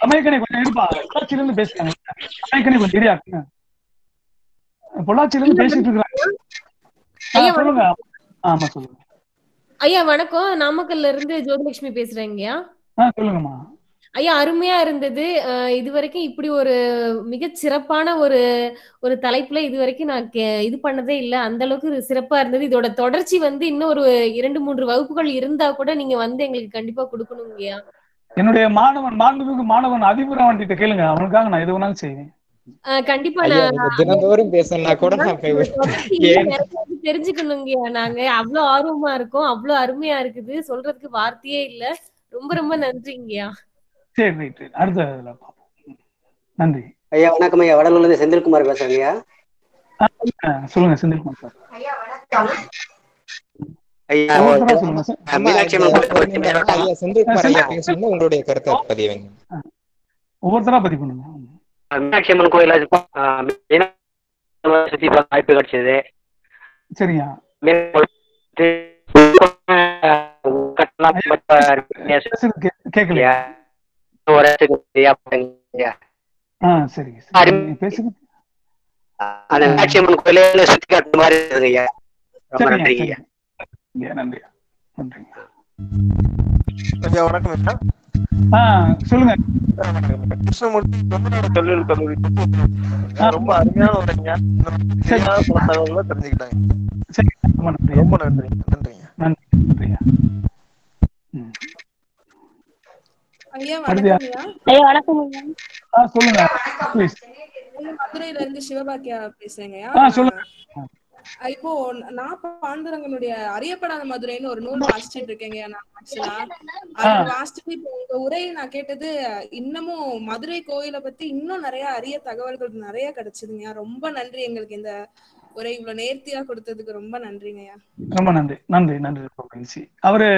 அமைக்கணி கொஞ்சம் இருப்பா. பொள்ளாச்சியில இருந்து பேசுறாங்க. அமைக்கணி கொஞ்சம் தெரியா, பொள்ளாச்சியில இருந்து பேசிட்டு இருக்கிறாங்க. சொல்லுங்க. ஆமா சொல்லுங்க ஐயா. வணக்கம், நாமக்கல்ல இருந்து ஜோதிலட்சுமி பேசுறேங்கய்யா. சொல்லுங்கம்மா. ஐயா, அருமையா இருந்தது. இதுவரைக்கும் இப்படி ஒரு மிகச் சிறப்பான ஒரு தலைப்புல இதுவரைக்கும் நான் இது பண்ணதே இல்லை. அந்த அளவுக்கு சிறப்பா இருந்தது. இதோட தொடர்ச்சி இன்னும் ஒரு 2-3 வகுப்புகள் இருந்தா கூட நீங்க எங்களுக்கு கண்டிப்பா கொடுக்கணுங்கய்யா. என்னுடைய மாண்புமிகு மாணவன் அதிபுரம் கிட்ட கேளுங்க, அவனுக்காக நான் எது வேணாலும் செய்வேன். கண்டிப்பா தினந்தோறும் பேசினா கூட தெரிஞ்சுக்கணுங்கய்யா. நாங்க அவ்வளவு ஆர்வமா இருக்கோம், அவ்வளவு அருமையா இருக்குது, சொல்றதுக்கு வார்த்தையே இல்ல. ரொம்ப ரொம்ப நன்றிங்கய்யா. சரி, ரைட். அடுத்த நன்றி ஐயா. வணக்கம் ஐயா. வடலூர்ல இருந்து செந்தில்குமார் பேசுறேங்க. சொல்லுங்க செந்தில்குமார் சார். உங்களுடைய கருத்தை பதிவுங்க. ஒவ்வொருத்தரா பதிவு பண்ணுங்க. மீனாட்சி அம்மன் கோயில சுத்தி பார்க்க வாய்ப்பு கிடைச்சது. சரியா. கேட்கலையா? சரி, பேசுங்க. அந்த மீனாட்சி அம்மன் கோயில சுத்தி காட்டுற மாதிரி இருக்குங்க. ரொம்ப நன்றிங்க. நன்றி நன்றிங்க. ஐயா வணக்கம் ஐயா. சொல்லுங்க. கிருஷ்ணமூர்த்தி கல்லூரி கல்லூரி ரொம்ப அருமையான ஒரு தகவல்களை தெரிஞ்சுக்கிட்டாங்க. ரொம்ப நன்றி. நன்றிங்க. நன்றிங்க. ஐயா வணக்கம். ஐயா வணக்கம். சொல்லுங்க. மதுரையில இருந்து சிவபாக்கியா பேசுறேங்க. சொல்லுங்க. இப்போ நான் பாண்டுரங்கனுடைய அறியப்படாத மதுரைன்னு ஒரு நூல் வாசிச்சுட்டு இருக்கேங்க. நான் ஆக்சுவலா அது வாசிச்சுட்டு இப்போ உங்க உரையை நான் கேட்டது, இன்னமும் மதுரை கோயிலை பத்தி இன்னும் நிறைய அரிய தகவல்கள் நிறைய கிடைச்சதுங்கய்யா. ரொம்ப நன்றி. எங்களுக்கு இந்த உரை இவ்வளவு நேர்த்தியா கொடுத்ததுக்கு ரொம்ப நன்றிங்கய்யா. ரொம்ப நன்றி. நன்றி நன்றி. மகிழ்ச்சி. அவரு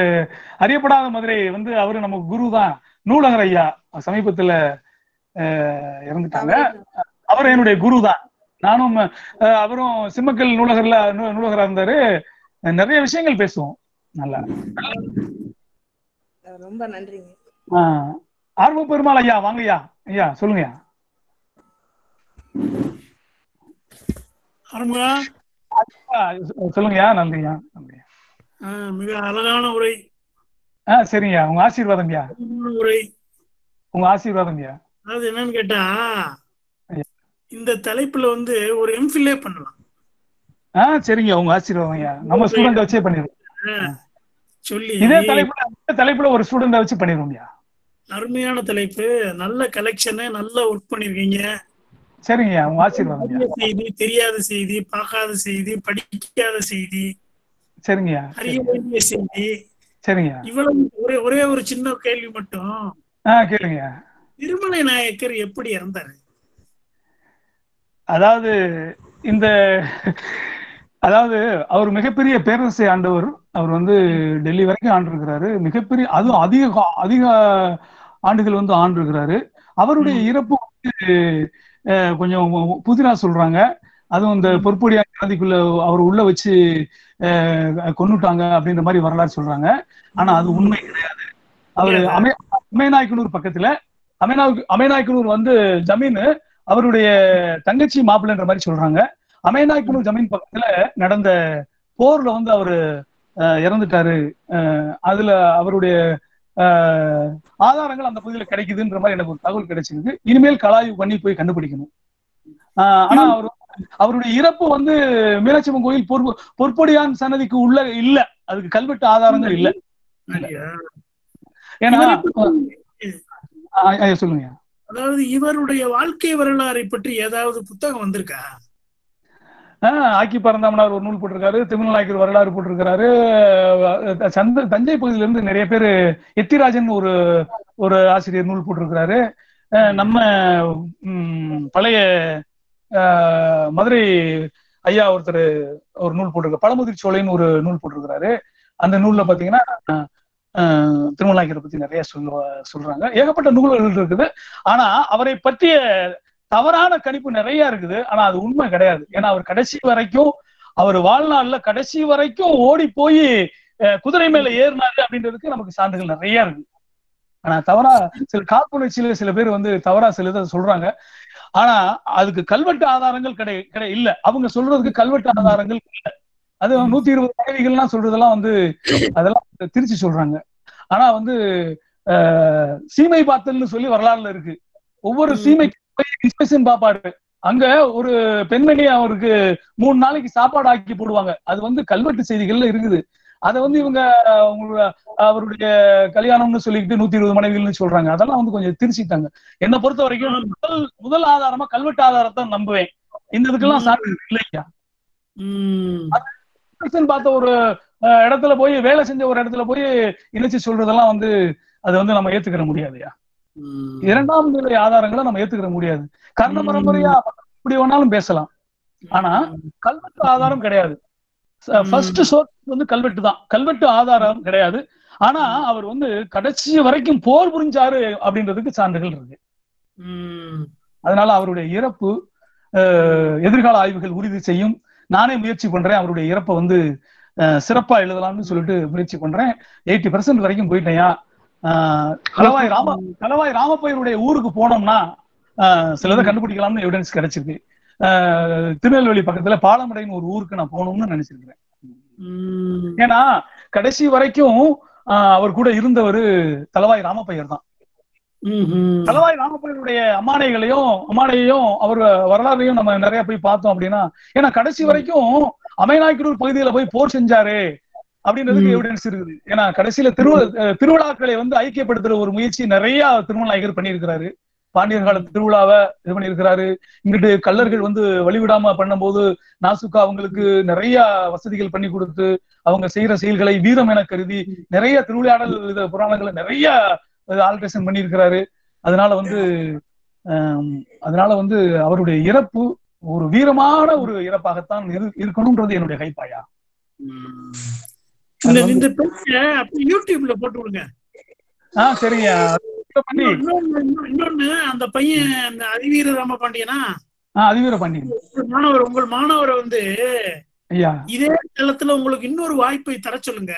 அறியப்படாத மதுரை அவரு நமக்கு குரு தான், நூலகர் ஐயா. சமீபத்துல இறந்துட்டாங்க. அவர் என்னுடைய குரு தான். நானும் அவரும் சிம்மக்கல் நூலகரா இருந்தாரு. நிறைய விஷயங்கள் பேசுவோம். நல்லா. ரொம்ப நன்றிங்க. ஆர்வ பெருமாள் ஐயா வாங்க ஐயா. ஐயா சொல்லுங்க. சொல்லுங்கய்யா. நன்றியா. மிக அழகான உரை. சரிங்கய்யா. உங்க ஆசீர்வாதம்யா. உரை உங்க ஆசீர்வாதம்யா. அதாவது என்னன்னு கேட்டா, இந்த தலைப்புல ஒரு எம்ஃபில்லே பண்ணலாம். சரிங்க. உங்க ஆசீர்வாதம்யா. நம்ம ஸ்டூடெண்ட் வச்சே பண்ணிடுவோம். சொல்லி இதே தலைப்புல ஒரு ஸ்டூடெண்ட் வச்சு பண்ணிடுவோம்யா. அருமையான தலைப்பு, நல்ல கலெக்ஷன், நல்லா ஒர்க் பண்ணிருக்கீங்க. சரிங்க. உங்க ஆசீர்வாதம். செய்தி, தெரியாத செய்தி, பார்க்காத செய்தி, படிக்காத செய்தி, சரிங்க, அறிய வேண்டிய செய்தி. சரிங்க. இவ்வளவு ஒரே ஒரு சின்ன கேள்வி மட்டும். கேளுங்க. திருமலை நாயக்கர் எப்படி இறந்தாரு? அதாவது அவர் மிகப்பெரிய பேரரசை ஆண்டவர். அவர் டெல்லி வரைக்கும் ஆண்டிருக்கிறாரு. மிகப்பெரிய, அதுவும் அதிக ஆண்டுகள் ஆண்டிருக்கிறாரு. அவருடைய இறப்பு கொஞ்சம் புதினா சொல்றாங்க. அதுவும் இந்த பொற்பொடியா நதிக்குள்ள அவர் உள்ள வச்சு கொன்னுட்டாங்க அப்படின்ற மாதிரி வரலாறு சொல்றாங்க. ஆனா அது உண்மை கிடையாது. அவரு அமேநாயக்கனூர் பக்கத்துல, அமேநாயக்கனூர் ஜமீன் அவருடைய தங்கச்சி மாப்பிள்ளைன்ற மாதிரி சொல்றாங்க. அமேநாயக்கனூர் ஜமீன் பக்கத்துல நடந்த போர்ல அவரு இறந்துட்டாரு. அதுல அவருடைய ஆதாரங்கள் அந்த பகுதியில் கிடைக்குதுன்ற மாதிரி எனக்கு ஒரு தகவல் கிடைச்சிருக்கு. இனிமேல் கலாய்வு பண்ணி போய் கண்டுபிடிக்கணும். ஆனா அவருடைய இறப்பு வந்து மீனாட்சி அம்மன் கோயில் பொற்பொடியான் சன்னதிக்கு உள்ள இல்ல, அதுக்கு கல்வெட்டு ஆதாரங்கள் இல்ல. ஏன்னா சொல்லுங்க. அதாவது இவருடைய வாழ்க்கை வரலாறை பற்றி ஏதாவது புத்தகம் வந்திருக்கா? ஆக்கி பரந்தாமனார் ஒரு நூல் போட்டிருக்காரு, திருமணநாயக்கர் வரலாறு போட்டிருக்கிறாரு. தஞ்சை பகுதியிலிருந்து நிறைய பேர், எத்திராஜன் ஒரு ஆசிரியர் நூல் போட்டிருக்கிறாரு. நம்ம பழைய மதுரை ஐயா ஒருத்தர் ஒரு நூல் போட்டிருக்காரு, பழமுதிர் சோலைன்னு ஒரு நூல் போட்டிருக்கிறாரு. அந்த நூல்ல பாத்தீங்கன்னா திருமணநாயக்கரை பத்தி நிறைய சொல்றாங்க. ஏகப்பட்ட நூல்கள் இருக்குது. ஆனா அவரை பற்றிய தவறான கணிப்பு நிறைய இருக்குது. ஆனா அது உண்மை கிடையாது. ஏன்னா அவர் கடைசி வரைக்கும், அவர் வாழ்நாள்ல கடைசி வரைக்கும் ஓடி போய் குதிரை மேல ஏறினாரு அப்படின்றதுக்கு நமக்கு சான்றுகள் நிறைய இருக்கு. ஆனா தவறா சில காப்புணர்ச்சியில சில பேர் வந்து தவறா சில சொல்றாங்க. ஆனா அதுக்கு கல்வெட்டு ஆதாரங்கள் இல்ல. அவங்க சொல்றதுக்கு கல்வெட்டு ஆதாரங்கள் இல்ல. அது 120 மனைவிகள்லாம் சொல்றதெல்லாம் வந்து அதெல்லாம் திருச்சி சொல்றாங்க. ஆனா வந்து சீமை பார்த்தல்னு சொல்லி வரலாறுல இருக்கு. ஒவ்வொரு சீமைக்கு இன்ஸ்பெக்ஷன் பாப்பாரு. அங்க ஒரு பெண்மணி அவருக்கு 3 நாளைக்கு சாப்பாடு ஆக்கி போடுவாங்க. அது வந்து கல்வெட்டு செய்திகள்ல இருக்குது. அதை வந்து இவங்க அவருடைய கல்யாணம்னு சொல்லிட்டு 120 மனைவிகள்னு சொல்றாங்க. அதெல்லாம் வந்து கொஞ்சம் திருச்சிட்டாங்க. என்னை பொறுத்த வரைக்கும் முதல் ஆதாரமா கல்வெட்டு ஆதாரத்தை நம்புவேன். இந்த இதுக்கெல்லாம் சான்று இல்லையா? பார்த்த ஒரு இடத்துல போய் வேலை செஞ்ச ஒரு இடத்துல போய் இணைச்சு சொல்றதெல்லாம் வந்து அது வந்து நம்ம ஏத்துக்கிற முடியாதுயா. 2ஆம் நிலை ஆதாரங்களை நம்ம ஏத்துக்கிற முடியாது. கர்ண பரம்பரையா இப்படி வேணாலும் பேசலாம். ஆனா கல்வெட்டு ஆதாரம் கிடையாது. ஃபர்ஸ்ட் சோர்ஸ் வந்து கல்வெட்டு தான். கல்வெட்டு ஆதாரம் கிடையாது. ஆனா அவர் வந்து கடைசி வரைக்கும் போர் புரிஞ்சாரு அப்படின்றதுக்கு சான்றுகள் இருக்கு. அதனால அவருடைய இறப்பு எதிர்கால ஆய்வுகள் உறுதி செய்யும். நானே முயற்சி பண்றேன். அவருடைய இறப்பை வந்து சிறப்பா எழுதலாம்னு சொல்லிட்டு முயற்சி பண்றேன். 80% வரைக்கும் போயிட்டேயா. கலவாய் ராமப்பையருடைய ஊருக்கு போனோம்னா சிலதை கண்டுபிடிக்கலாம்னு எவிடன்ஸ் கிடைச்சிருக்கு. திருநெல்வேலி பக்கத்துல பாலமடைன்னு ஒரு ஊருக்கு நான் போகணும்னு நினைச்சிருக்கிறேன். ஏன்னா கடைசி வரைக்கும் அவர் கூட இருந்தவர் தலவாய் ராமப்பையர் தான். தலவாய் ராமப்பையருடைய அம்மானையையும் அவர் வரலாறையும் நம்ம நிறைய போய் பார்த்தோம் அப்படின்னா, ஏன்னா கடைசி வரைக்கும் அமைநாயக்கனூர் பகுதியில போய் போர் செஞ்சாரு அப்படின்றதுக்கு எவிடன்ஸ் இருக்குது. ஏன்னா கடைசியில திருவிழாக்களை வந்து ஐக்கியப்படுத்துற ஒரு முயற்சி நிறைய திருமணநாயக்கர் பண்ணியிருக்கிறாரு. பாண்டியர் கால திருவிழாவை இது பண்ணியிருக்கிறாரு. இங்கிட்டு கள்ளர்கள் வந்து வழிவிடாம பண்ணும்போது நாசுக்கா அவங்களுக்கு நிறைய வசதிகள் பண்ணி கொடுத்து அவங்க செய்யற செயல்களை வீரம் என கருதி நிறைய திருவிளையாடல் புராணங்களை நிறைய ஆல்ட்ரேஷன் பண்ணியிருக்கிறாரு. அதனால வந்து அவருடைய இறப்பு ஒரு வீரமான ஒரு இறப்பாகத்தான் இருக்கணும்ன்றது என்னுடைய கைப்பாயா. யூடியூப்ல போட்டு விடுங்க. சரிங்க. இன்னொன்னு அந்த பையன் அந்த அதிவீர ராமபாண்டியனா, அதிவீர பாண்டியன் உங்கள் மாணவரை வந்து இதே தளத்துல உங்களுக்கு இன்னொரு வாய்ப்பை தர சொல்லுங்க.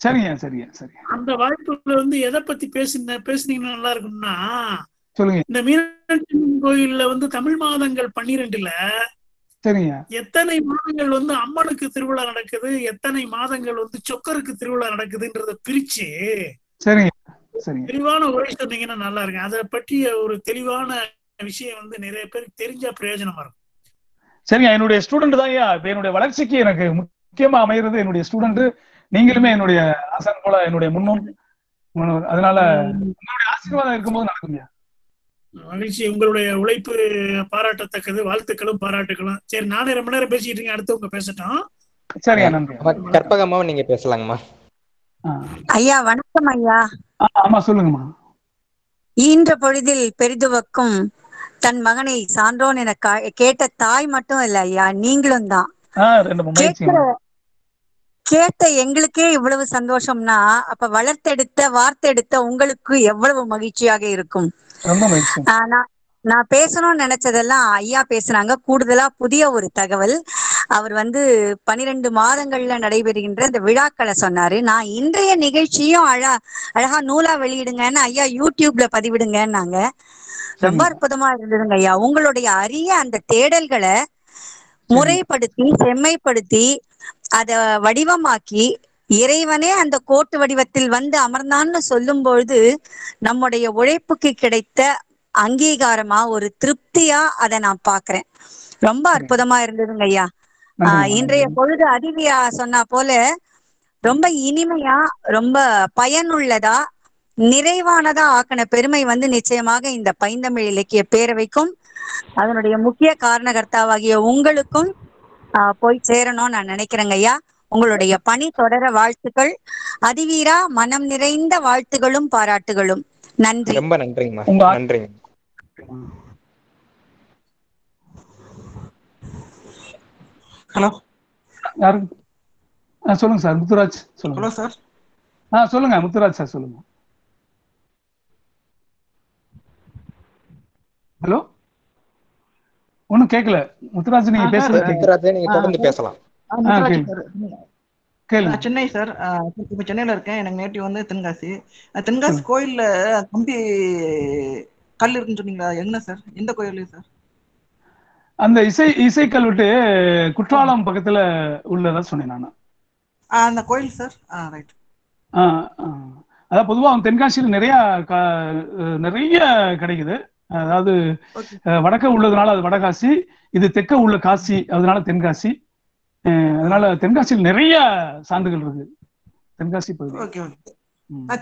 சரிங்க சரிங்க சரி. அந்த வாய்ப்புல வந்து எதை பத்தி பேசுனீங்கன்னா நல்லா இருக்கும்னா, சொல்லுங்க. இந்த மீனாட்சி அம்மன் கோயில்ல வந்து தமிழ் மாதங்கள் 12ல சரிங்க எத்தனை மாதங்கள் வந்து அம்மனுக்கு திருவிழா நடக்குது, எத்தனை மாதங்கள் வந்து சொக்கருக்கு திருவிழா நடக்குதுன்றத பிரிச்சு சரிங்க தெளிவான உரை சொன்னீங்கன்னா நல்லா இருக்கு. அதை பற்றிய ஒரு தெளிவான விஷயம் வந்து நிறைய பேருக்கு தெரிஞ்சா பிரயோஜனமா இருக்கும். சரிங்க. என்னுடைய ஸ்டூடெண்ட் தான். இப்ப என்னுடைய வளர்ச்சிக்கு எனக்கு முக்கியமா அமைகிறது என்னுடைய ஸ்டூடெண்ட். நீங்களுமே என்னுடைய ஆசான் போல என்னுடைய முன்னோன். அதனால உங்களுடைய ஆசீர்வாதம் இருக்கும்போது நடக்குங்க. மகிழ்ச்சி. உங்களுடைய உழைப்பு பாராட்டத்தக்கது. வாழ்த்துக்களும் பாராட்டுகளும். சரி, நானே ரொம்ப நேரம் பேசிட்டு இருக்கேன். அடுத்தவங்க பேசட்டும். சரியா நன்றி. கற்பகம்மா நீங்க பேசலாங்கம்மா. ஐயா வணக்கம் ஐயா. ஆமா சொல்லுங்கம்மா. ஈன்ற பொழுதில் பெரிதுவக்கும் தன் மகனை சான்றோன் என கேட்ட தாய் மட்டும் இல்ல ஐயா, நீங்களும் தான். கேட்ட எங்களுக்கே இவ்வளவு சந்தோஷம்னா அப்ப வளர்த்தெடுத்த வார்த்தெடுத்த உங்களுக்கு எவ்வளவு மகிழ்ச்சியாக இருக்கும். நான் பேசணும்னு நினைச்சதெல்லாம் ஐயா பேசுனாங்க. கூடுதலா புதிய ஒரு தகவல், அவர் வந்து 12 மாதங்கள்ல நடைபெறுகின்ற இந்த விழாக்களை சொன்னாரு. நான் இன்றைய நிகழ்ச்சியும் அழகா நூலா வெளியிடுங்கன்னு ஐயா யூடியூப்ல பதிவிடுங்கன்னாங்க. ரொம்ப அற்புதமா இருந்ததுங்க ஐயா. உங்களுடைய அரிய அந்த தேடல்களை முறைப்படுத்தி செம்மைப்படுத்தி அத வடிவமாக்கி இறைவனே அந்த கோட்டு வடிவத்தில் வந்து அமர்ந்தான்னு சொல்லும் பொழுது நம்முடைய உழைப்புக்கு கிடைத்த அங்கீகாரமா ஒரு திருப்தியா அதை நான் பாக்குறேன். ரொம்ப அற்புதமா இருந்ததுங்க ஐயா. இன்றைய பொழுது அதிவியா சொன்னா போல ரொம்ப இனிமையா, ரொம்ப பயனுள்ளதா, நிறைவானதா ஆக்கின பெருமை வந்து நிச்சயமாக இந்த பைந்தமிழ் இலக்கிய பேரவைக்கும் அதனுடைய முக்கிய காரணகர்த்தாவாகிய உங்களுக்கும் போய் சேரணும்னு நான் நினைக்கிறேங்க ஐயா. உங்களுடைய பணி தொடர வாழ்த்துக்கள். அதிவீரா, மனம் நிறைந்த வாழ்த்துகளும் பாராட்டுகளும். நன்றி. ரொம்ப நன்றிங்கம்மா. நன்றிங்க. ஹலோ, யாரு? சொல்லுங்க சார். முத்துராஜ் சொல்லுங்க. Hello sir. சொல்லுங்க முத்துராஜ் சார், சொல்லுங்க. ஹலோ, ஒன்னும் கேட்கல முத்துராஜ், நீங்க பேசுறது. நீங்க தொடர்ந்து பேசலாம். சென்னை சார். இப்ப சென்னையில இருக்கேன். எனக்கு நேட்டிவ் வந்து தென்காசி. தென்காசி கோயில்ல கம்பி கல் இருக்குன்னு சொன்னீங்களா, என்ன சார்? எந்த கோயில் சார்? அந்த இசை கல்வெட்டு குற்றாலம் பக்கத்துல உள்ளதா சொன்னேன் நான். அந்த கோயில் சார். ரைட். அதான் பொதுவா தென்காசியில் நிறைய கிடைக்குது. அதாவது வடக்க உள்ளதுனால அது வடகாசி, இது தெற்க உள்ள காசி, அதனால தென்காசி. அதனால தென்காசியில் நிறைய சான்றுகள் இருக்கு. தென்காசி பகுதி.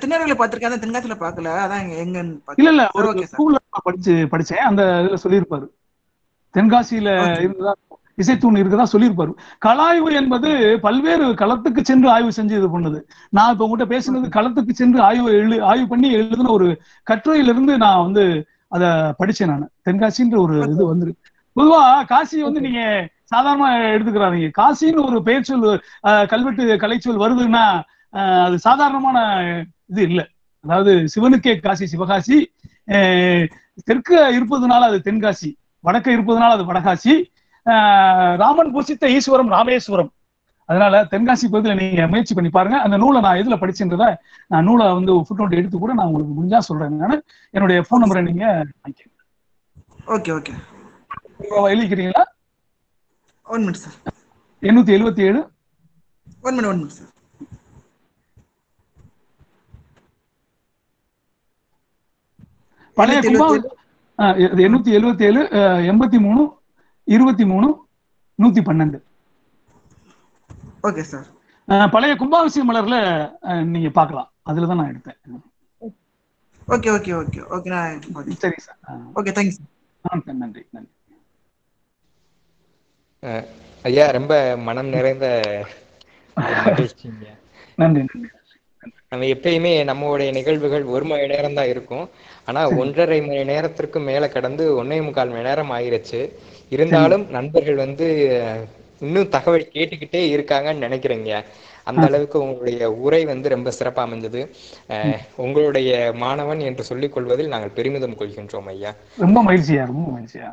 திருநெல்வேலியில பாத்திருக்கேன், தென்காசியில பாக்கல. அதான் எங்கன்னு இல்ல ஒரு ஸ்கூல்ல படிச்சேன். அந்த இதுல சொல்லியிருப்பாரு, தென்காசியில இருந்ததா இசைத்தூண் இருக்குதா சொல்லியிருப்பாரு. களஆய்வு என்பது பல்வேறு களத்துக்கு சென்று ஆய்வு செஞ்சு இது பண்ணுது. நான் இப்ப உங்ககிட்ட பேசுனது களத்துக்கு சென்று ஆய்வு பண்ணி எழுதுன ஒரு கட்டுரையிலிருந்து நான் வந்து அத படிச்சேன். நான் தென்காசின்ற ஒரு இது வந்து பொதுவா காசி வந்து நீங்க சாதாரணமா எடுத்துக்கிறாங்க. காசின்னு ஒரு பெயர் சொல், கல்வெட்டு கலைச்சொல் வருதுன்னா அது சாதாரணமான இது இல்லை. அதாவது சிவனுக்கே காசி சிவகாசி, தெற்க இருப்பதுனால அது தென்காசி, வடக்க இருப்பதுனால அது வடகாசி, ராமன் பூசித்த ஈஸ்வரம் ராமேஸ்வரம். அதனால தென்காசி பகுதியில் நீங்க முயற்சி பண்ணி பாருங்க. அந்த நூலை நான் எதுல படிச்சுன்றத நான் நூலை வந்து ஃபுட்நோட் எடுத்து கூட நான் உங்களுக்கு முடிஞ்சா சொல்றேன். நான் என்னுடைய போன் நம்பரை நீங்க வாங்கிக்கங்க. Okay okay. எழுதிக்கிறீங்களா? 1 மினிட் சார். 877. 1 minute sir. பழைய கும்பாபிஷேகம் 877 83 23 112. Okay sir. பழைய கும்பாபிஷேக மலர்ல நீங்க பார்க்கலாம். அதுலதான் நான் எடுத்தேன். Okay okay okay okay. சரி சார். Okay, thanks. நன்றி நன்றி. ஐயா, ரொம்ப மனம் நிறைந்த மகிழ்ச்சிங்க. நன்றி நன்றி. நம்ம எப்பயுமே நம்மளுடைய நிகழ்வுகள் 1 மணி நேரம் தான் இருக்கும். ஆனா 1.5 மணி நேரத்திற்கு மேல கடந்து 1.25 மணி நேரம் ஆயிருச்சு. இருந்தாலும் நண்பர்கள் வந்து இன்னும் தகவல் கேட்டுக்கிட்டே இருக்காங்கன்னு நினைக்கிறேங்க. அந்த அளவுக்கு உங்களுடைய உரை வந்து ரொம்ப சிறப்பா அமைஞ்சது. உங்களுடைய மாணவன் என்று சொல்லிக் கொள்வதில் நாங்கள் பெருமிதம் கொள்கின்றோம் ஐயா. ரொம்ப மகிழ்ச்சியா, ரொம்ப மகிழ்ச்சியா.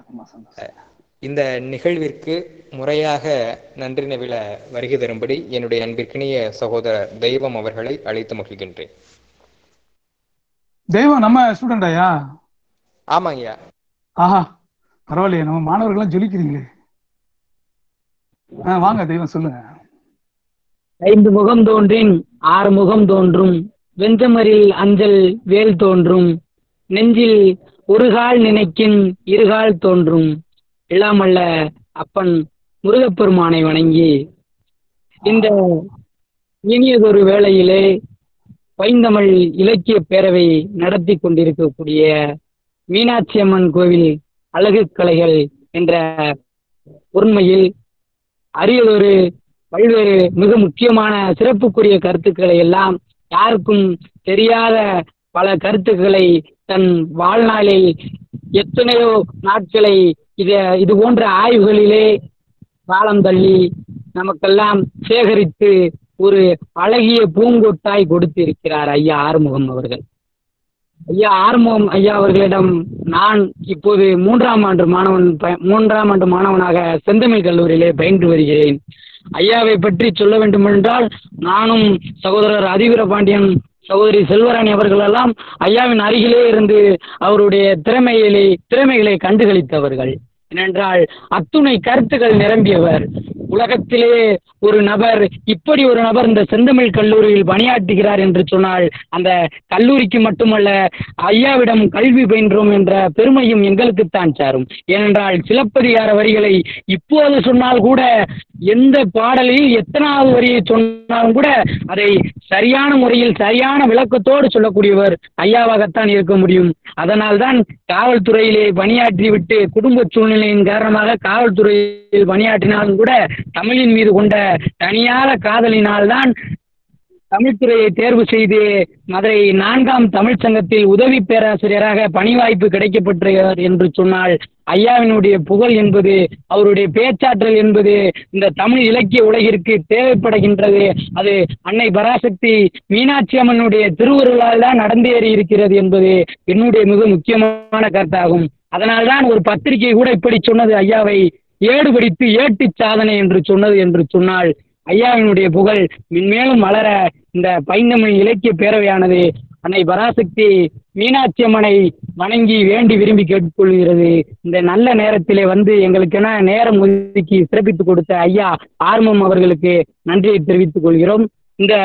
இந்த நிகழ்விற்கு முறையாக நன்றி நவில வருகை தரும்படி என்னுடைய அன்பிற்கினிய சகோதரர் தெய்வம் அவர்களை அழைத்து மகிழ்கின்றேன். தெய்வம் நம்ம ஸ்டூடெண்ட் ஐயா? ஆமாங்கய்யா. ஆஹா, பரவாயில்லையே, நம்ம மாணவர்கள்லாம் ஜொலிக்கிறீங்களே. வாங்க தெய்வம், சொல்லுங்க. 5 முகம் தோன்றின் 6 முகம் தோன்றும், வெஞ்சமரில் அஞ்சல் வேல் தோன்றும், நெஞ்சில் ஒருகால் நினைக்கின் இருகால் தோன்றும், இல்லாமல்ல அப்பன் முருகப்பெருமானை வணங்கி இந்த இனியதொரு வேளையிலே பைந்தமிழ் இலக்கிய பேரவை நடத்தி கொண்டிருக்கக்கூடிய மீனாட்சி அம்மன் கோவில் அழகு கலைகள் என்ற உண்மையில் அரியதொரு பல்வேறு மிக முக்கியமான சிறப்புக்குரிய கருத்துக்களை எல்லாம் யாருக்கும் தெரியாத பல கருத்துக்களை தன் வாழ்நாளில் எத்தனையோ நாட்களை இது போன்ற ஆய்வுகளிலே காலம் தள்ளி நமக்கெல்லாம் சேகரித்து ஒரு அழகிய பூங்கொட்டாய் கொடுத்திருக்கிறார் ஐயா ஆறுமுகம் அவர்கள். ஐயா ஆறுமுகம் ஐயா அவர்களிடம் நான் இப்போது 3ஆம் ஆண்டு மாணவனாக செந்தமிழ் கல்லூரியிலே பயின்று வருகிறேன். ஐயாவை பற்றி சொல்ல வேண்டுமென்றால் நானும் சகோதரர் அதிவீரபாண்டியன், சகோதரி செல்வராணி அவர்களெல்லாம் ஐயாவின் அருகிலே இருந்து அவருடைய திறமைகளை கண்டுகளித்தவர்கள். ஏனென்றால் அத்துணை கருத்துக்கள் நிரம்பியவர். உலகத்திலே ஒரு நபர், இப்படி ஒரு நபர் இந்த செந்தமிழ் கல்லூரியில் பணியாற்றுகிறார் என்று சொன்னால் அந்த கல்லூரிக்கு மட்டுமல்ல, ஐயாவிடம் கல்வி பயின்றோம் என்ற பெருமையும் எங்களுக்குத்தான் சாரும். ஏனென்றால் சிலப்பதிகார வரிகளை இப்போது சொன்னால் கூட, எந்த பாடலில் எத்தனாவது வரியை சொன்னாலும் கூட அதை சரியான முறையில் சரியான விளக்கத்தோடு சொல்லக்கூடியவர் ஐயாவாகத்தான் இருக்க முடியும். அதனால்தான் காவல்துறையிலே பணியாற்றி விட்டு குடும்ப சூழ்நிலையின் காரணமாக காவல்துறையில் பணியாற்றினாலும் கூட தமிழின் மீது கொண்ட தனியார காதலினால்தான் தமிழ்துறையை தேர்வு செய்து மதுரை 4ஆம் தமிழ் சங்கத்தில் உதவி பேராசிரியராக பணி வாய்ப்பு கிடைக்கப்பட்டார் என்று சொன்னால் ஐயாவினுடைய புகழ் என்பது, அவருடைய பேச்சாற்றல் என்பது இந்த தமிழ் இலக்கிய உலகிற்கு தேவைப்படுகின்றது. அது அன்னை பராசக்தி மீனாட்சி அம்மனுடைய திருவருளால் தான் நடந்தேறி இருக்கிறது என்பது என்னுடைய மிக முக்கியமான கருத்தாகும். அதனால்தான் ஒரு பத்திரிகை கூட இப்படி சொன்னது, ஐயாவை ஏடு படித்து ஏட்டு சாதனை என்று சொன்னது என்று சொன்னால் ஐயாவினுடைய புகழ் மென்மேலும் வளர இந்த பைந்தமிழ் இலக்கிய பேரவையானது அன்னை பராசக்தி மீனாட்சி அம்மனை வணங்கி வேண்டி விரும்பி கேட்டுக்கொள்கிறது. இந்த நல்ல நேரத்திலே வந்து எங்களுக்கென நேரம் ஒதுக்கி சிறப்பித்துக் கொடுத்த ஐயா ஆர்மம் அவர்களுக்கு நன்றியை தெரிவித்துக் கொள்கிறோம். இந்த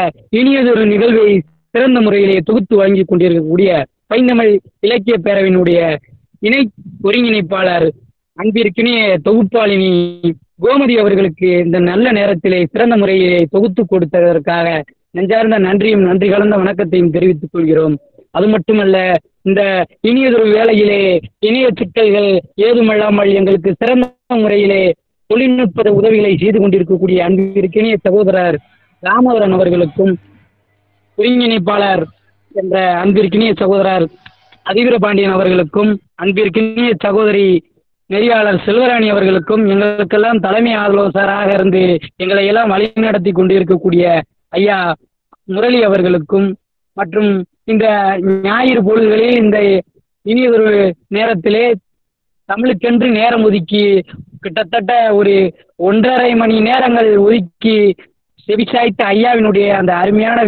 இனியதொரு நிகழ்வை சிறந்த முறையிலே தொகுத்து வழங்கி கொண்டிருக்கக்கூடிய பைந்தமிழ் இலக்கிய பேரவையினுடைய இணை ஒருங்கிணைப்பாளர் அன்பிற்கினிய தொகுப்பாளினி கோமதி அவர்களுக்கு இந்த நல்ல நேரத்திலே சிறந்த முறையிலே தொகுத்து கொடுத்ததற்காக நெஞ்சார்ந்த நன்றியும் நன்றி கலந்த வணக்கத்தையும் தெரிவித்துக் கொள்கிறோம். அது மட்டுமல்ல, இந்த இனியதொரு வேளையிலே இணைய சிக்கல்கள் ஏதுமல்லாமல் எங்களுக்கு சிறந்த முறையிலே தொழில்நுட்ப உதவிகளை செய்து கொண்டிருக்கக்கூடிய அன்பிற்கினிய சகோதரர் ராமவரன் அவர்களுக்கும், ஒருங்கிணைப்பாளர் என்ற அன்பிற்கினிய சகோதரர் அதிவீரபாண்டியன் அவர்களுக்கும், அன்பிற்கினிய சகோதரி நெறியாளர் செல்வராணி அவர்களுக்கும், எங்களுக்கெல்லாம் தலைமை ஆலோசகராக இருந்து எங்களை எல்லாம் வழிநடத்தி கொண்டிருக்கக்கூடிய ஐயா முரளி அவர்களுக்கும், மற்றும் இந்த ஞாயிறு பொழுதுகளில் இந்த இனியதொரு நேரத்திலே தமிழுக்கென்று நேரம் ஒதுக்கி கிட்டத்தட்ட ஒரு 1.5 மணி நேரங்கள் ஒதுக்கி செவிசாய்த்த ஐயாவினுடைய அந்த அருமையான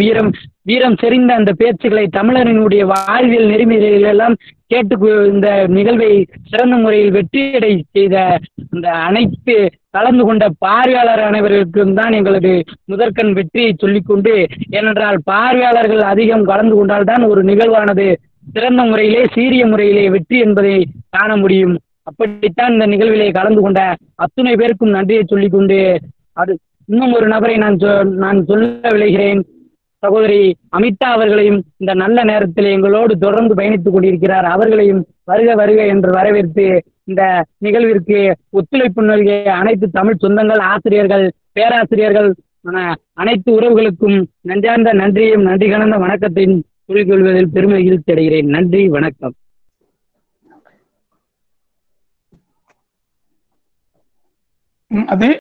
வீரம் செறிந்த அந்த பேச்சுக்களை தமிழரினுடைய வாழ்வியல் நெறிமுறைகள் எல்லாம் கேட்டு இந்த நிகழ்வை சிறந்த முறையில் வெற்றியடை செய்த இந்த அனைத்து கலந்து கொண்ட பார்வையாளர் அனைவருக்கும் தான் எங்களது முதற்கண் வெற்றியை சொல்லிக்கொண்டு, ஏனென்றால் பார்வையாளர்கள் அதிகம் கலந்து கொண்டால்தான் ஒரு நிகழ்வானது சிறந்த முறையிலே சீரிய முறையிலே வெற்றி என்பதை காண முடியும். அப்படித்தான் இந்த நிகழ்விலே கலந்து கொண்ட அத்துணை பேருக்கும் நன்றியை சொல்லிக்கொண்டு, அது இன்னும் ஒரு நபரை நான் சொல்ல விளைகிறேன். சகோதரி அமிதா அவர்களையும் இந்த நல்ல நேரத்தில் எங்களோடு தொடர்ந்து பயணித்துக் கொண்டிருக்கிறார். அவர்களையும் வருக வருக என்று வரவேற்று இந்த நிகழ்விற்கு ஒத்துழைப்பு நல்கிய அனைத்து தமிழ் சொந்தங்கள், ஆசிரியர்கள், பேராசிரியர்கள், அனைத்து உறவுகளுக்கும் நெஞ்சார்ந்த நன்றியும் நன்றி கலந்த வணக்கத்தையும் கூறிக்கொள்வதில் பெருமையில் அடைகிறேன். நன்றி, வணக்கம். அதே